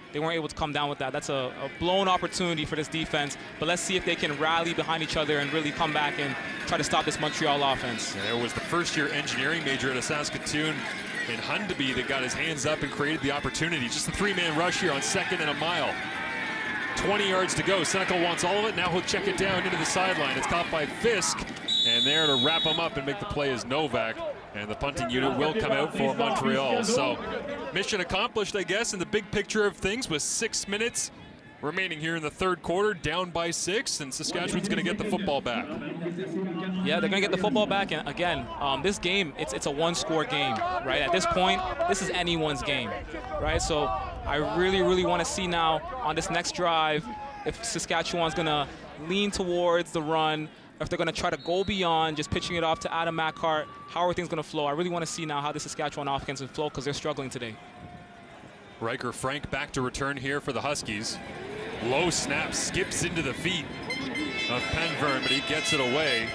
come down with that. That's a blown opportunity for this defense, but let's see if they can rally behind each other and really come back and try to stop this Montreal offense. There was the first-year engineering major at a Saskatoon in Hundeby that got his hands up and created the opportunity. Just a 3-man rush here on 2nd and a mile. 20 yards to go. Senecal wants all of it. Now he'll check it down into the sideline. It's caught by Fisk, and there to wrap him up and make the play is Novak. And the punting unit will come out for Montreal. So mission accomplished, I guess, in the big picture of things, with 6 minutes remaining here in the 3rd quarter, down by 6, and Saskatchewan's going to get the football back. Yeah, they're going to get the football back. And again, this game, it's a one-score game, right? At this point, this is anyone's game, right? So I really, really want to see now on this next drive if Saskatchewan's going to lean towards the run, if they're going to try to go beyond just pitching it off to Adam Mackhart. How are things going to flow? I really want to see now how the Saskatchewan offense will flow, because they're struggling today. Riker Frank back to return here for the Huskies. Low snap, skips into the feet of Penvern, but he gets it away.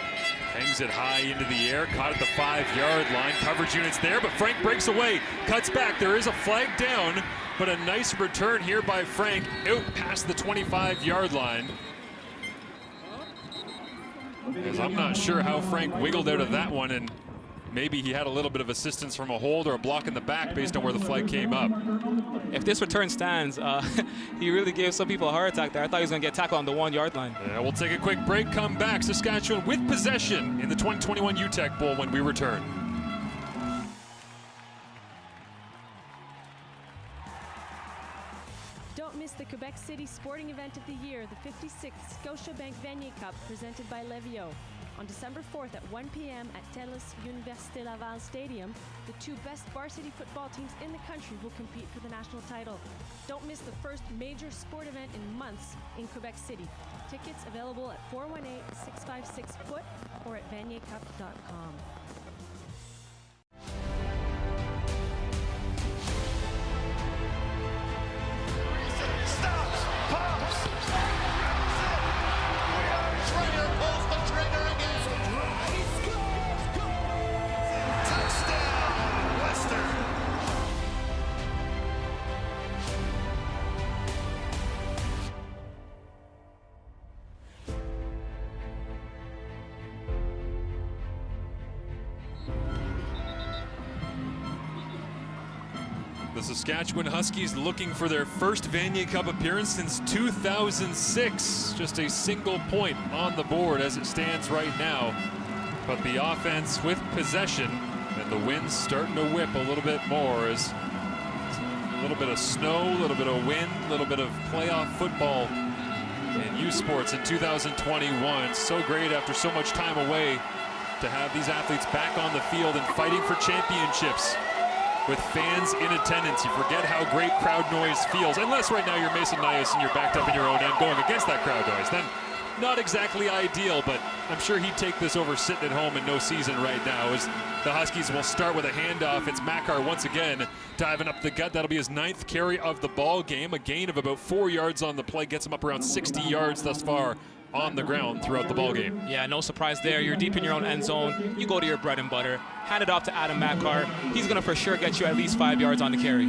Hangs it high into the air, caught at the 5-yard line. Coverage units there, but Frank breaks away, cuts back. There is a flag down, but a nice return here by Frank out past the 25-yard line. As I'm not sure how Frank wiggled out of that one, and maybe he had a little bit of assistance from a hold or a block in the back based on where the flag came up. If this return stands, he really gave some people a heart attack there. I thought he was going to get tackled on the 1-yard line. Yeah, we'll take a quick break, come back. Saskatchewan with possession in the 2021 Uteck Bowl when we return. Don't miss the Quebec City sporting event of the year, the 56th Scotiabank Vanier Cup, presented by Levio. On December 4th at 1 p.m. at TELUS Université Laval Stadium, the 2 best varsity football teams in the country will compete for the national title. Don't miss the first major sport event in months in Quebec City. Tickets available at 418-656-FOOT or at vaniercup.com. The Saskatchewan Huskies looking for their first Vanier Cup appearance since 2006. Just a single point on the board as it stands right now. But the offense with possession, and the wind's starting to whip a little bit more as a little bit of snow, a little bit of wind, a little bit of playoff football in U Sports in 2021. So great after so much time away to have these athletes back on the field and fighting for championships with fans in attendance. You forget how great crowd noise feels, unless right now you're Mason Nias and you're backed up in your own end going against that crowd noise. Then not exactly ideal, but I'm sure he'd take this over sitting at home in no season right now, as the Huskies will start with a handoff. It's Makar once again diving up the gut. That'll be his 9th carry of the ball game. A gain of about 4 yards on the play gets him up around 60 yards thus far on the ground throughout the ball game. Yeah, no surprise there. You're deep in your own end zone. You go to your bread and butter. Hand it off to Adam Makar. He's going to for sure get you at least 5 yards on the carry.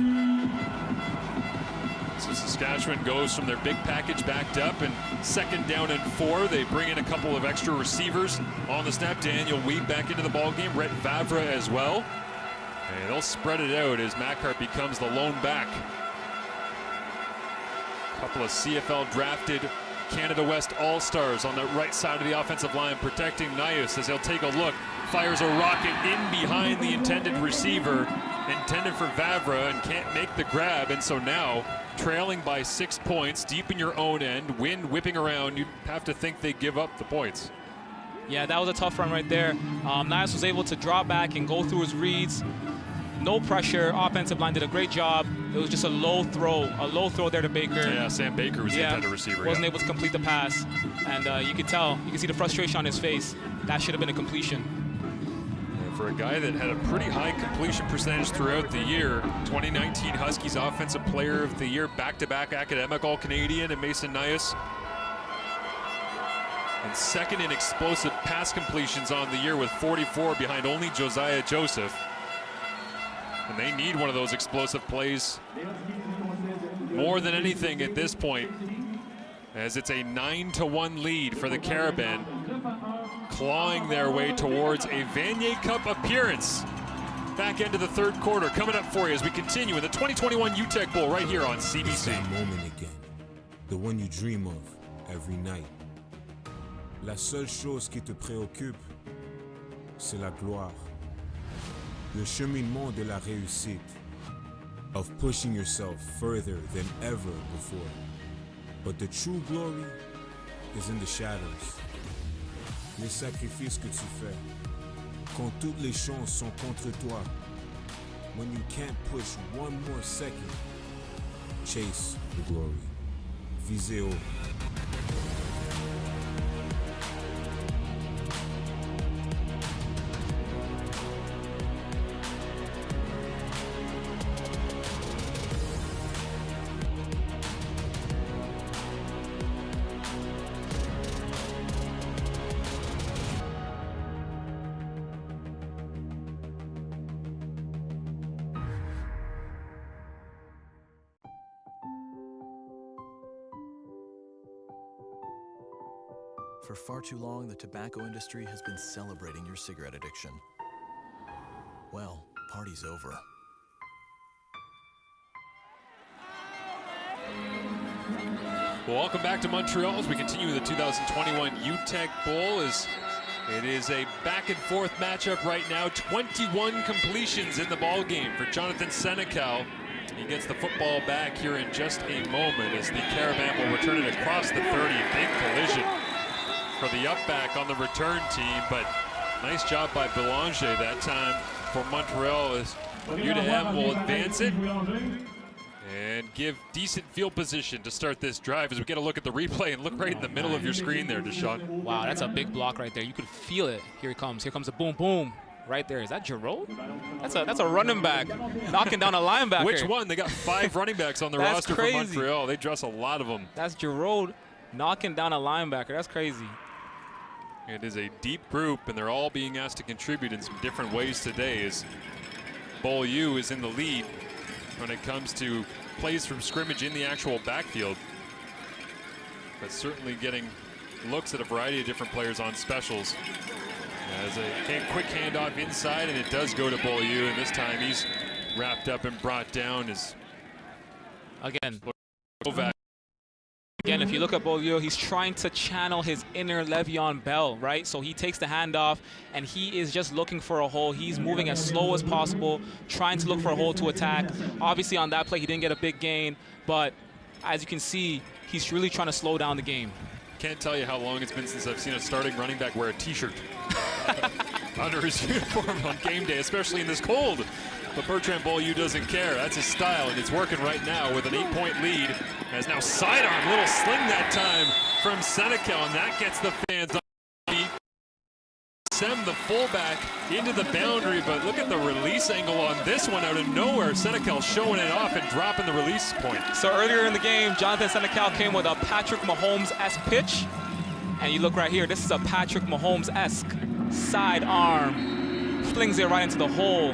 So Saskatchewan goes from their big package backed up, and 2nd down and 4. They bring in a couple of extra receivers on the snap. Daniel Weed back into the ball game. Rhett Vavra as well. And they'll spread it out as Makar becomes the lone back. A couple of CFL drafted Canada West All-Stars on the right side of the offensive line protecting Nias as he'll take a look. Fires a rocket in behind the intended receiver, intended for Vavra, and can't make the grab. And so now, trailing by 6 points, deep in your own end, wind whipping around, you'd have to think they give up the points. Yeah, that was a tough run right there. Nias was able to draw back and go through his reads. No pressure. Offensive line did a great job. It was just a low throw there to Baker. Yeah, Sam Baker was the intended receiver. Wasn't able to complete the pass, and you could see the frustration on his face. That should have been a completion. Yeah, for a guy that had a pretty high completion percentage throughout the year, 2019 Huskies Offensive Player of the Year, back-to-back academic All-Canadian and Mason Nias. And 2nd in explosive pass completions on the year with 44 behind only Josiah Joseph. And they need one of those explosive plays more than anything at this point, as it's a 9-1 lead for the Carabins, clawing their way towards a Vanier Cup appearance. Back into the 3rd quarter coming up for you as we continue in the 2021 Uteck Bowl right here on CBC. It's that moment again, the one you dream of every night. La seule chose qui te préoccupe, c'est la gloire. Le cheminement de la réussite, of pushing yourself further than ever before. But the true glory is in the shadows. Les sacrifices que tu fais, quand toutes les chances sont contre toi, when you can't push one more second, chase the glory. Visez haut. For far too long, the tobacco industry has been celebrating your cigarette addiction. Well, party's over. Well, welcome back to Montreal as we continue the 2021 Uteck Bowl. It is a back-and-forth matchup right now. 21 completions in the ball game for Jonathan Senecal. He gets the football back here in just a moment as the Carabins will return it across the 30. Big collision for the up-back on the return team, but nice job by Belanger that time for Montreal as Uteck will advance it and give decent field position to start this drive as we get a look at the replay and look right in the middle of your screen there, Deshaun. Wow, that's a big block right there. You could feel it. Here it comes. Here comes a boom, boom. Right there. Is that Giroux? That's a running back knocking down a linebacker. Which one? They got 5 running backs on the roster for Montreal. They dress a lot of them. That's Giroux knocking down a linebacker. That's crazy. It is a deep group, and they're all being asked to contribute in some different ways today as Beaulieu is in the lead when it comes to plays from scrimmage in the actual backfield. But certainly getting looks at a variety of different players on specials. As a quick handoff inside, and it does go to Beaulieu, and this time he's wrapped up and brought down as again, if you look at Beaulieu, he's trying to channel his inner Le'Veon Bell, right? So he takes the handoff, and he is just looking for a hole. He's moving as slow as possible, trying to look for a hole to attack. Obviously, on that play, he didn't get a big gain, but as you can see, he's really trying to slow down the game. Can't tell you how long it's been since I've seen a starting running back wear a t-shirt under his uniform on game day, especially in this cold. But Bertrand Beaulieu doesn't care. That's his style, and it's working right now with an 8-point lead. As now sidearm, little sling that time from Senecal, and that gets the fans on their feet. Send the fullback into the boundary, but look at the release angle on this one out of nowhere. Senecal showing it off and dropping the release point. So earlier in the game, Jonathan Senecal came with a Patrick Mahomes-esque pitch. And you look right here, this is a Patrick Mahomes-esque sidearm. Flings it right into the hole.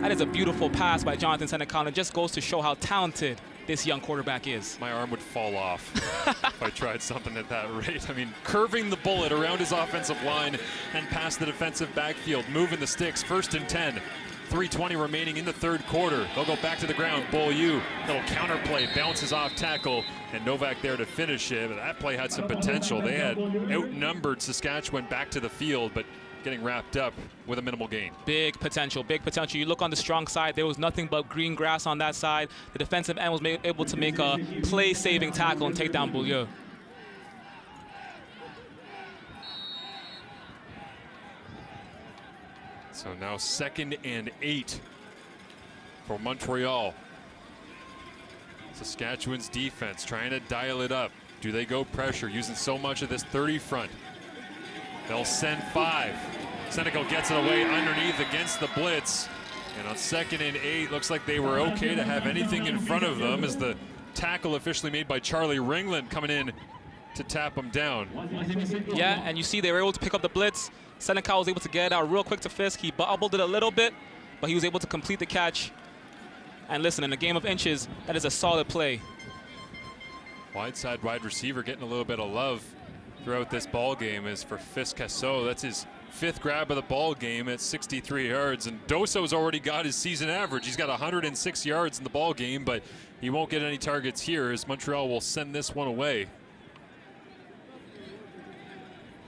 That is a beautiful pass by Jonathan Senecal, and it just goes to show how talented this young quarterback is. My arm would fall off if I tried something at that rate. I mean, curving the bullet around his offensive line and past the defensive backfield, moving the sticks, 1st and 10. 3:20 remaining in the 3rd quarter. They'll go back to the ground. Beaulieu, little counter play, bounces off tackle, and Novak there to finish it. But that play had some potential. They had outnumbered Saskatchewan back to the field, but getting wrapped up with a minimal gain. Big potential, big potential. You look on the strong side, there was nothing but green grass on that side. The defensive end was able to make a play-saving tackle and take down Beaulieu. So now 2nd and 8 for Montreal. Saskatchewan's defense trying to dial it up. Do they go pressure, using so much of this 30 front? They'll send 5. Senecal gets it away underneath against the blitz. And on 2nd and 8, looks like they were okay to have anything in front of them as the tackle officially made by Charlie Ringland coming in to tap them down. Yeah, and you see they were able to pick up the blitz. Senecal was able to get it out real quick to Fisk. He bobbled it a little bit, but he was able to complete the catch. And listen, in a game of inches, that is a solid play. Wide side wide receiver getting a little bit of love throughout this ball game is for Fisk Casso. That's his 5th grab of the ball game at 63 yards. And Doso's already got his season average. He's got 106 yards in the ball game, but he won't get any targets here as Montreal will send this one away.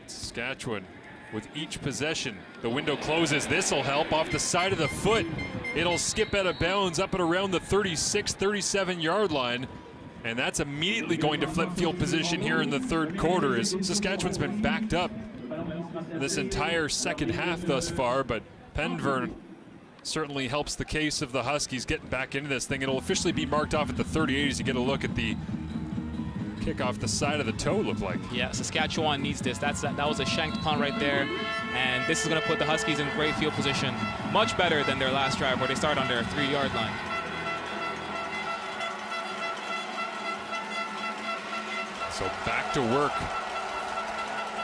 Saskatchewan with each possession. The window closes. This'll help off the side of the foot. It'll skip out of bounds up and around the 36, 37 yard line. And that's immediately going to flip field position here in the 3rd quarter as Saskatchewan's been backed up this entire 2nd half thus far, but Penvern certainly helps the case of the Huskies getting back into this thing. It'll officially be marked off at the 38 as you get a look at the kick off the side of the toe, looked like. Yeah, Saskatchewan needs this. That was a shanked punt right there, and this is going to put the Huskies in great field position. Much better than their last drive where they start on their 3-yard line. So back to work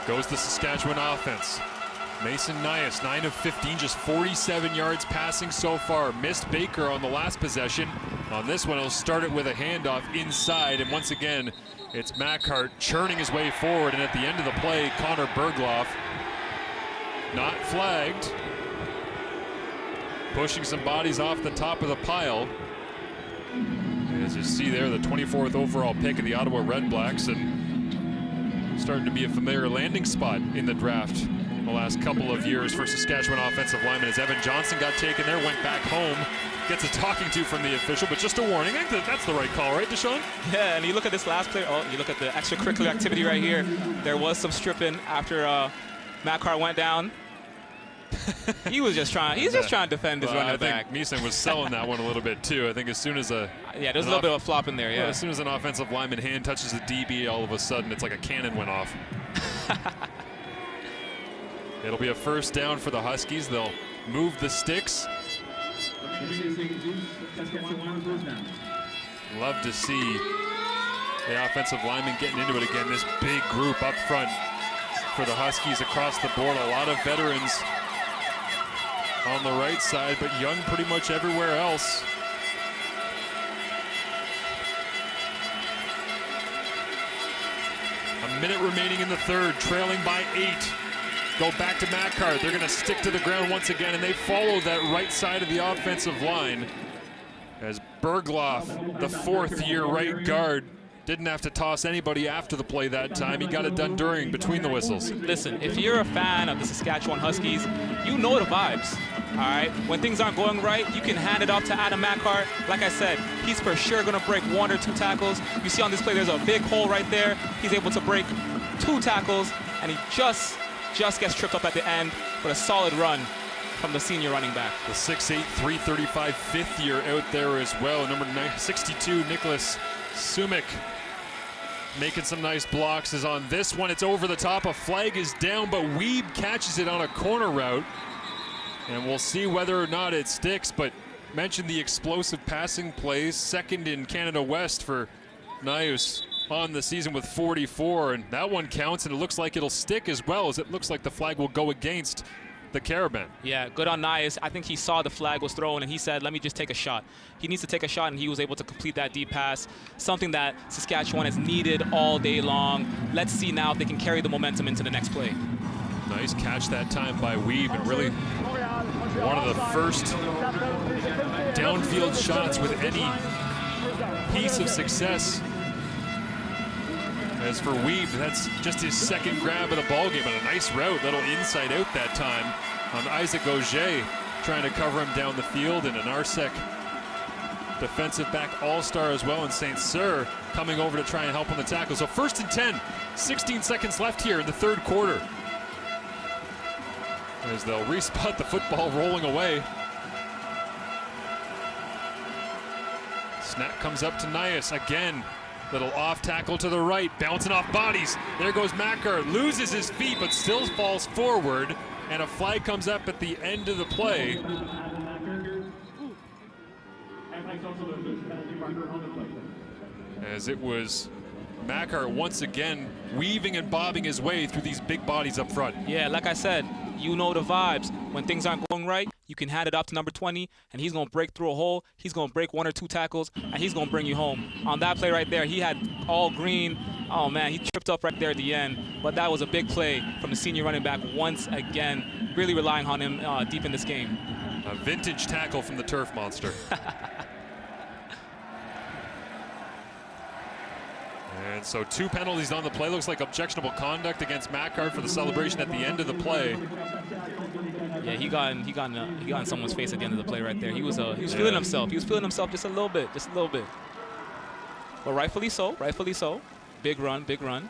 goes the Saskatchewan offense. Mason Nias, 9 of 15, just 47 yards passing so far. Missed Baker on the last possession. On this one, he'll start it with a handoff inside, and once again, it's Mackhart churning his way forward, and at the end of the play, Connor Bergloff, not flagged, pushing some bodies off the top of the pile. As you see there, the 24th overall pick of the Ottawa Red Blacks, and starting to be a familiar landing spot in the draft the last couple of years for Saskatchewan offensive lineman as Evan Johnson got taken there, went back home, gets a talking to from the official, but just a warning. I think that's the right call, right, Deshaun? Yeah, and you look at this last play, you look at the extracurricular activity right here. There was some stripping after Mackhart went down. He was just trying. He's just trying to defend his running back. I think Meeson was selling that one a little bit too. I think as soon as there's a little bit of a flop in there. Yeah. As soon as an offensive lineman hand touches the DB, all of a sudden it's like a cannon went off. It'll be a 1st down for the Huskies. They'll move the sticks. Love to see the offensive lineman getting into it again. This big group up front for the Huskies across the board. A lot of veterans on the right side, but young pretty much everywhere else. A minute remaining in the 3rd, trailing by 8. Go back to Mackhart. They're going to stick to the ground once again, and they follow that right side of the offensive line as Bergloff, the 4th-year right guard, didn't have to toss anybody after the play that time. He got it done between the whistles. Listen, if you're a fan of the Saskatchewan Huskies, you know the vibes, all right? When things aren't going right, you can hand it off to Adam Mackhart. Like I said, he's for sure going to break 1 or 2 tackles. You see on this play, there's a big hole right there. He's able to break 2 tackles, and he just gets tripped up at the end, but a solid run from the senior running back. The 6'8", 335 fifth year out there as well. Number 62, Nicholas Sumik, making some nice blocks. Is on this one. It's over the top. A flag is down, but Weeb catches it on a corner route. And we'll see whether or not it sticks, but mentioned the explosive passing plays. Second in Canada West for Nius on the season with 44, and that one counts, and it looks like it'll stick as well, as it looks like the flag will go against the Carabin. Yeah, good on Nias. I think he saw the flag was thrown, and he said, let me just take a shot. He needs to take a shot, and he was able to complete that deep pass, something that Saskatchewan has needed all day long. Let's see now if they can carry the momentum into the next play. Nice catch that time by Weeb, and really one of the first downfield shots with any piece of success. As for Weeb, that's just his second grab of the ball game, and a nice route, little inside out that time on Isaac Auger, trying to cover him down the field, and an Arsec defensive back all-star as well, and St. Cyr coming over to try and help on the tackle. So 1st and 10, 16 seconds left here in the third quarter, as they'll respot the football rolling away. Snap comes up to Nias again. Little off tackle to the right, bouncing off bodies. There goes Mackar, loses his feet, but still falls forward, and a flag comes up at the end of the play. As it was Mackar once again weaving and bobbing his way through these big bodies up front. Yeah, like I said, you know the vibes. When things aren't going right, you can hand it off to number 20, and he's going to break through a hole. He's going to break 1 or 2 tackles, and he's going to bring you home. On that play right there, he had all green. Oh, man, he tripped up right there at the end. But that was a big play from the senior running back once again, really relying on him deep in this game. A vintage tackle from the turf monster. And so 2 penalties on the play. Looks like objectionable conduct against Mackar for the celebration at the end of the play. Yeah, he got in someone's face at the end of the play right there. He was feeling himself. He was feeling himself just a little bit. But rightfully so, rightfully so. Big run, big run.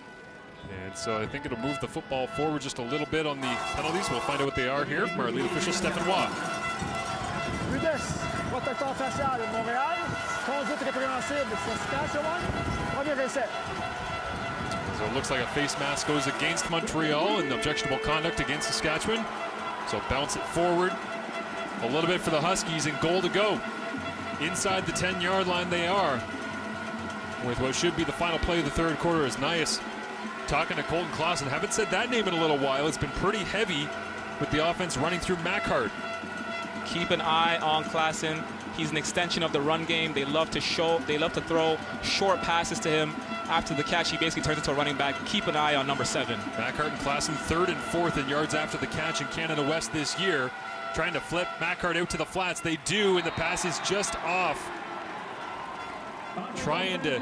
And so I think it'll move the football forward just a little bit on the penalties. We'll find out what they are here from our lead official, Stephen Watt. Protecteur facial de Montréal, conduite répréhensible, Saskatchewan, premier essai. So it looks like a face mask goes against Montreal and objectionable conduct against Saskatchewan. So bounce it forward a little bit for the Huskies, and goal to go. Inside the 10-yard line they are, with what should be the final play of the third quarter, as Nias talking to Colton Clausen. Haven't said that name in a little while. It's been pretty heavy with the offense running through Mackhart. Keep an eye on Claassen. He's an extension of the run game. They love to throw short passes to him. After the catch, he basically turns into a running back. Keep an eye on number 7. Mackhart and Claassen 3rd and 4th in yards after the catch in Canada West this year. Trying to flip Mackhart out to the flats. They do, and the pass is just off. Trying to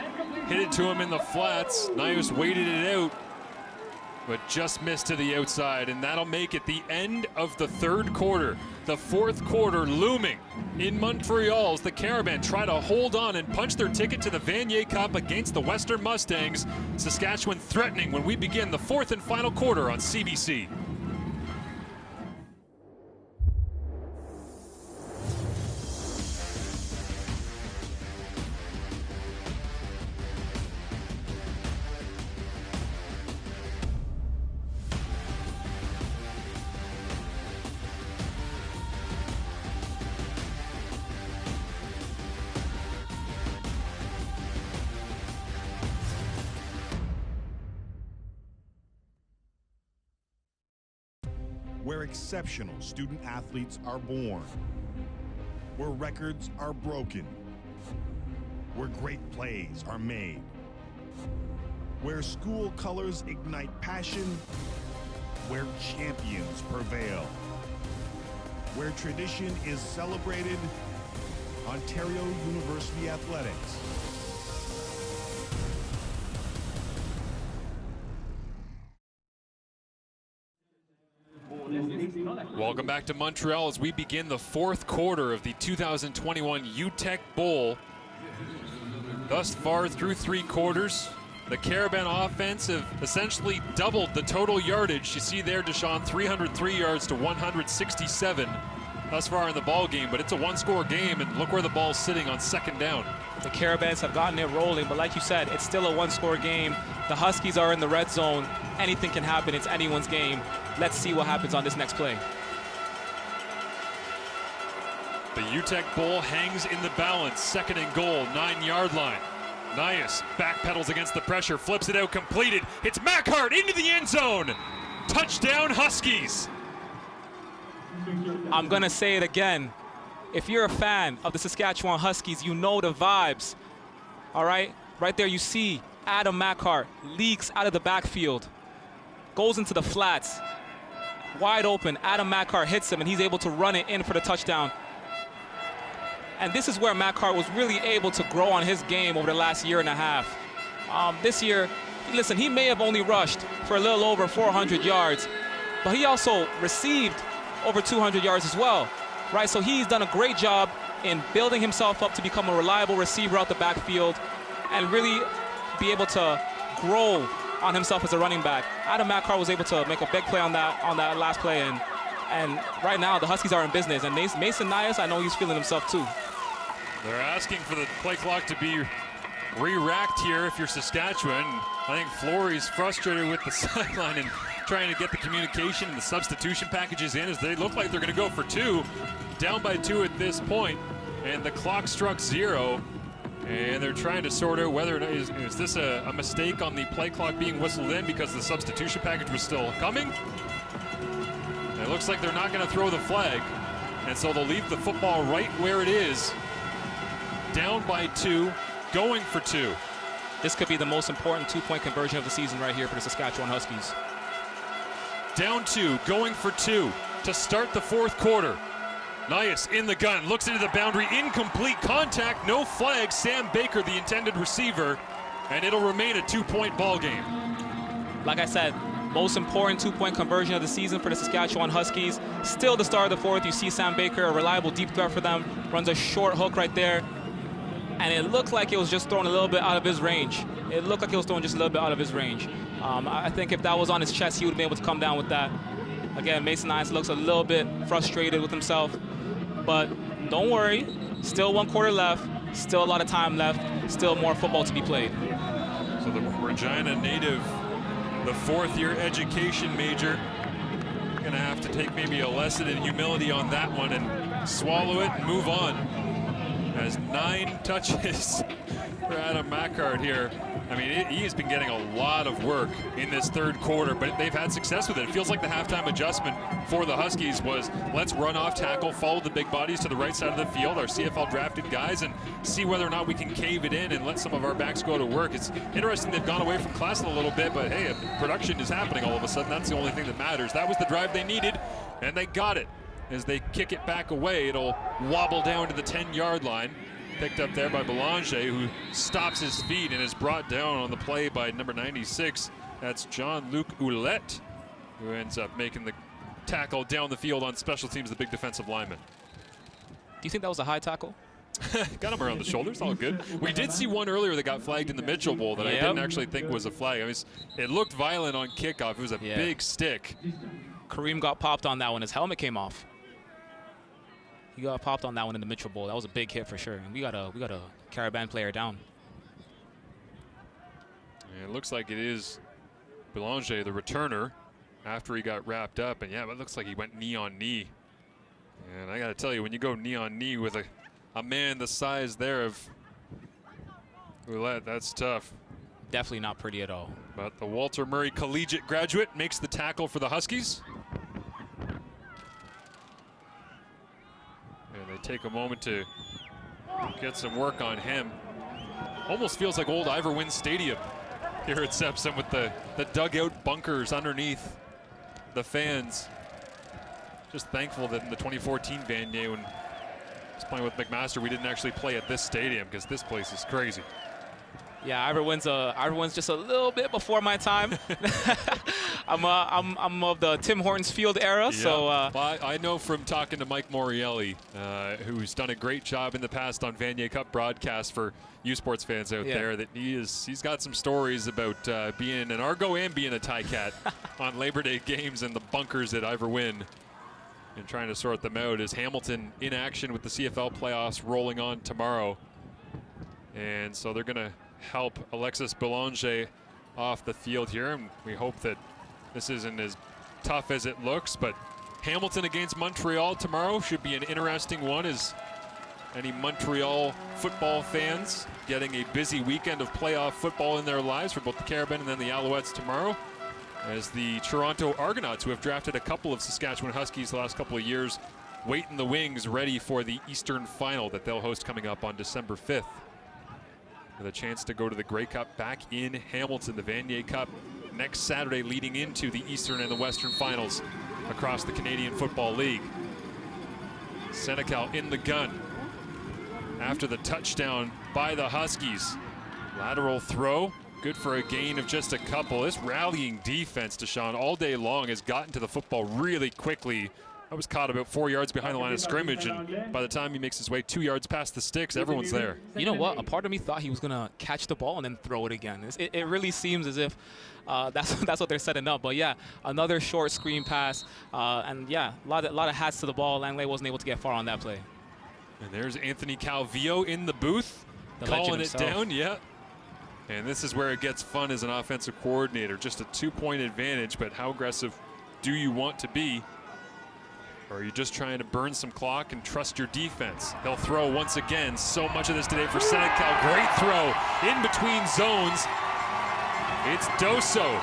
hit it to him in the flats. Nius waited it out, but just missed to the outside, and that'll make it the end of the third quarter. The fourth quarter looming in Montreal as the Carabins try to hold on and punch their ticket to the Vanier Cup against the Western Mustangs. Saskatchewan threatening when we begin the fourth and final quarter on CBC. Where exceptional student athletes are born, where records are broken, where great plays are made, where school colors ignite passion, where champions prevail, where tradition is celebrated, Ontario University Athletics. Welcome back to Montreal as we begin the fourth quarter of the 2021 Uteck Bowl. Thus far through 3 quarters, the Carabin offense have essentially doubled the total yardage. You see there, Deshaun, 303 yards to 167 thus far in the ball game, but it's a one-score game, and look where the ball's sitting on second down. The Carabins have gotten it rolling, but like you said, it's still a one-score game. The Huskies are in the red zone. Anything can happen. It's anyone's game. Let's see what happens on this next play. The Uteck Bowl hangs in the balance. 2nd and goal, 9-yard line. Nias backpedals against the pressure, flips it out, completed. It's Mackhart into the end zone. Touchdown, Huskies. I'm going to say it again. If you're a fan of the Saskatchewan Huskies, you know the vibes. All right? Right there you see Adam Mackhart leaks out of the backfield, goes into the flats. Wide open, Adam Mackhart hits him, and he's able to run it in for the touchdown. And this is where Mackhart was really able to grow on his game over the last year and a half. This year, listen, he may have only rushed for a little over 400 yards, but he also received over 200 yards as well, right? So he's done a great job in building himself up to become a reliable receiver out the backfield and really be able to grow on himself as a running back. Adam Mackhart was able to make a big play on that last play, and right now the Huskies are in business. And Mason Nias, I know he's feeling himself too. They're asking for the play clock to be re-racked here if you're Saskatchewan. I think Flory's frustrated with the sideline and trying to get the communication and the substitution packages in, as they look like they're going to go for 2. Down by 2 at this point, and the clock struck 0. And they're trying to sort out whether is this a mistake on the play clock being whistled in because the substitution package was still coming. And it looks like they're not going to throw the flag, and so they'll leave the football right where it is. Down by 2, going for 2. This could be the most important 2-point conversion of the season right here for the Saskatchewan Huskies. Down 2, going for 2 to start the 4th quarter. Nias in the gun, looks into the boundary, incomplete contact, no flag. Sam Baker, the intended receiver, and it'll remain a 2-point ball game. Like I said, most important 2-point conversion of the season for the Saskatchewan Huskies. Still the start of the 4th. You see Sam Baker, a reliable deep threat for them, runs a short hook right there. And it looked like it was just thrown a little bit out of his range. It looked like it was thrown just a little bit out of his range. I think if that was on his chest, he would have been able to come down with that. Again, Mason Nias looks a little bit frustrated with himself. But don't worry, still 1 quarter left, still a lot of time left, still more football to be played. So the Regina native, the 4th-year education major, gonna have to take maybe a lesson in humility on that one and swallow it and move on. Has 9 touches for Adam Mackhart here. I mean, he has been getting a lot of work in this 3rd quarter, but they've had success with it. It feels like the halftime adjustment for the Huskies was, let's run off tackle, follow the big bodies to the right side of the field, our CFL drafted guys, and see whether or not we can cave it in and let some of our backs go to work. It's interesting they've gone away from Classen a little bit, but hey, production is happening all of a sudden. That's the only thing that matters. That was the drive they needed, and they got it. As they kick it back away, it'll wobble down to the 10-yard line. Picked up there by Belanger, who stops his feet and is brought down on the play by number 96. That's Jean-Luc Ouellette, who ends up making the tackle down the field on special teams, the big defensive lineman. Do you think that was a high tackle? Got him around the shoulders, all good. We did see one earlier that got flagged in the Mitchell Bowl that I didn't actually think was a flag. I mean, it looked violent on kickoff. It was a big stick. Kareem got popped on that one. His helmet came off. He got popped on that one in the Mitchell Bowl. That was a big hit for sure. And we got a Carabin player down. And it looks like it is Belanger, the returner, after he got wrapped up. And yeah, it looks like he went knee on knee. And I got to tell you, when you go knee on knee with a man the size there of Ouellette, that's tough. Definitely not pretty at all. But the Walter Murray Collegiate graduate makes the tackle for the Huskies. And they take a moment to get some work on him. Almost feels like old Iverwin Stadium here at Sepsum with the dugout bunkers underneath the fans. Just thankful that in the 2014 Vanier, when I was playing with McMaster, we didn't actually play at this stadium because this place is crazy. Yeah, Iverwin's just a little bit before my time. I'm of the Tim Hortons Field era, yeah. so. Well, I know from talking to Mike Morielli, who's done a great job in the past on Vanier Cup broadcast for U Sports fans out there, that he's got some stories about being an Argo and being a Ticat on Labor Day games and the bunkers at Iverwin. and trying to sort them out is Hamilton in action with the CFL playoffs rolling on tomorrow. And so they're going to help Alexis Boulanger off the field here, and we hope that this isn't as tough as it looks. But Hamilton against Montreal tomorrow should be an interesting one, as any Montreal football fans getting a busy weekend of playoff football in their lives for both the Carabins and then the Alouettes tomorrow, as the Toronto Argonauts, who have drafted a couple of Saskatchewan Huskies the last couple of years, wait in the wings ready for the Eastern Final that they'll host coming up on December 5th. With a chance to go to the Grey Cup back in Hamilton, the Vanier Cup next Saturday, leading into the Eastern and the Western Finals across the Canadian Football League. Senecal in the gun after the touchdown by the Huskies. Lateral throw, good for a gain of just a couple. This rallying defense, Deshaun, all day long has gotten to the football really quickly. I was caught about 4 yards behind the line of scrimmage, and by the time he makes his way 2 yards past the sticks, everyone's there. You know what? A part of me thought he was going to catch the ball and then throw it again. It really seems as if that's what they're setting up. But yeah, another short screen pass, and yeah, a lot of hats to the ball. Langley wasn't able to get far on that play. And there's Anthony Calvillo in the booth, calling it down. Yeah. And this is where it gets fun as an offensive coordinator. Just a 2-point advantage, but how aggressive do you want to be? Or are you just trying to burn some clock and trust your defense? He'll throw once again. So much of this today for Senecal. Great throw in between zones. It's Doso.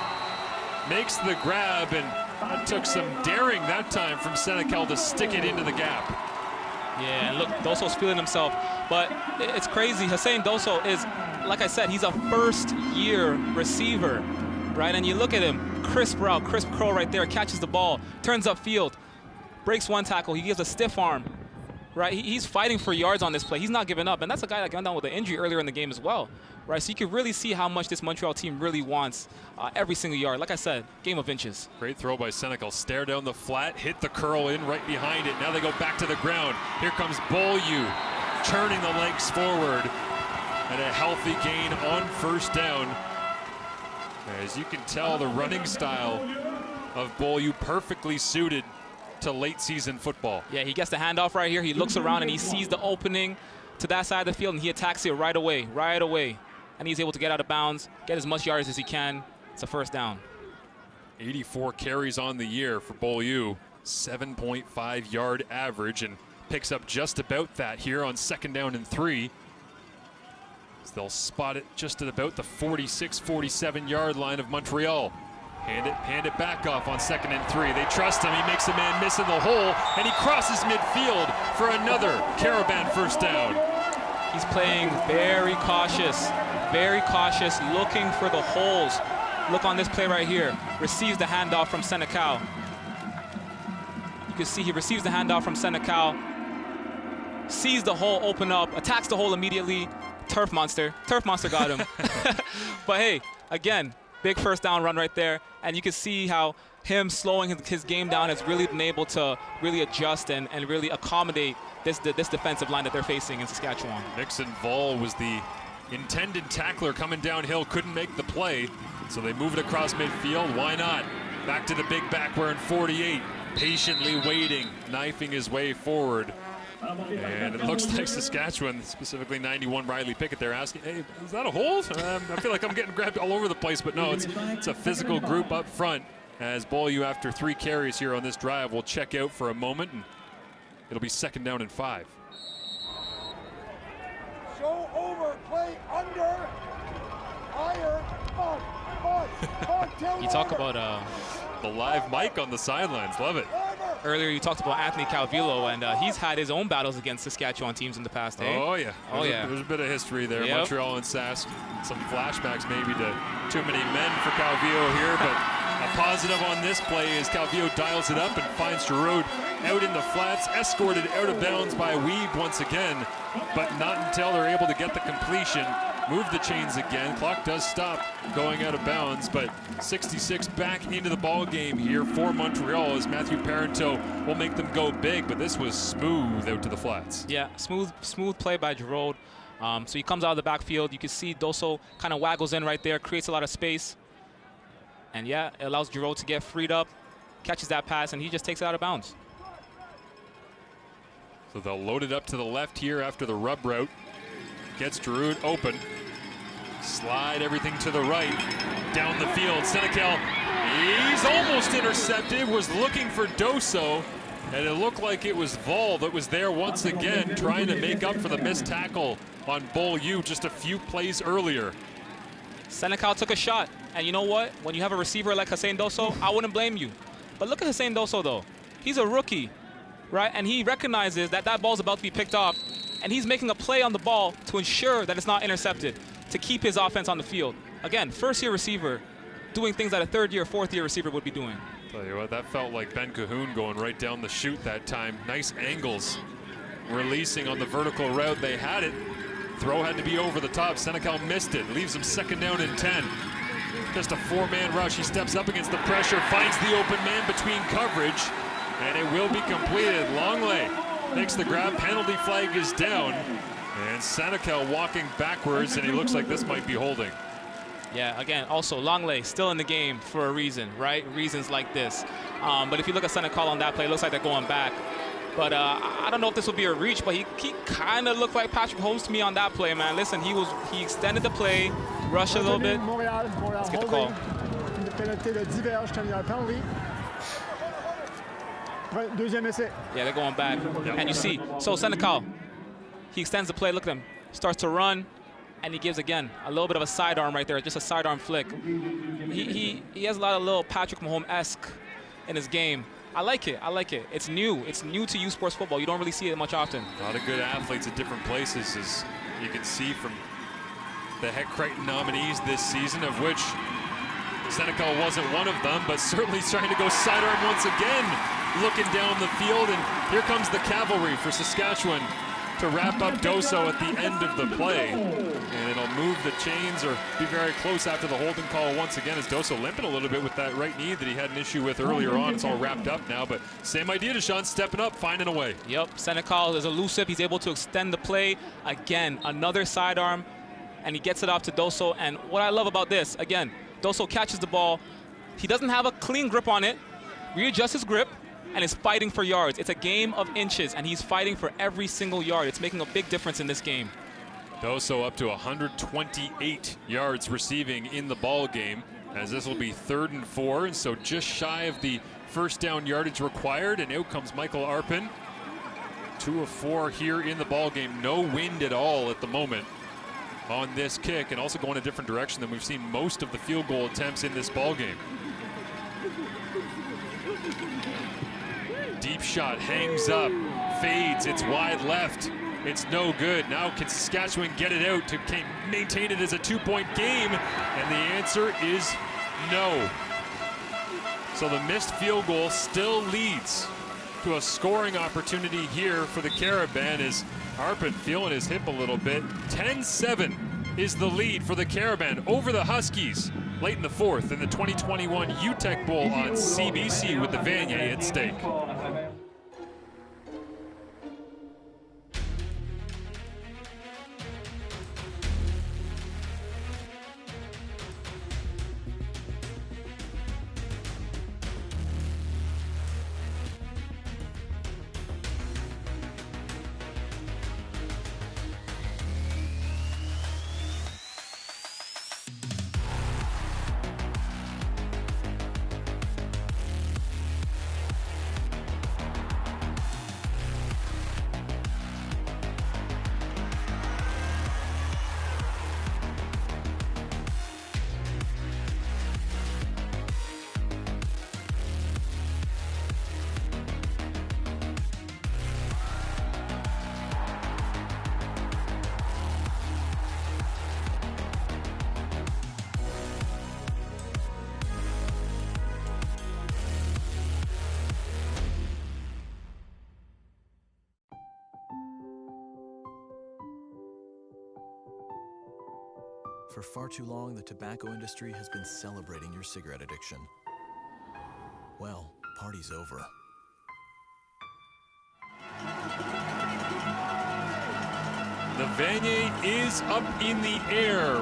Makes the grab, and it took some daring that time from Senecal to stick it into the gap. Yeah, and look, Doso's feeling himself. But it's crazy. Hussein Doso is, like I said, he's a first-year receiver, right? And you look at him, crisp route, crisp curl right there, catches the ball, turns upfield, breaks one tackle. He gives a stiff arm, right? He's fighting for yards on this play. He's not giving up. And that's a guy that got down with an injury earlier in the game as well, right? So you can really see how much this Montreal team really wants every single yard. Like I said, game of inches. Great throw by Senecal. Stare down the flat, hit the curl in right behind it. Now they go back to the ground. Here comes Beaulieu, turning the legs forward, and a healthy gain on first down. As you can tell, the running style of Beaulieu perfectly suited to late season football. Yeah, he gets the handoff right here. He looks around and he sees the opening to that side of the field, and he attacks it right away. And he's able to get out of bounds, get as much yards as he can. It's a first down. 84 carries on the year for Beaulieu, 7.5 yard average, and picks up just about that here on 2nd down and 3. So they'll spot it just at about the 46-47 yard line of Montreal. Hand it back off on 2nd and 3. They trust him. He makes a man miss in the hole, and he crosses midfield for another Carabin first down. He's playing very cautious, looking for the holes. Look on this play right here. Receives the handoff from Senecal. You can see he receives the handoff from Senecal, sees the hole open up, attacks the hole immediately. Turf Monster got him. But hey, again, big first down run right there, and you can see how him slowing his game down has really been able to really adjust and really accommodate this defensive line that they're facing in Saskatchewan. Nixon Vol was the intended tackler coming downhill, couldn't make the play, so they move it across midfield. Why not? Back to the big back wearing 48, patiently waiting, knifing his way forward. And it looks like Saskatchewan, specifically 91 Riley Pickett, they're asking, hey, is that a hole? I feel like I'm getting grabbed all over the place, but no, it's a physical group up front, as Beaulieu, after 3 carries here on this drive, will check out for a moment, and it'll be 2nd down and 5. Show over, play under, iron, You talk about the live mic on the sidelines, love it. Earlier you talked about Anthony Calvillo, and he's had his own battles against Saskatchewan teams in the past, eh? Oh yeah. There's a bit of history there. Yep. Montreal and Sask, some flashbacks maybe to too many men for Calvillo here, but a positive on this play is Calvillo dials it up and finds Giroud out in the flats, escorted out of bounds by Weeb once again, but not until they're able to get the completion. Move the chains again. Clock does stop going out of bounds, but 66 back into the ball game here for Montreal as Matthew Parenteau will make them go big, but this was smooth out to the flats. Yeah, smooth play by Giroud. So he comes out of the backfield. You can see Doso kind of waggles in right there, creates a lot of space. And yeah, it allows Giroud to get freed up, catches that pass, and he just takes it out of bounds. So they'll load it up to the left here after the rub route. Gets Giroux open. Slide everything to the right. Down the field, Senecal. He's almost intercepted, was looking for Doso, and it looked like it was Vol that was there once again, trying to make up for the missed tackle on Bull U just a few plays earlier. Senecal took a shot, and you know what? When you have a receiver like Hussein Doso, I wouldn't blame you. But look at Hussein Doso, though. He's a rookie, right? And he recognizes that that ball's about to be picked off, and he's making a play on the ball to ensure that it's not intercepted, to keep his offense on the field. Again, first-year receiver doing things that a third-year, fourth-year receiver would be doing. Tell you what, that felt like Ben Cahoon going right down the chute that time. Nice angles, releasing on the vertical route. They had it. Throw had to be over the top. Senecal missed it. Leaves him second down and 10. Just a four-man rush. He steps up against the pressure, finds the open man between coverage, and it will be completed. Longley makes the grab. Penalty flag is down. And Senecal walking backwards, and he looks like this might be holding. Yeah, again, also Longley still in the game for a reason, right? Reasons like this. But if you look at Senecal on that play, it looks like they're going back. But I don't know if this will be a reach, but he kind of looked like Patrick Holmes to me on that play, man. Listen, he extended the play, rushed a little bit. Let's get the call. Yeah, they're going back. And you see, so Senecal, he extends the play, look at him, starts to run, and he gives, again, a little bit of a sidearm right there, just a sidearm flick. He has a lot of little Patrick Mahomes-esque in his game. I like it. I like it. It's new. It's new to U Sports football. You don't really see it much often. A lot of good athletes at different places, as you can see from the Heck Crichton nominees this season, of which Senecal wasn't one of them, but certainly trying to go sidearm once again, looking down the field, and here comes the cavalry for Saskatchewan to wrap up Doso at the end of the play. And it'll move the chains or be very close after the holding call once again, as Doso limping a little bit with that right knee that he had an issue with earlier on. It's all wrapped up now, but same idea, Deshaun, stepping up, finding a way. Yep, Senecal is elusive. He's able to extend the play. Again, another sidearm, and he gets it off to Doso. And what I love about this, again, Doso catches the ball. He doesn't have a clean grip on it, readjusts his grip, and is fighting for yards. It's a game of inches, and he's fighting for every single yard. It's making a big difference in this game. Doso up to 128 yards receiving in the ball game, as this will be 3rd and 4, and so just shy of the first down yardage required. And out comes Michael Arpin. 2 of 4 here in the ball game. No wind at all at the moment on this kick, and also going a different direction than we've seen most of the field goal attempts in this ball game. Deep shot, hangs up, fades, it's wide left. It's no good. Now can Saskatchewan get it out to maintain it as a 2-point game? And the answer is no. So the missed field goal still leads to a scoring opportunity here for the Carabins, as Arpin feeling his hip a little bit. 10-7 is the lead for the Carabins over the Huskies late in the 4th in the 2021 Uteck Bowl on CBC with the Vanier at stake. For far too long, the tobacco industry has been celebrating your cigarette addiction. Well, party's over. The Vanier is up in the air.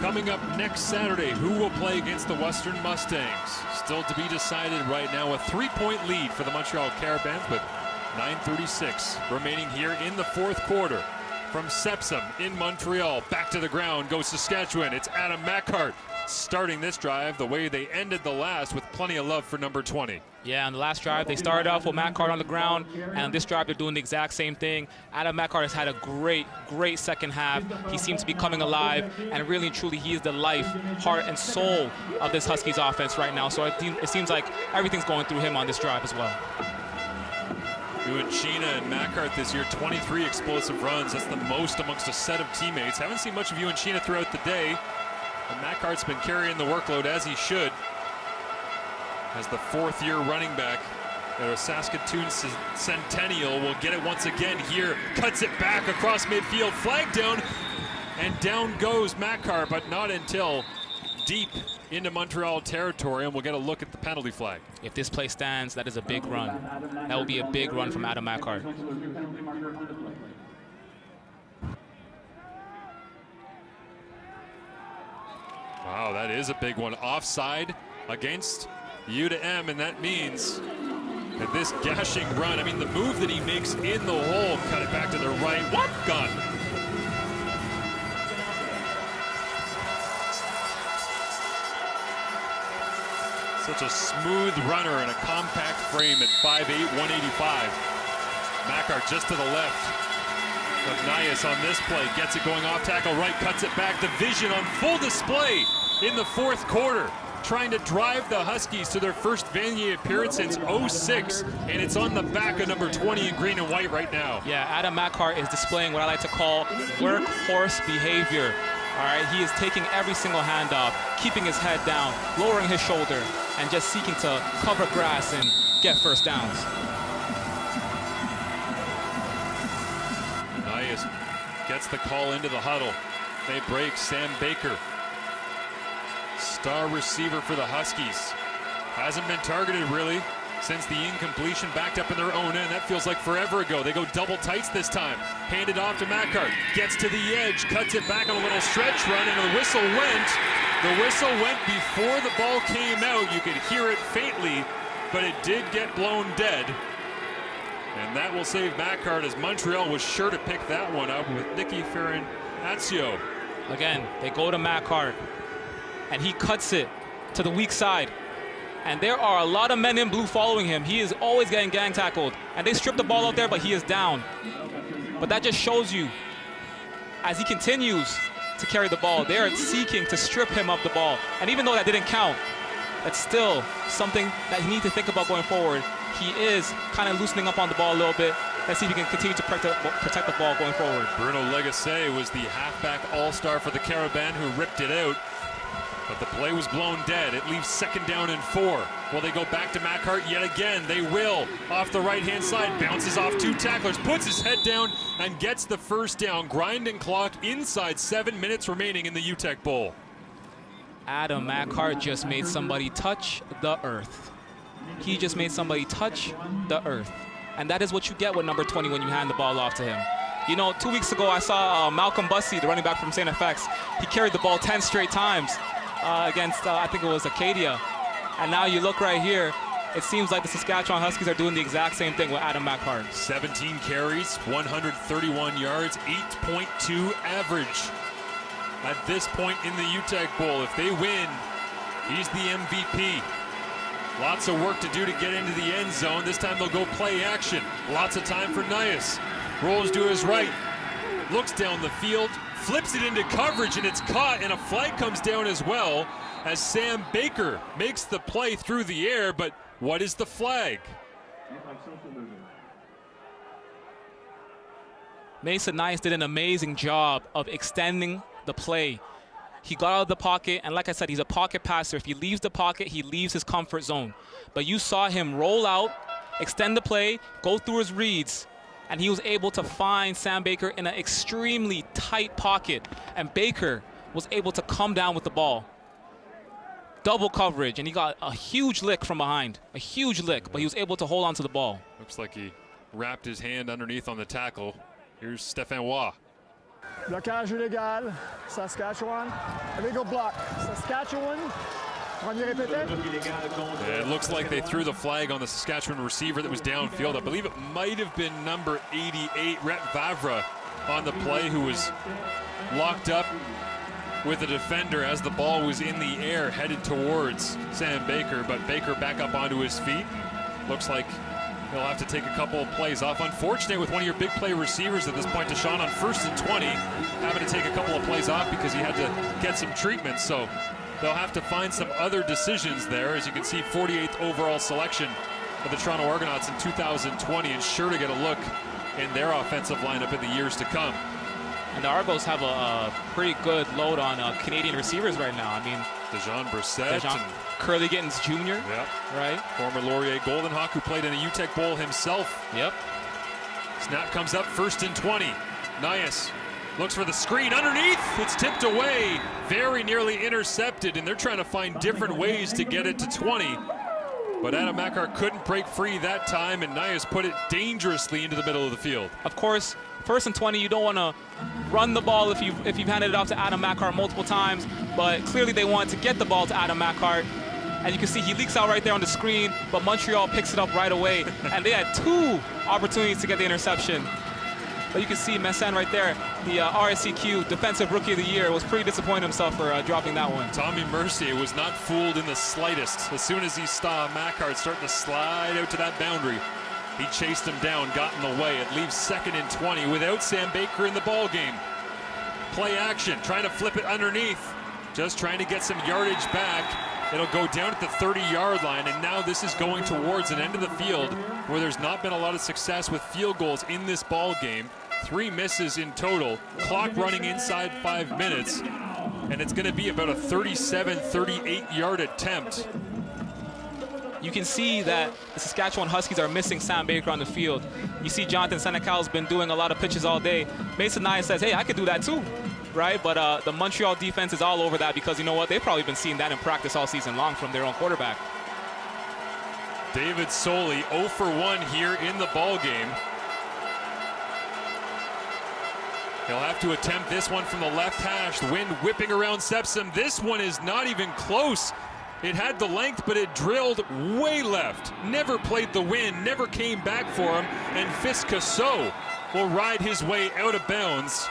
Coming up next Saturday, who will play against the Western Mustangs? Still to be decided right now. A 3-point lead for the Montreal Carabins, with 9:36 remaining here in the fourth quarter. From Sepsum in Montreal, back to the ground goes Saskatchewan. It's Adam Macart starting this drive the way they ended the last, with plenty of love for number 20. Yeah, on the last drive, they started off with Macart on the ground, and on this drive, they're doing the exact same thing. Adam Macart has had a great second half. He seems to be coming alive, and really and truly, he is the life, heart, and soul of this Huskies offense right now. So it seems like everything's going through him on this drive as well. Uteck and Macart this year, 23 explosive runs. That's the most amongst a set of teammates. Haven't seen much of Uteck throughout the day. And Macart's been carrying the workload as he should, as the fourth-year running back. The Saskatoon Centennial will get it once again here. Cuts it back across midfield. Flag down, and down goes Macart, but not until deep into Montreal territory, and we'll get a look at the penalty flag. If this play stands, that is a big run. That will be a big run from Adam Macart. Wow, that is a big one. Offside against Uteck, and that means that this gashing run, I mean, the move that he makes in the hole, cut it back to the right. What? Gone. Such a smooth runner and a compact frame at 5'8", 185. Macart just to the left of Nias on this play. Gets it going off tackle right, cuts it back. The vision on full display in the fourth quarter, trying to drive the Huskies to their first Vanier appearance since 06, and it's on the back of number 20 in green and white right now. Yeah, Adam Macart is displaying what I like to call workhorse behavior. All right, he is taking every single handoff, keeping his head down, lowering his shoulder, and just seeking to cover grass and get first downs. Nias gets the call into the huddle. They break. Sam Baker, star receiver for the Huskies, hasn't been targeted really since the incompletion, backed up in their own end. That feels like forever ago. They go double tights this time. Handed off to Macart. Gets to the edge, cuts it back on a little stretch run, and the whistle went. The whistle went before the ball came out. You could hear it faintly, but it did get blown dead. And that will save Macart, as Montreal was sure to pick that one up with Nicky Ferrin-Azio. Again, they go to Macart, and he cuts it to the weak side. And there are a lot of men in blue following him. He is always getting gang tackled. And they strip the ball out there, but he is down. But that just shows you, as he continues to carry the ball, they are seeking to strip him of the ball. And even though that didn't count, that's still something that he needs to think about going forward. He is kind of loosening up on the ball a little bit. Let's see if he can continue to protect the ball going forward. Bruno Legace was the halfback all-star for the Carabins who ripped it out. But the play was blown dead. It leaves second down and 4. Will they go back to Macart yet again? They will. Off the right-hand side, bounces off 2 tacklers, puts his head down, and gets the first down. Grinding clock inside 7 minutes remaining in the Uteck Bowl. Adam Macart just made somebody touch the earth. He just made somebody touch the earth. And that is what you get with number 20 when you hand the ball off to him. You know, 2 weeks ago, I saw Malcolm Bussey, the running back from St. FX. He carried the ball 10 straight times against, I think it was Acadia. And now you look right here, it seems like the Saskatchewan Huskies are doing the exact same thing with Adam Macart. 17 carries, 131 yards, 8.2 average. At this point in the Uteck Bowl, if they win, he's the MVP. Lots of work to do to get into the end zone. This time they'll go play action. Lots of time for Nias. Rolls to his right, looks down the field, flips it into coverage, and it's caught, and a flag comes down as well as Sam Baker makes the play through the air. But what is the flag? Mason Nias did an amazing job of extending the play. He got out of the pocket, and like I said, he's a pocket passer. If he leaves the pocket, he leaves his comfort zone. But you saw him roll out, extend the play, go through his reads, and he was able to find Sam Baker in an extremely tight pocket. And Baker was able to come down with the ball. Double coverage, and he got a huge lick from behind. A huge lick, but he was able to hold on to the ball. Looks like he wrapped his hand underneath on the tackle. Here's Stéphane Waugh. Blocage illégal, Saskatchewan. Illegal block. Saskatchewan Premier répété. It looks like they threw the flag on the Saskatchewan receiver that was downfield. I believe it might have been number 88, Rhett Vavra, on the play, who was locked up with a defender as the ball was in the air headed towards Sam Baker, but Baker back up onto his feet. Looks like he'll have to take a couple of plays off. Unfortunate with one of your big play receivers at this point, Deshaun, on 1st and 20, having to take a couple of plays off because he had to get some treatment. So they'll have to find some other decisions there. As you can see, 48th overall selection of the Toronto Argonauts in 2020, and sure to get a look in their offensive lineup in the years to come. And the Argos have a pretty good load on Canadian receivers right now. I mean, Dejan Brissett and Curly Gittins Jr. Yep. Right. Former Laurier Golden Hawk who played in a Uteck Bowl himself. Yep. Snap comes up, 1st and 20. Nias looks for the screen underneath. It's tipped away, very nearly intercepted, and they're trying to find different ways to get it to 20. But Adam Makar couldn't break free that time, and Nias put it dangerously into the middle of the field. Of course, 1st and 20, you don't want to run the ball if you've handed it off to Adam Makar multiple times, but clearly they wanted to get the ball to Adam Makar. And you can see he leaks out right there on the screen, but Montreal picks it up right away. And they had 2 opportunities to get the interception. But you can see Messin right there, the RSCQ Defensive Rookie of the Year, was pretty disappointed himself for dropping that one. Tommy Mercier was not fooled in the slightest. As soon as he saw Makar starting to slide out to that boundary, he chased him down, got in the way. It leaves 2nd and 20 without Sam Baker in the ball game. Play action, trying to flip it underneath, just trying to get some yardage back. It'll go down at the 30-yard line, and now this is going towards an end of the field where there's not been a lot of success with field goals in this ball game. 3 misses in total, clock running inside 5 minutes, and it's going to be about a 37, 38-yard attempt. You can see that the Saskatchewan Huskies are missing Sam Baker on the field. You see Jonathan Senecal's been doing a lot of pitches all day. Mason Nias says, hey, I could do that too, right? But the Montreal defense is all over that because you know what? They've probably been seeing that in practice all season long from their own quarterback. David Soley 0 for 1 here in the ball game. He'll have to attempt this one from the left hash. The wind whipping around Sepsim. This one is not even close. It had the length, but it drilled way left. Never played the wind, never came back for him, and Fiscasso will ride his way out of bounds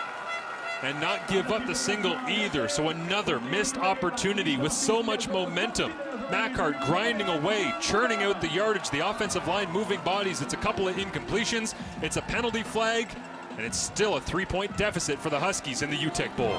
and not give up the single either. So another missed opportunity with so much momentum. Makar grinding away, churning out the yardage, the offensive line moving bodies. It's a couple of incompletions, it's a penalty flag, and it's still a 3-point deficit for the Huskies in the Uteck Bowl.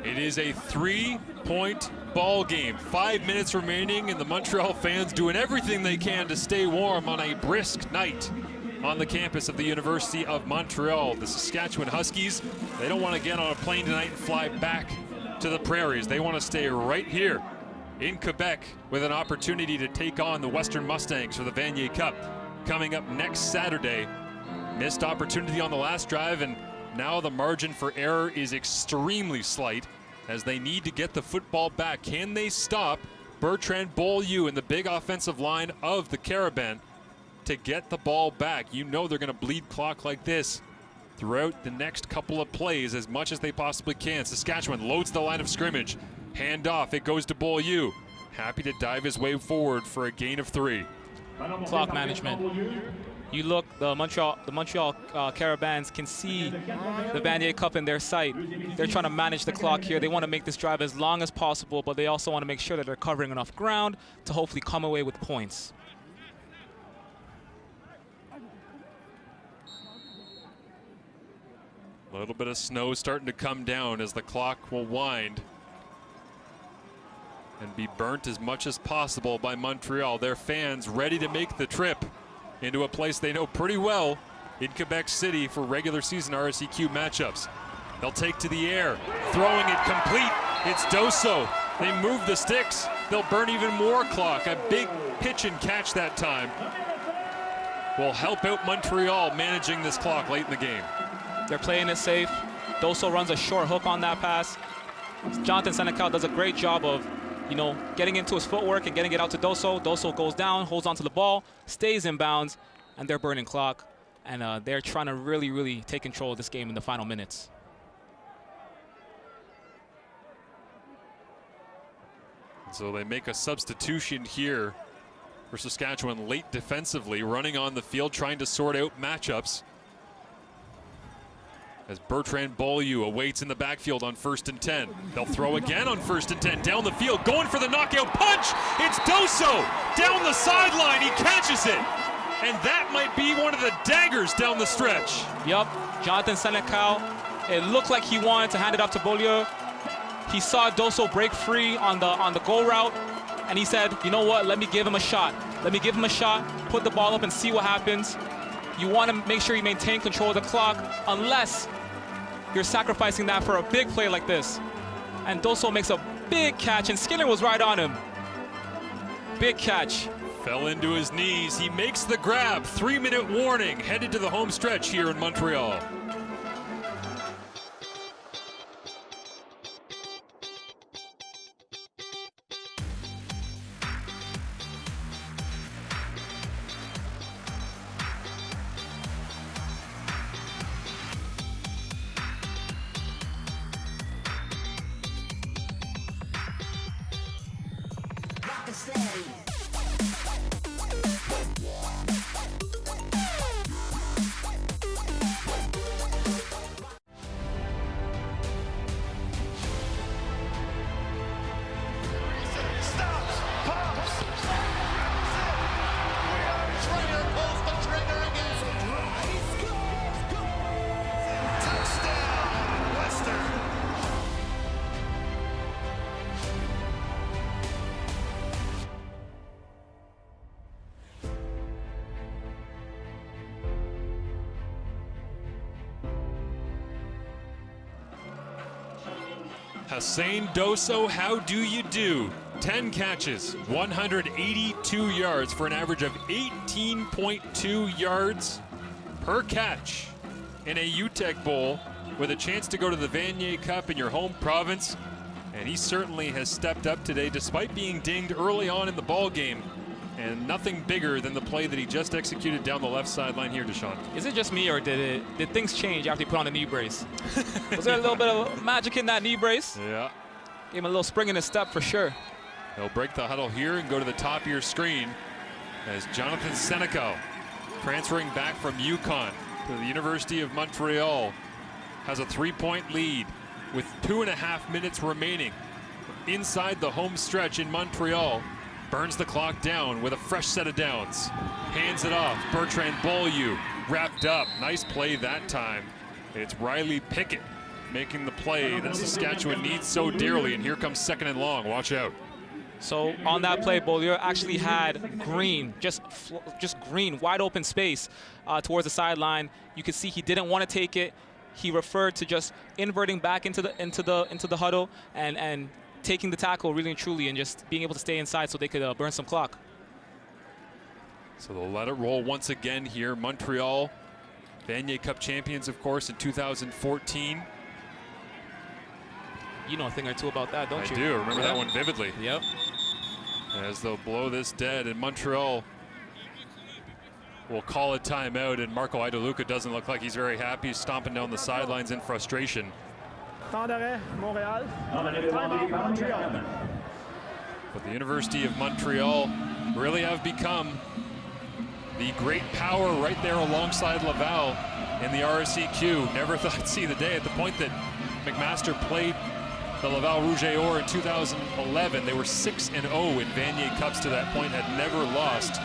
It is a 3-point ball game. 5 minutes remaining, and the Montreal fans doing everything they can to stay warm on a brisk night on the campus of the University of Montreal. The Saskatchewan Huskies, they don't want to get on a plane tonight and fly back to the prairies. They want to stay right here in Quebec with an opportunity to take on the Western Mustangs for the Vanier Cup coming up next Saturday. Missed opportunity on the last drive, and now the margin for error is extremely slight as they need to get the football back. Can they stop Bertrand Beaulieu and the big offensive line of the Carabins to get the ball back? You know they're going to bleed clock like this throughout the next couple of plays as much as they possibly can. Saskatchewan loads the line of scrimmage. Hand off, it goes to Beaulieu. Happy to dive his way forward for a gain of 3. clock management. You look, the Montreal Carabins can see the Vanier Cup in their sight. They're trying to manage the clock here. They want to make this drive as long as possible, but they also want to make sure that they're covering enough ground to hopefully come away with points. A little bit of snow starting to come down as the clock will wind and be burnt as much as possible by Montreal. Their fans ready to make the trip into a place they know pretty well in Quebec City for regular season RSEQ matchups. They'll take to the air, throwing it complete. It's Doso. They move the sticks. They'll burn even more clock. A big pitch and catch that time will help out Montreal managing this clock late in the game. They're playing it safe. Doso runs a short hook on that pass. Jonathan Senecal does a great job of, you know, getting into his footwork and getting it out to Doso. Doso goes down, holds onto the ball, stays in bounds, and they're burning clock. And they're trying to really, really take control of this game in the final minutes. So they make a substitution here for Saskatchewan late defensively, running on the field, trying to sort out matchups. As Bertrand Beaulieu awaits in the backfield on 1st and 10. They'll throw again on 1st and 10. Down the field, going for the knockout punch. It's Doso down the sideline. He catches it. And that might be one of the daggers down the stretch. Yup, Jonathan Senecal. It looked like he wanted to hand it up to Beaulieu. He saw Doso break free on the goal route. And he said, you know what, let me give him a shot. Let me give him a shot, put the ball up and see what happens. You want to make sure you maintain control of the clock unless you're sacrificing that for a big play like this. And Doso makes a big catch, and Skinner was right on him. Big catch. Fell into his knees. He makes the grab. 3-minute warning. Headed to the home stretch here in Montreal. Hussein Doso, how do you do? 10 catches, 182 yards for an average of 18.2 yards per catch in a Uteck Bowl with a chance to go to the Vanier Cup in your home province. And he certainly has stepped up today despite being dinged early on in the ball game. And nothing bigger than the play that he just executed down the left sideline here, Deshaun. Is it just me, or did things change after he put on the knee brace? Was there a little bit of magic in that knee brace? Yeah. Gave him a little spring in his step for sure. They'll break the huddle here and go to the top of your screen as Jonathan Senecal, transferring back from UConn to the University of Montreal, has a 3-point lead with 2.5 minutes remaining inside the home stretch in Montreal. Burns the clock down with a fresh set of downs. Hands it off. Bertrand Beaulieu wrapped up. Nice play that time. It's Riley Pickett making the play that Saskatchewan needs so dearly. And here comes 2nd and long. Watch out. So on that play, Beaulieu actually had green, just green, wide open space towards the sideline. You could see he didn't want to take it. He referred to just inverting back into the huddle and taking the tackle really and truly, and just being able to stay inside so they could burn some clock. So they'll let it roll once again here. Montreal, Vanier Cup champions, of course, in 2014. You know a thing or two about that, don't you? I do. Remember that one vividly. Yep. As they'll blow this dead, and Montreal will call a timeout, and Marco Idaluca doesn't look like he's very happy. He's stomping down the sidelines in frustration. Temps d'arrêt, Montréal. Timeout, Montreal. But the University of Montreal really have become The great power right there alongside Laval in the RSEQ. Never thought I'd see the day. At the point that McMaster played the Laval Rouge et Or in 2011, they were 6-0 in Vanier Cups to that point, had never lost.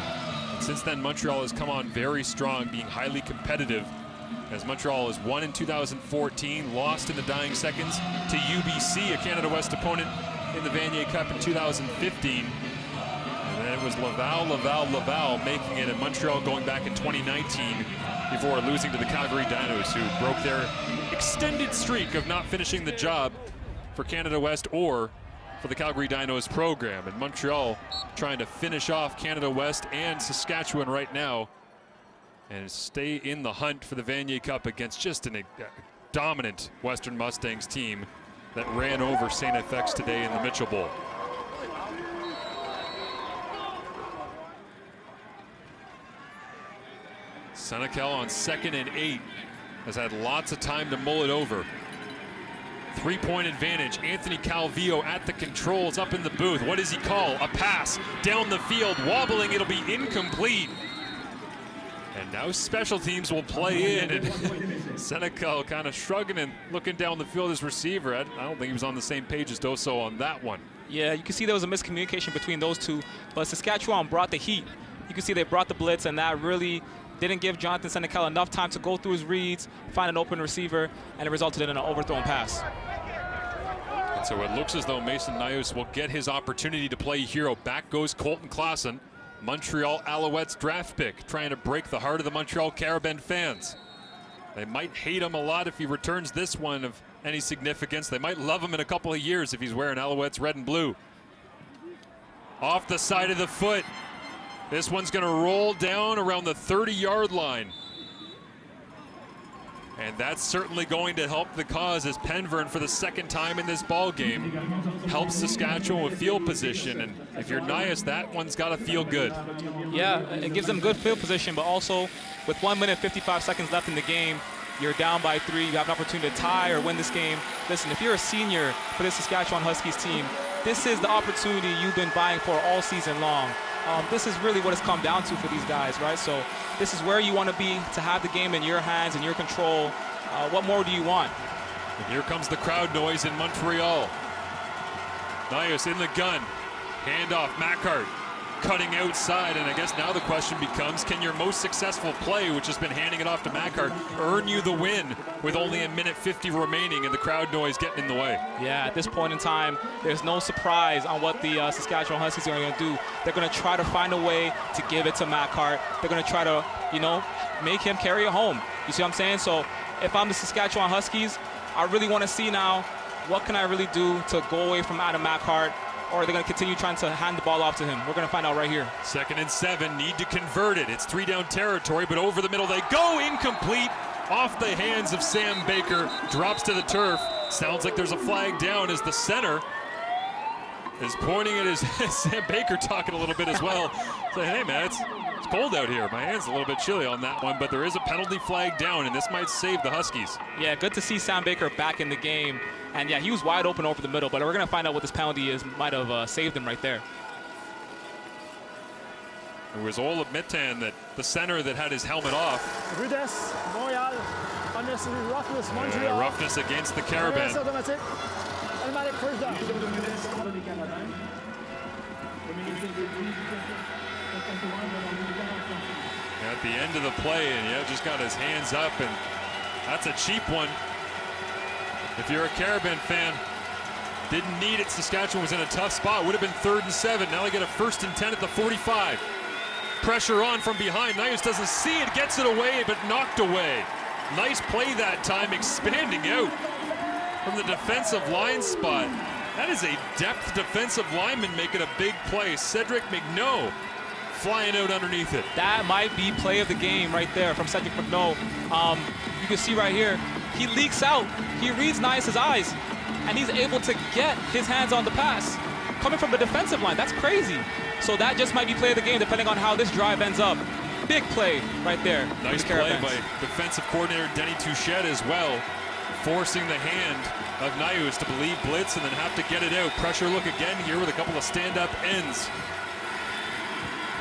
And since then, Montreal has come on very strong, being highly competitive, as Montreal has won in 2014, lost in the dying seconds to UBC, a Canada West opponent, in the Vanier Cup in 2015. And then it was Laval making it, and Montreal going back in 2019 before losing to the Calgary Dinos, who broke their extended streak of not finishing the job for Canada West or for the Calgary Dinos program. And Montreal trying to finish off Canada West and Saskatchewan right now and stay in the hunt for the Vanier Cup against just a dominant Western Mustangs team that ran over St. FX today in the Mitchell Bowl. Senecal on 2nd and 8 has had lots of time to mull it over. 3-point advantage. Anthony Calvillo at the controls up in the booth. What does he call? A pass down the field, wobbling. It'll be incomplete. And now special teams will play in, and Senecal kind of shrugging and looking down the field as receiver. I don't think he was on the same page as Doso on that one. Yeah, you can see there was a miscommunication between those two, but Saskatchewan brought the heat. You can see they brought the blitz, and that really didn't give Jonathan Senecal enough time to go through his reads, find an open receiver, and it resulted in an overthrown pass. And so it looks as though Mason Nius will get his opportunity to play hero. Back goes Colton Clausen, Montreal Alouettes draft pick, trying to break the heart of the Montreal Carabin fans. They might hate him a lot if he returns this one of any significance. They might love him in a couple of years if he's wearing Alouettes red and blue. Off the side of the foot. This one's going to roll down around the 30-yard line. And that's certainly going to help the cause as Penvern, for the second time in this ball game, helps Saskatchewan with field position. And if you're Nias, that one's got to feel good. Yeah, it gives them good field position, but also with 1 minute 55 seconds left in the game, you're down by 3. You have an opportunity to tie or win this game. Listen, if you're a senior for this Saskatchewan Huskies team, this is the opportunity you've been vying for all season long. This is really what it's come down to for these guys, right? So this is where you want to be, to have the game in your hands and your control. What more do you want? And here comes the crowd noise in Montreal. Nias in the gun. Handoff, Macart cutting outside, and I guess now the question becomes, can your most successful play, which has been handing it off to Macart, earn you the win with only 1:50 remaining and the crowd noise getting in the way? Yeah, at this point in time, there's no surprise on what the Saskatchewan Huskies are going to do. They're going to try to find a way to give it to Macart. They're going to try to, make him carry it home. You see what I'm saying? So if I'm the Saskatchewan Huskies, I really want to see now, what can I really do to go away from Adam Macart? Or are they going to continue trying to hand the ball off to him? We're going to find out right here. 2nd and 7, need to convert it. It's 3-down territory, but over the middle they go, incomplete, off the hands of Sam Baker, drops to the turf. Sounds like there's a flag down as the center is pointing at his Sam Baker talking a little bit as well. Saying, hey man, it's cold out here. My hand's a little bit chilly on that one, but there is a penalty flag down, and this might save the Huskies. Yeah, good to see Sam Baker back in the game. And yeah, he was wide open over the middle, but we're going to find out what this penalty is. Might have saved him right there. It was Olaf Mittan, that the center that had his helmet off. Rudess, Montreal, unnecessary roughness, Montreal. Roughness against the Carabin. Automatic. Automatic first down. At the end of the play, and just got his hands up, and that's a cheap one. If you're a Carabin fan, didn't need it. Saskatchewan was in a tough spot. Would have been 3rd and 7. Now they get a 1st and 10 at the 45. Pressure on from behind. Nias doesn't see it, gets it away, but knocked away. Nice play that time, expanding out from the defensive line spot. That is a depth defensive lineman making a big play. Cedric McNoe flying out underneath it. That might be play of the game right there from Cedric McNoe. You can see right here, he leaks out. He reads Nias' eyes, and he's able to get his hands on the pass. Coming from the defensive line, that's crazy. So that just might be play of the game, depending on how this drive ends up. Big play right there. Nice play by defensive coordinator Denny Touchette as well, forcing the hand of Nias to believe blitz and then have to get it out. Pressure look again here with a couple of stand-up ends.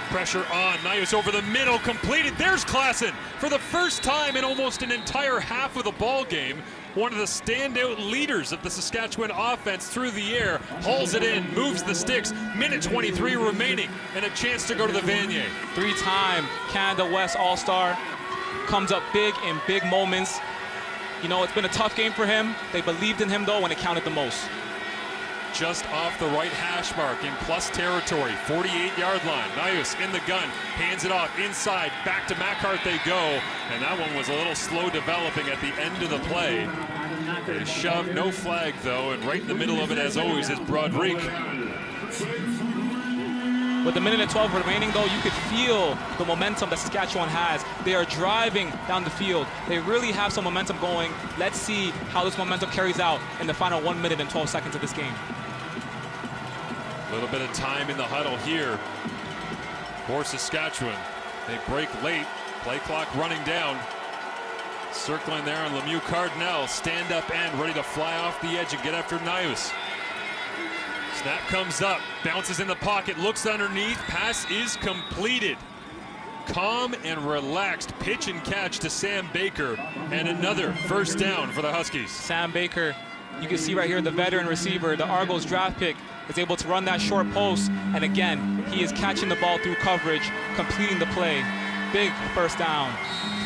Pressure on, Nius over the middle, completed. There's Klassen for the first time in almost an entire half of the ball game. One of the standout leaders of the Saskatchewan offense through the air, hauls it in, moves the sticks, minute 23 remaining, and a chance to go to the Vanier. Three-time Canada West All-Star, comes up big in big moments. You know, it's been a tough game for him. They believed in him, though, when it counted the most. Just off the right hash mark in plus territory, 48-yard line. Nius in the gun, hands it off inside, back to Macart they go, and that one was a little slow developing at the end of the play. A shove, no flag though, and right in the middle of it as always is Broderick. With a minute and 12 remaining though, you could feel the momentum that Saskatchewan has. They are driving down the field. They really have some momentum going. Let's see how this momentum carries out in the final 1 minute and 12 seconds of this game. A little bit of time in the huddle here for Saskatchewan. They break late, play clock running down. Circling there on Lemieux Cardinal, stand up end, ready to fly off the edge and get after Nius. Snap comes up, bounces in the pocket, looks underneath, pass is completed. Calm and relaxed pitch and catch to Sam Baker, and another first down for the Huskies. Sam Baker, you can see right here the veteran receiver, the Argos draft pick, is able to run that short post, and again, he is catching the ball through coverage, completing the play. Big first down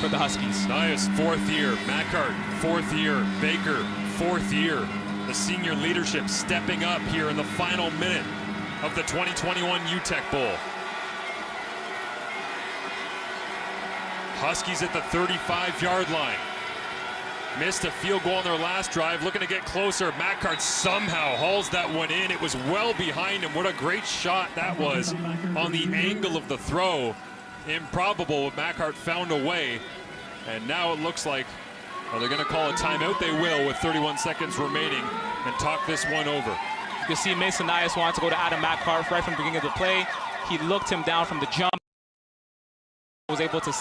for the Huskies. Nias, fourth year. Macart, fourth year. Baker, fourth year. The senior leadership stepping up here in the final minute of the 2021 Uteck Bowl. Huskies at the 35-yard line. Missed a field goal on their last drive, looking to get closer. Macart somehow hauls that one in. It was well behind him. What a great shot that was on the angle of the throw. Improbable, but Macart found a way. And now it looks like, are they going to call a timeout? They will with 31 seconds remaining and talk this one over. You can see Mason Nias wanted to go to Adam Macart right from the beginning of the play. He looked him down from the jump. Was able to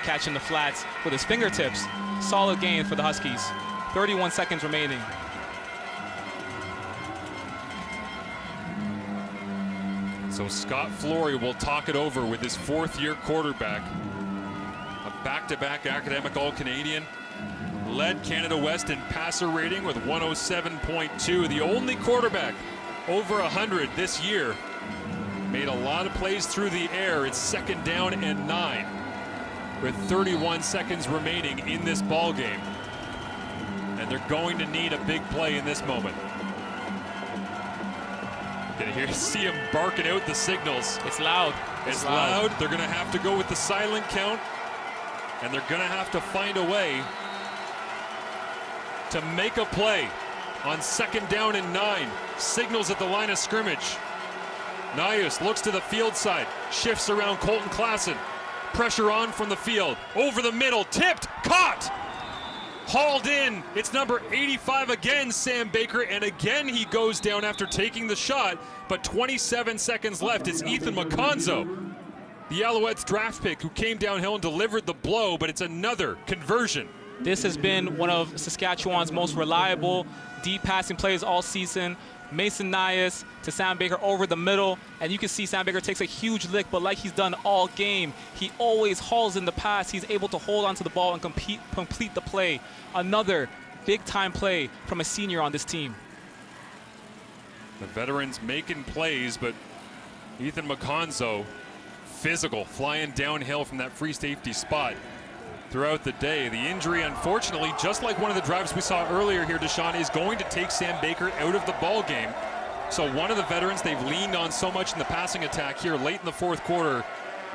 catch in the flats with his fingertips. Solid gain for the Huskies. 31 seconds remaining. So Scott Flory will talk it over with his fourth-year quarterback. A back-to-back academic All-Canadian. Led Canada West in passer rating with 107.2. The only quarterback over 100 this year. Made a lot of plays through the air. It's second down and 9 with 31 seconds remaining in this ball game. And they're going to need a big play in this moment. Gonna see him barking out the signals. It's loud. It's loud. They're gonna have to go with the silent count, and they're gonna have to find a way to make a play on second down and 9. Signals at the line of scrimmage. Nius looks to the field side, shifts around Colton Klassen. Pressure on from the field, over the middle, tipped, caught, hauled in. It's number 85 again, Sam Baker, and again he goes down after taking the shot, but 27 seconds left. It's Ethan McConzo, the Alouettes draft pick, who came downhill and delivered the blow, but it's another conversion. This has been one of Saskatchewan's most reliable deep passing plays all season. Mason Nias to Sam Baker over the middle, and you can see Sam Baker takes a huge lick, but like he's done all game, he always hauls in the pass. He's able to hold onto the ball and complete the play. Another big-time play from a senior on this team. The veterans making plays, but Ethan McConzo, physical, flying downhill from that free safety spot throughout the day. The injury, unfortunately, just like one of the drives we saw earlier here, Deshaun, is going to take Sam Baker out of the ball game. So one of the veterans they've leaned on so much in the passing attack here late in the fourth quarter,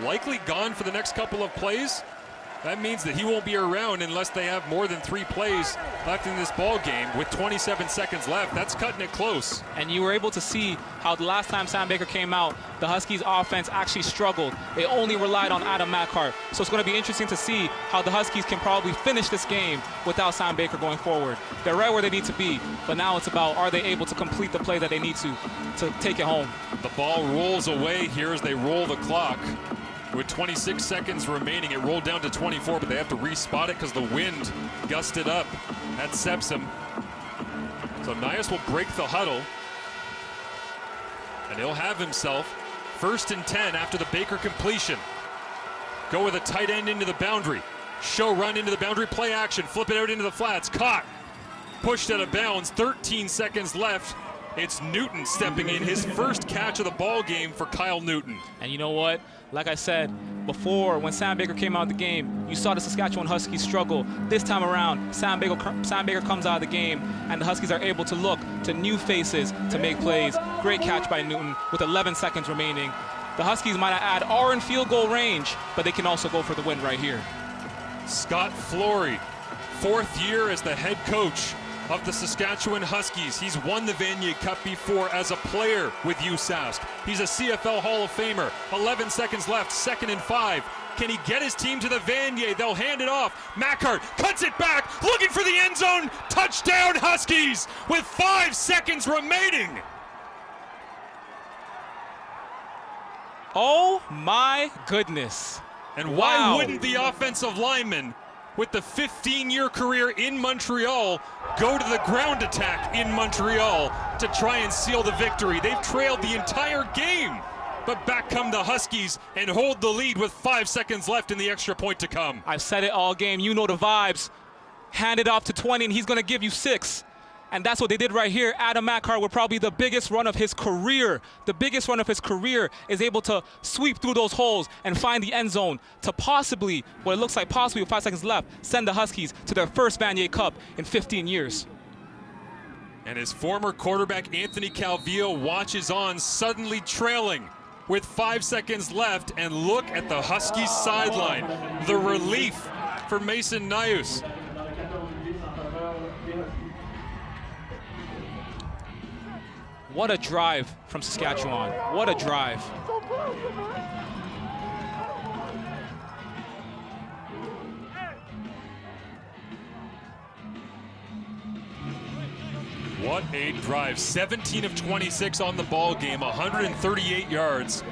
likely gone for the next couple of plays. That means that he won't be around unless they have more than 3 plays left in this ball game with 27 seconds left. That's cutting it close. And you were able to see how the last time Sam Baker came out, the Huskies offense actually struggled. They only relied on Adam Macart. So it's going to be interesting to see how the Huskies can probably finish this game without Sam Baker going forward. They're right where they need to be, but now it's about, are they able to complete the play that they need to take it home. The ball rolls away here as they roll the clock. With 26 seconds remaining, it rolled down to 24, but they have to respot it because the wind gusted up at Sepsim. So Nias will break the huddle, and he'll have himself 1st and 10 after the Baker completion. Go with a tight end into the boundary. Show run into the boundary, play action, flip it out into the flats, caught. Pushed out of bounds, 13 seconds left. It's Newton stepping in, his first catch of the ball game for Kyle Newton. And you know what? Like I said before, when Sam Baker came out of the game, you saw the Saskatchewan Huskies struggle. This time around, Sam Baker comes out of the game, and the Huskies are able to look to new faces to make plays. Great catch by Newton with 11 seconds remaining. The Huskies might add are in field goal range, but they can also go for the win right here. Scott Flory, 4th year as the head coach of the Saskatchewan Huskies. He's won the Vanier Cup before as a player with USask. He's a CFL Hall of Famer. 11 seconds left, 2nd and 5. Can he get his team to the Vanier? They'll hand it off. Macart cuts it back, looking for the end zone. Touchdown Huskies with 5 seconds remaining. Oh my goodness. And why wouldn't the offensive lineman with the 15-year career in Montreal go to the ground attack in Montreal to try and seal the victory? They've trailed the entire game, but back come the Huskies and hold the lead with 5 seconds left in the extra point to come. I've said it all game. You know the vibes. Hand it off to 20, and he's going to give you 6. And that's what they did right here. Adam Macart with probably the biggest run of his career. The biggest run of his career is able to sweep through those holes and find the end zone to possibly, what it looks like possibly with 5 seconds left, send the Huskies to their first Vanier Cup in 15 years. And his former quarterback Anthony Calvillo watches on, suddenly trailing with 5 seconds left. And look at the Huskies sideline. The relief for Mason Nius. What a drive from Saskatchewan. What a drive. What a drive. 17 of 26 on the ball game, 138 yards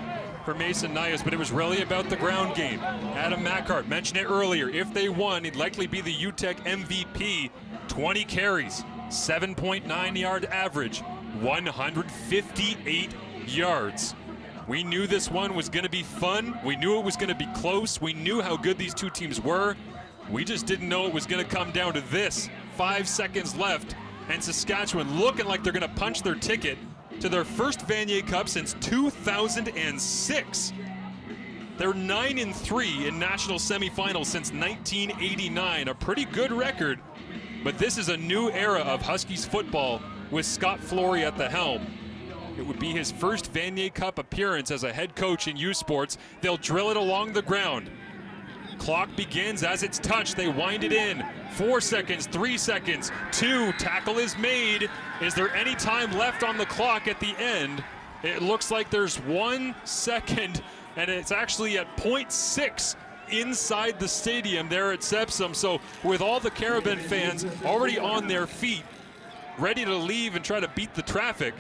for Mason Nius, but it was really about the ground game. Adam Macart mentioned it earlier. If they won, he'd likely be the Uteck MVP. 20 carries, 7.9 yard average. 158 yards. We knew this one was going to be fun. We knew it was going to be close. We knew how good these two teams were. We just didn't know it was going to come down to this. 5 seconds left, and Saskatchewan looking like they're going to punch their ticket to their first Vanier Cup since 2006. They're 9-3 in national semifinals since 1989. A pretty good record, but this is a new era of Huskies football with Scott Flory at the helm. It would be his first Vanier Cup appearance as a head coach in U Sports. They'll drill it along the ground. Clock begins as it's touched. They wind it in. 4 seconds, 3 seconds, 2. Tackle is made. Is there any time left on the clock at the end? It looks like there's 1 second, and it's actually at 0.6 inside the stadium there at Sepsum. So with all the Carabin fans already on their feet, ready to leave and try to beat the traffic,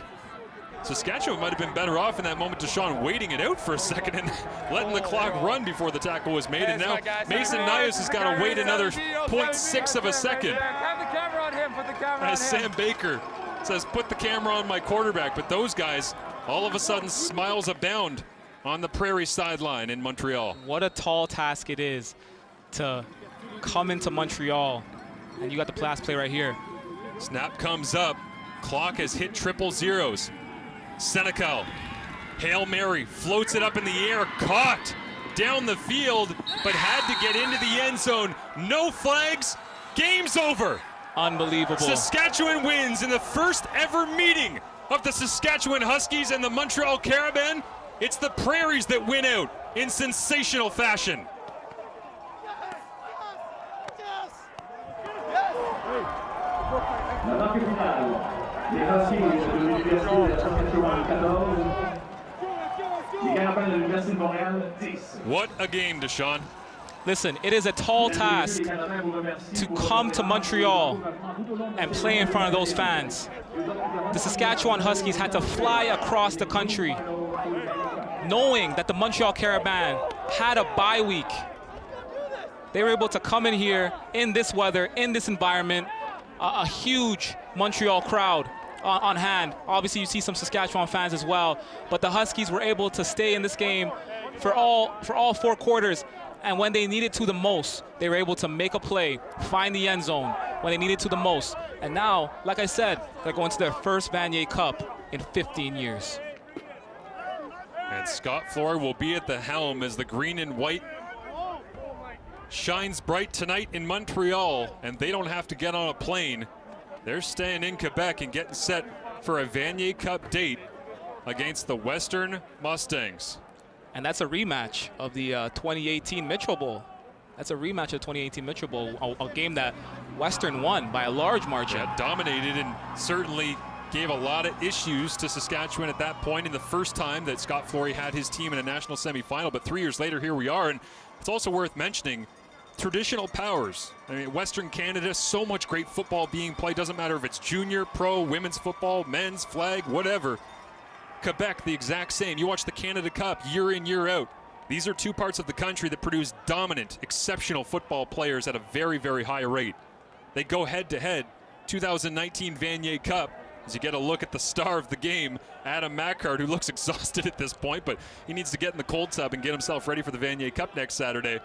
Saskatchewan might have been better off in that moment, Deshaun, waiting it out for a second and letting the clock run before the tackle was made. And now Mason Nius has got to wait another 0.6 of a second. Have the camera on him, put the camera As Sam Baker says, put the camera on my quarterback. But those guys, all of a sudden, smiles abound on the Prairie sideline in Montreal. What a tall task it is to come into Montreal. And you got the last play right here. Snap comes up. Clock has hit triple zeros. Senecal, Hail Mary, floats it up in the air, caught down the field, but had to get into the end zone. No flags, game's over. Unbelievable. Saskatchewan wins in the first ever meeting of the Saskatchewan Huskies and the Montreal Carabins. It's the Prairies that win out in sensational fashion. La marque finale, les Huskies de l'Université de Saskatchewan 14, les Carabins de l'Université de Montréal 10. What a game, Deshaun. Listen, it is a tall task to come to Montreal and play in front of those fans. The Saskatchewan Huskies had to fly across the country knowing that the Montreal Carabins had a bye week. They were able to come in here in this weather, in this environment, a huge Montreal crowd on hand. Obviously, you see some Saskatchewan fans as well, but the Huskies were able to stay in this game for all 4 quarters, and when they needed to the most, they were able to make a play, find the end zone when they needed to the most. And now, like I said, they're going to their first Vanier Cup in 15 years. And Scott Flory will be at the helm as the green and white shines bright tonight in Montreal, and they don't have to get on a plane. They're staying in Quebec and getting set for a Vanier Cup date against the Western Mustangs. And that's a rematch of the 2018 Metro Bowl. That's a rematch of the 2018 Metro Bowl, a game that Western won by a large margin. Yeah, dominated and certainly gave a lot of issues to Saskatchewan at that point in the first time that Scott Flory had his team in a national semifinal. But 3 years later, here we are. And it's also worth mentioning traditional powers. I mean, Western Canada, so much great football being played. Doesn't matter if it's junior, pro, women's football, men's, flag, whatever. Quebec, the exact same. You watch the Canada Cup year in, year out. These are 2 parts of the country that produce dominant, exceptional football players at a very, very high rate. They go head-to-head. 2019 Vanier Cup, as you get a look at the star of the game, Adam Mackart, who looks exhausted at this point, but he needs to get in the cold tub and get himself ready for the Vanier Cup next Saturday.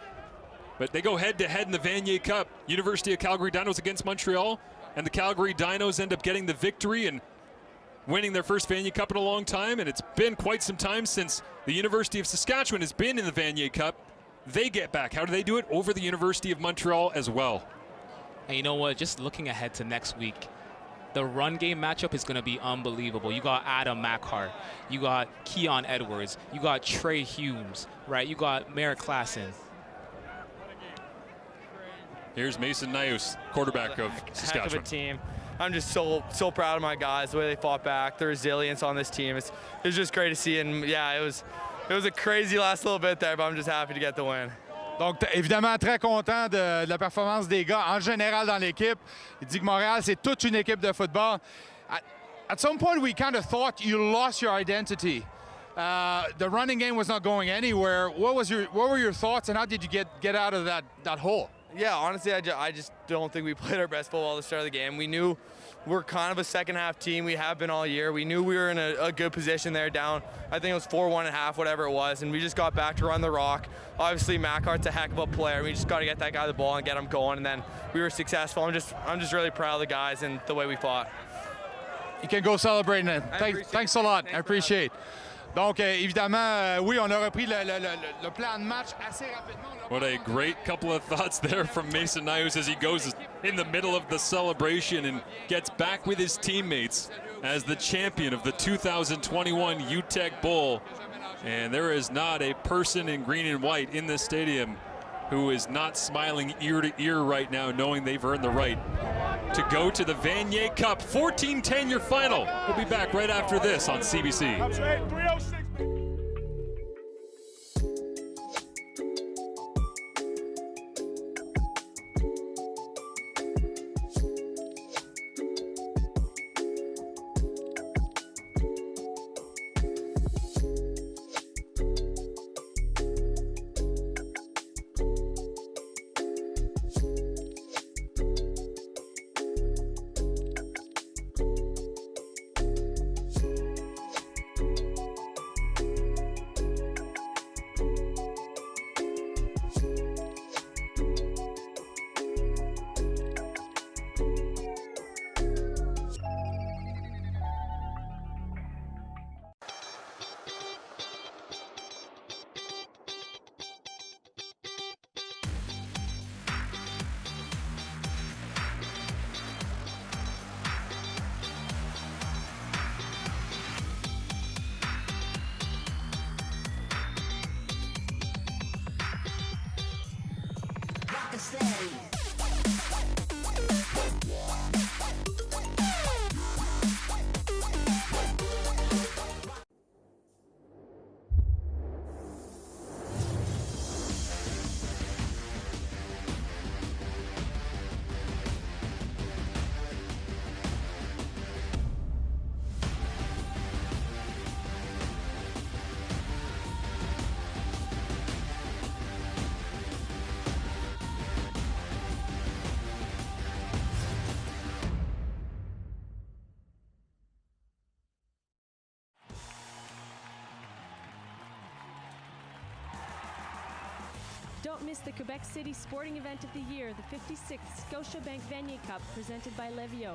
But they go head-to-head in the Vanier Cup. University of Calgary Dinos against Montreal, and the Calgary Dinos end up getting the victory and winning their first Vanier Cup in a long time, and it's been quite some time since the University of Saskatchewan has been in the Vanier Cup. They get back. How do they do it? Over the University of Montreal as well. And you know what? Just looking ahead to next week, the run game matchup is going to be unbelievable. You got Adam Mackart, you got Keon Edwards, you got Trey Humes, right? You got Merrick Klassen. Here's Mason Nius, quarterback of Saskatchewan. Heck of a team. I'm just so proud of my guys, the way they fought back, the resilience on this team. It was just great to see, and yeah, it was a crazy last little bit there, but I'm just happy to get the win. Donc, évidemment, très content de la performance des gars en général dans l'équipe. Il dit que Montréal, c'est toute une équipe de football. At some point, we kind of thought you lost your identity. The running game was not going anywhere. What were your thoughts, and how did you get out of that hole? Yeah, honestly, I just don't think we played our best football at the start of the game. We knew we're kind of a second-half team. We have been all year. We knew we were in a good position there down. I think it was 4-1 at half, whatever it was, and we just got back to run the rock. Obviously, Mackart's a heck of a player. We just got to get that guy the ball and get him going, and then we were successful. I'm just really proud of the guys and the way we fought. You can go celebrate now. Thanks a lot. I appreciate it. Donc, évidemment, oui, on a repris le plan de match assez rapidement. What a great couple of thoughts there from Mason Nius as he goes in the middle of the celebration and gets back with his teammates as the champion of the 2021 Uteck Bowl. And there is not a person in green and white in this stadium who is not smiling ear to ear right now, knowing they've earned the right to go to the Vanier Cup. 14-10 your final. We'll be back right after this on CBC. Don't miss the Quebec City sporting event of the year, the 56th Scotiabank Vanier Cup, presented by Levio.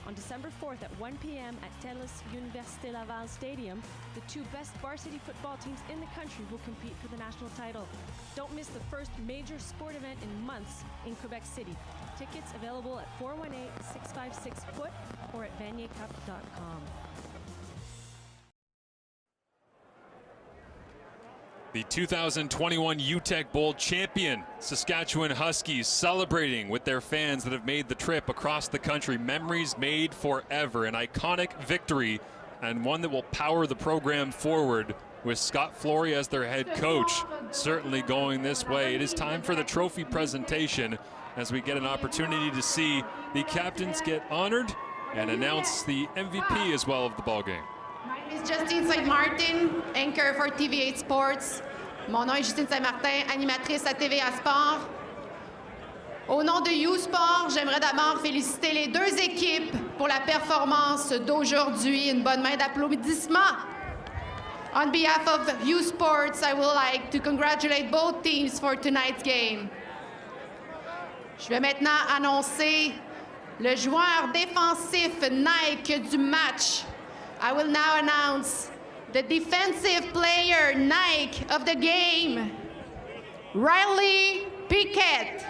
On December 4th at 1 p.m. at TELUS Université Laval Stadium, the two best varsity football teams in the country will compete for the national title. Don't miss the first major sport event in months in Quebec City. Tickets available at 418-656-FOOT or at vaniercup.com. The 2021 Uteck Bowl champion Saskatchewan Huskies celebrating with their fans that have made the trip across the country. Memories made forever. An iconic victory and one that will power the program forward with Scott Flory as their head coach. Certainly going this way. It is time for the trophy presentation as we get an opportunity to see the captains get honored and announce the MVP as well of the ballgame. My name is Justine Saint-Martin, anchor for TV8 Sports. Mon nom est Justine Saint-Martin, animatrice à TVA Sport. Au nom de U-Sport, j'aimerais d'abord féliciter les deux équipes pour la performance d'aujourd'hui. Une bonne main d'applaudissements. On behalf of U-Sports, I would like to congratulate both teams for tonight's game. Je vais maintenant annoncer le joueur défensif Nike du match. I will now announce the defensive player Nike of the game, Riley Piquet.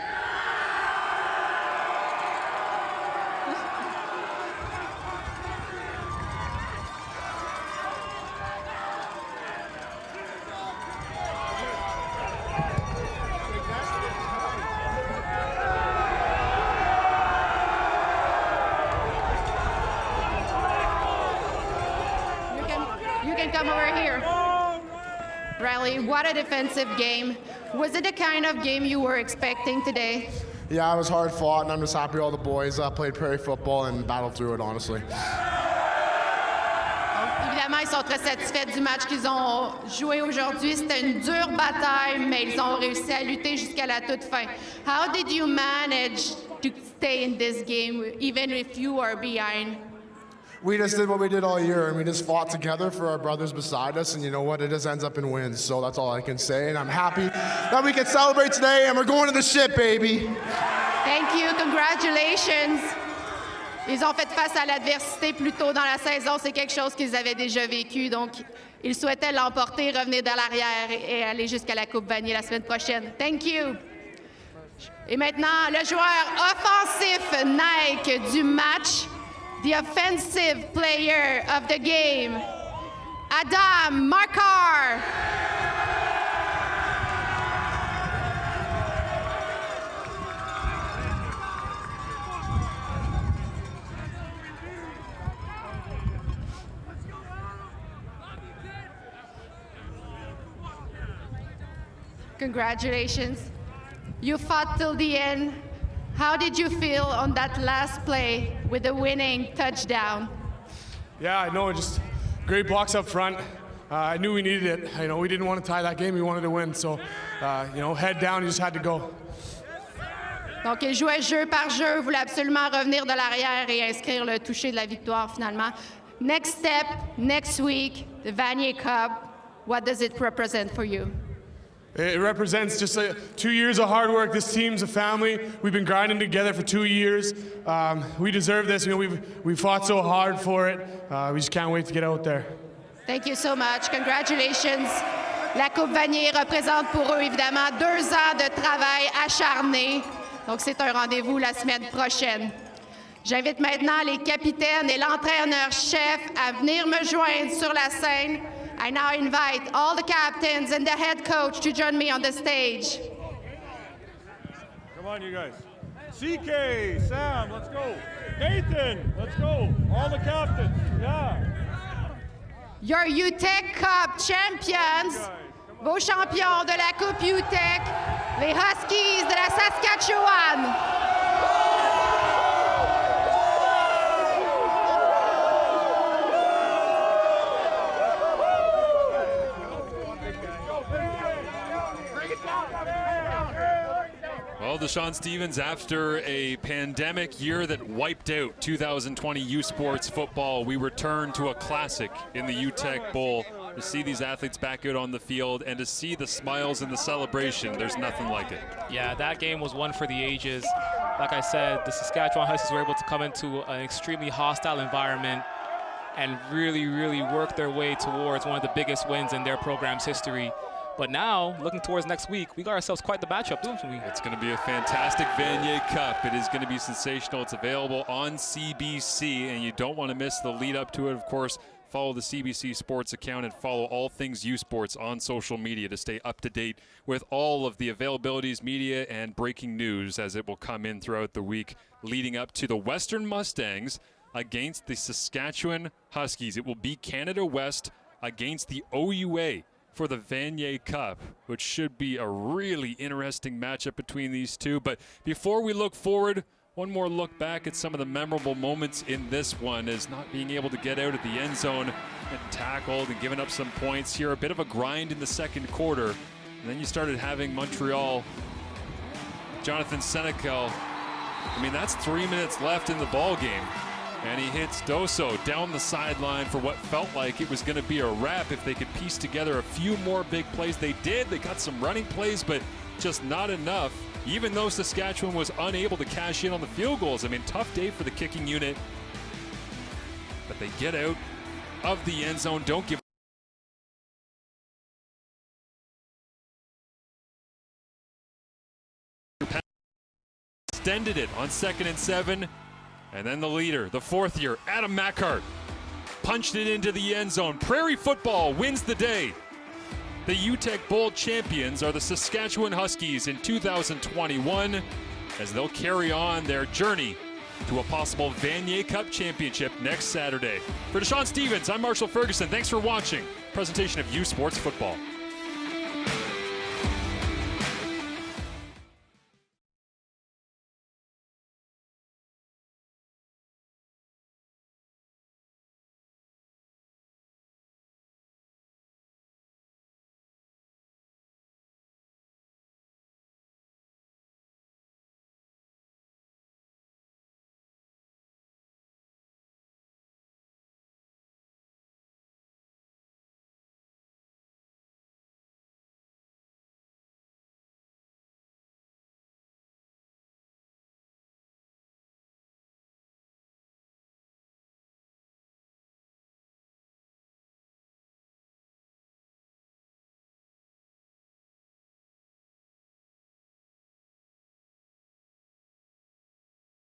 Come over here. Riley, what a defensive game. Was it the kind of game you were expecting today? Yeah, it was hard fought, and I'm just happy all the boys played prairie football and battled through it, honestly. Évidemment, ils sont très satisfaits du match qu'ils ont joué aujourd'hui. C'était une dure bataille, mais ils ont réussi à lutter jusqu'à la toute fin. How did you manage to stay in this game, even if you are behind? We just did what we did all year, and we just fought together for our brothers beside us, and you know what? It just ends up in wins, so that's all I can say, and I'm happy that we can celebrate today, and we're going to the ship, baby! Thank you, congratulations! Ils ont fait face à l'adversité plus tôt dans la saison, c'est quelque chose qu'ils avaient déjà vécu, donc ils souhaitaient l'emporter, revenir de l'arrière et aller jusqu'à la Coupe Vanier la semaine prochaine. Thank you! Et maintenant, le joueur offensif Nike du match, the offensive player of the game, Adam Markar. Congratulations. You fought till the end. How did you feel on that last play with the winning touchdown? Yeah, I know, just great blocks up front. I knew we needed it. You know, we didn't want to tie that game, we wanted to win. So, you know, head down, you just had to go. Donc, il jouait jeu par jeu, voulait absolument revenir de l'arrière et inscrire le toucher de la victoire finalement. Next step, next week, the Vanier Cup. What does it represent for you? It represents just 2 years of hard work. This team's a family. We've been grinding together for 2 years. We deserve this. You know, we fought so hard for it. We just can't wait to get out there. Thank you so much. Congratulations. La Coupe Vanier représente pour eux évidemment 2 ans de travail acharné. Donc c'est un rendez-vous la semaine prochaine. J'invite maintenant les capitaines et l'entraîneur-chef à venir me joindre sur la scène. I now invite all the captains and the head coach to join me on the stage. Come on, you guys. CK, Sam, let's go. Nathan, let's go. All the captains, yeah. Your Uteck Cup champions, vos champions de la Coupe Uteck, les Huskies de la Saskatchewan. Well, Deshaun Stevens, after a pandemic year that wiped out 2020 U Sports football, we return to a classic in the Uteck Bowl. to see these athletes back out on the field and to see the smiles and the celebration, there's nothing like it. Yeah, that game was one for the ages. Like I said, the Saskatchewan Huskies were able to come into an extremely hostile environment and really, really work their way towards one of the biggest wins in their program's history. But now, looking towards next week, we got ourselves quite the matchup, don't we? It's going to be a fantastic Vanier Cup. It is going to be sensational. It's available on CBC, and you don't want to miss the lead up to it. Of course, follow the CBC Sports account and follow all things U Sports on social media to stay up to date with all of the availabilities, media, and breaking news as it will come in throughout the week leading up to the Western Mustangs against the Saskatchewan Huskies. It will be Canada West against the OUA for the Vanier Cup, which should be a really interesting matchup between these two. But before we look forward, one more look back at some of the memorable moments in this one, is not being able to get out of the end zone and tackled and giving up some points here. A bit of a grind in the second quarter. And then you started having Montreal, Jonathan Senecal. I mean, that's 3 minutes left in the ball game. And he hits Doso down the sideline for what felt like it was going to be a wrap if they could piece together a few more big plays. They did. They got some running plays, but just not enough, even though Saskatchewan was unable to cash in on the field goals. I mean, tough day for the kicking unit. But they get out of the end zone. Don't give extended it on 2nd and 7. And then the leader, the fourth year, Adam Mackhart, punched it into the end zone. Prairie football wins the day. The Uteck Bowl champions are the Saskatchewan Huskies in 2021 as they'll carry on their journey to a possible Vanier Cup championship next Saturday. For Deshaun Stevens, I'm Marshall Ferguson. Thanks for watching. Presentation of U Sports Football.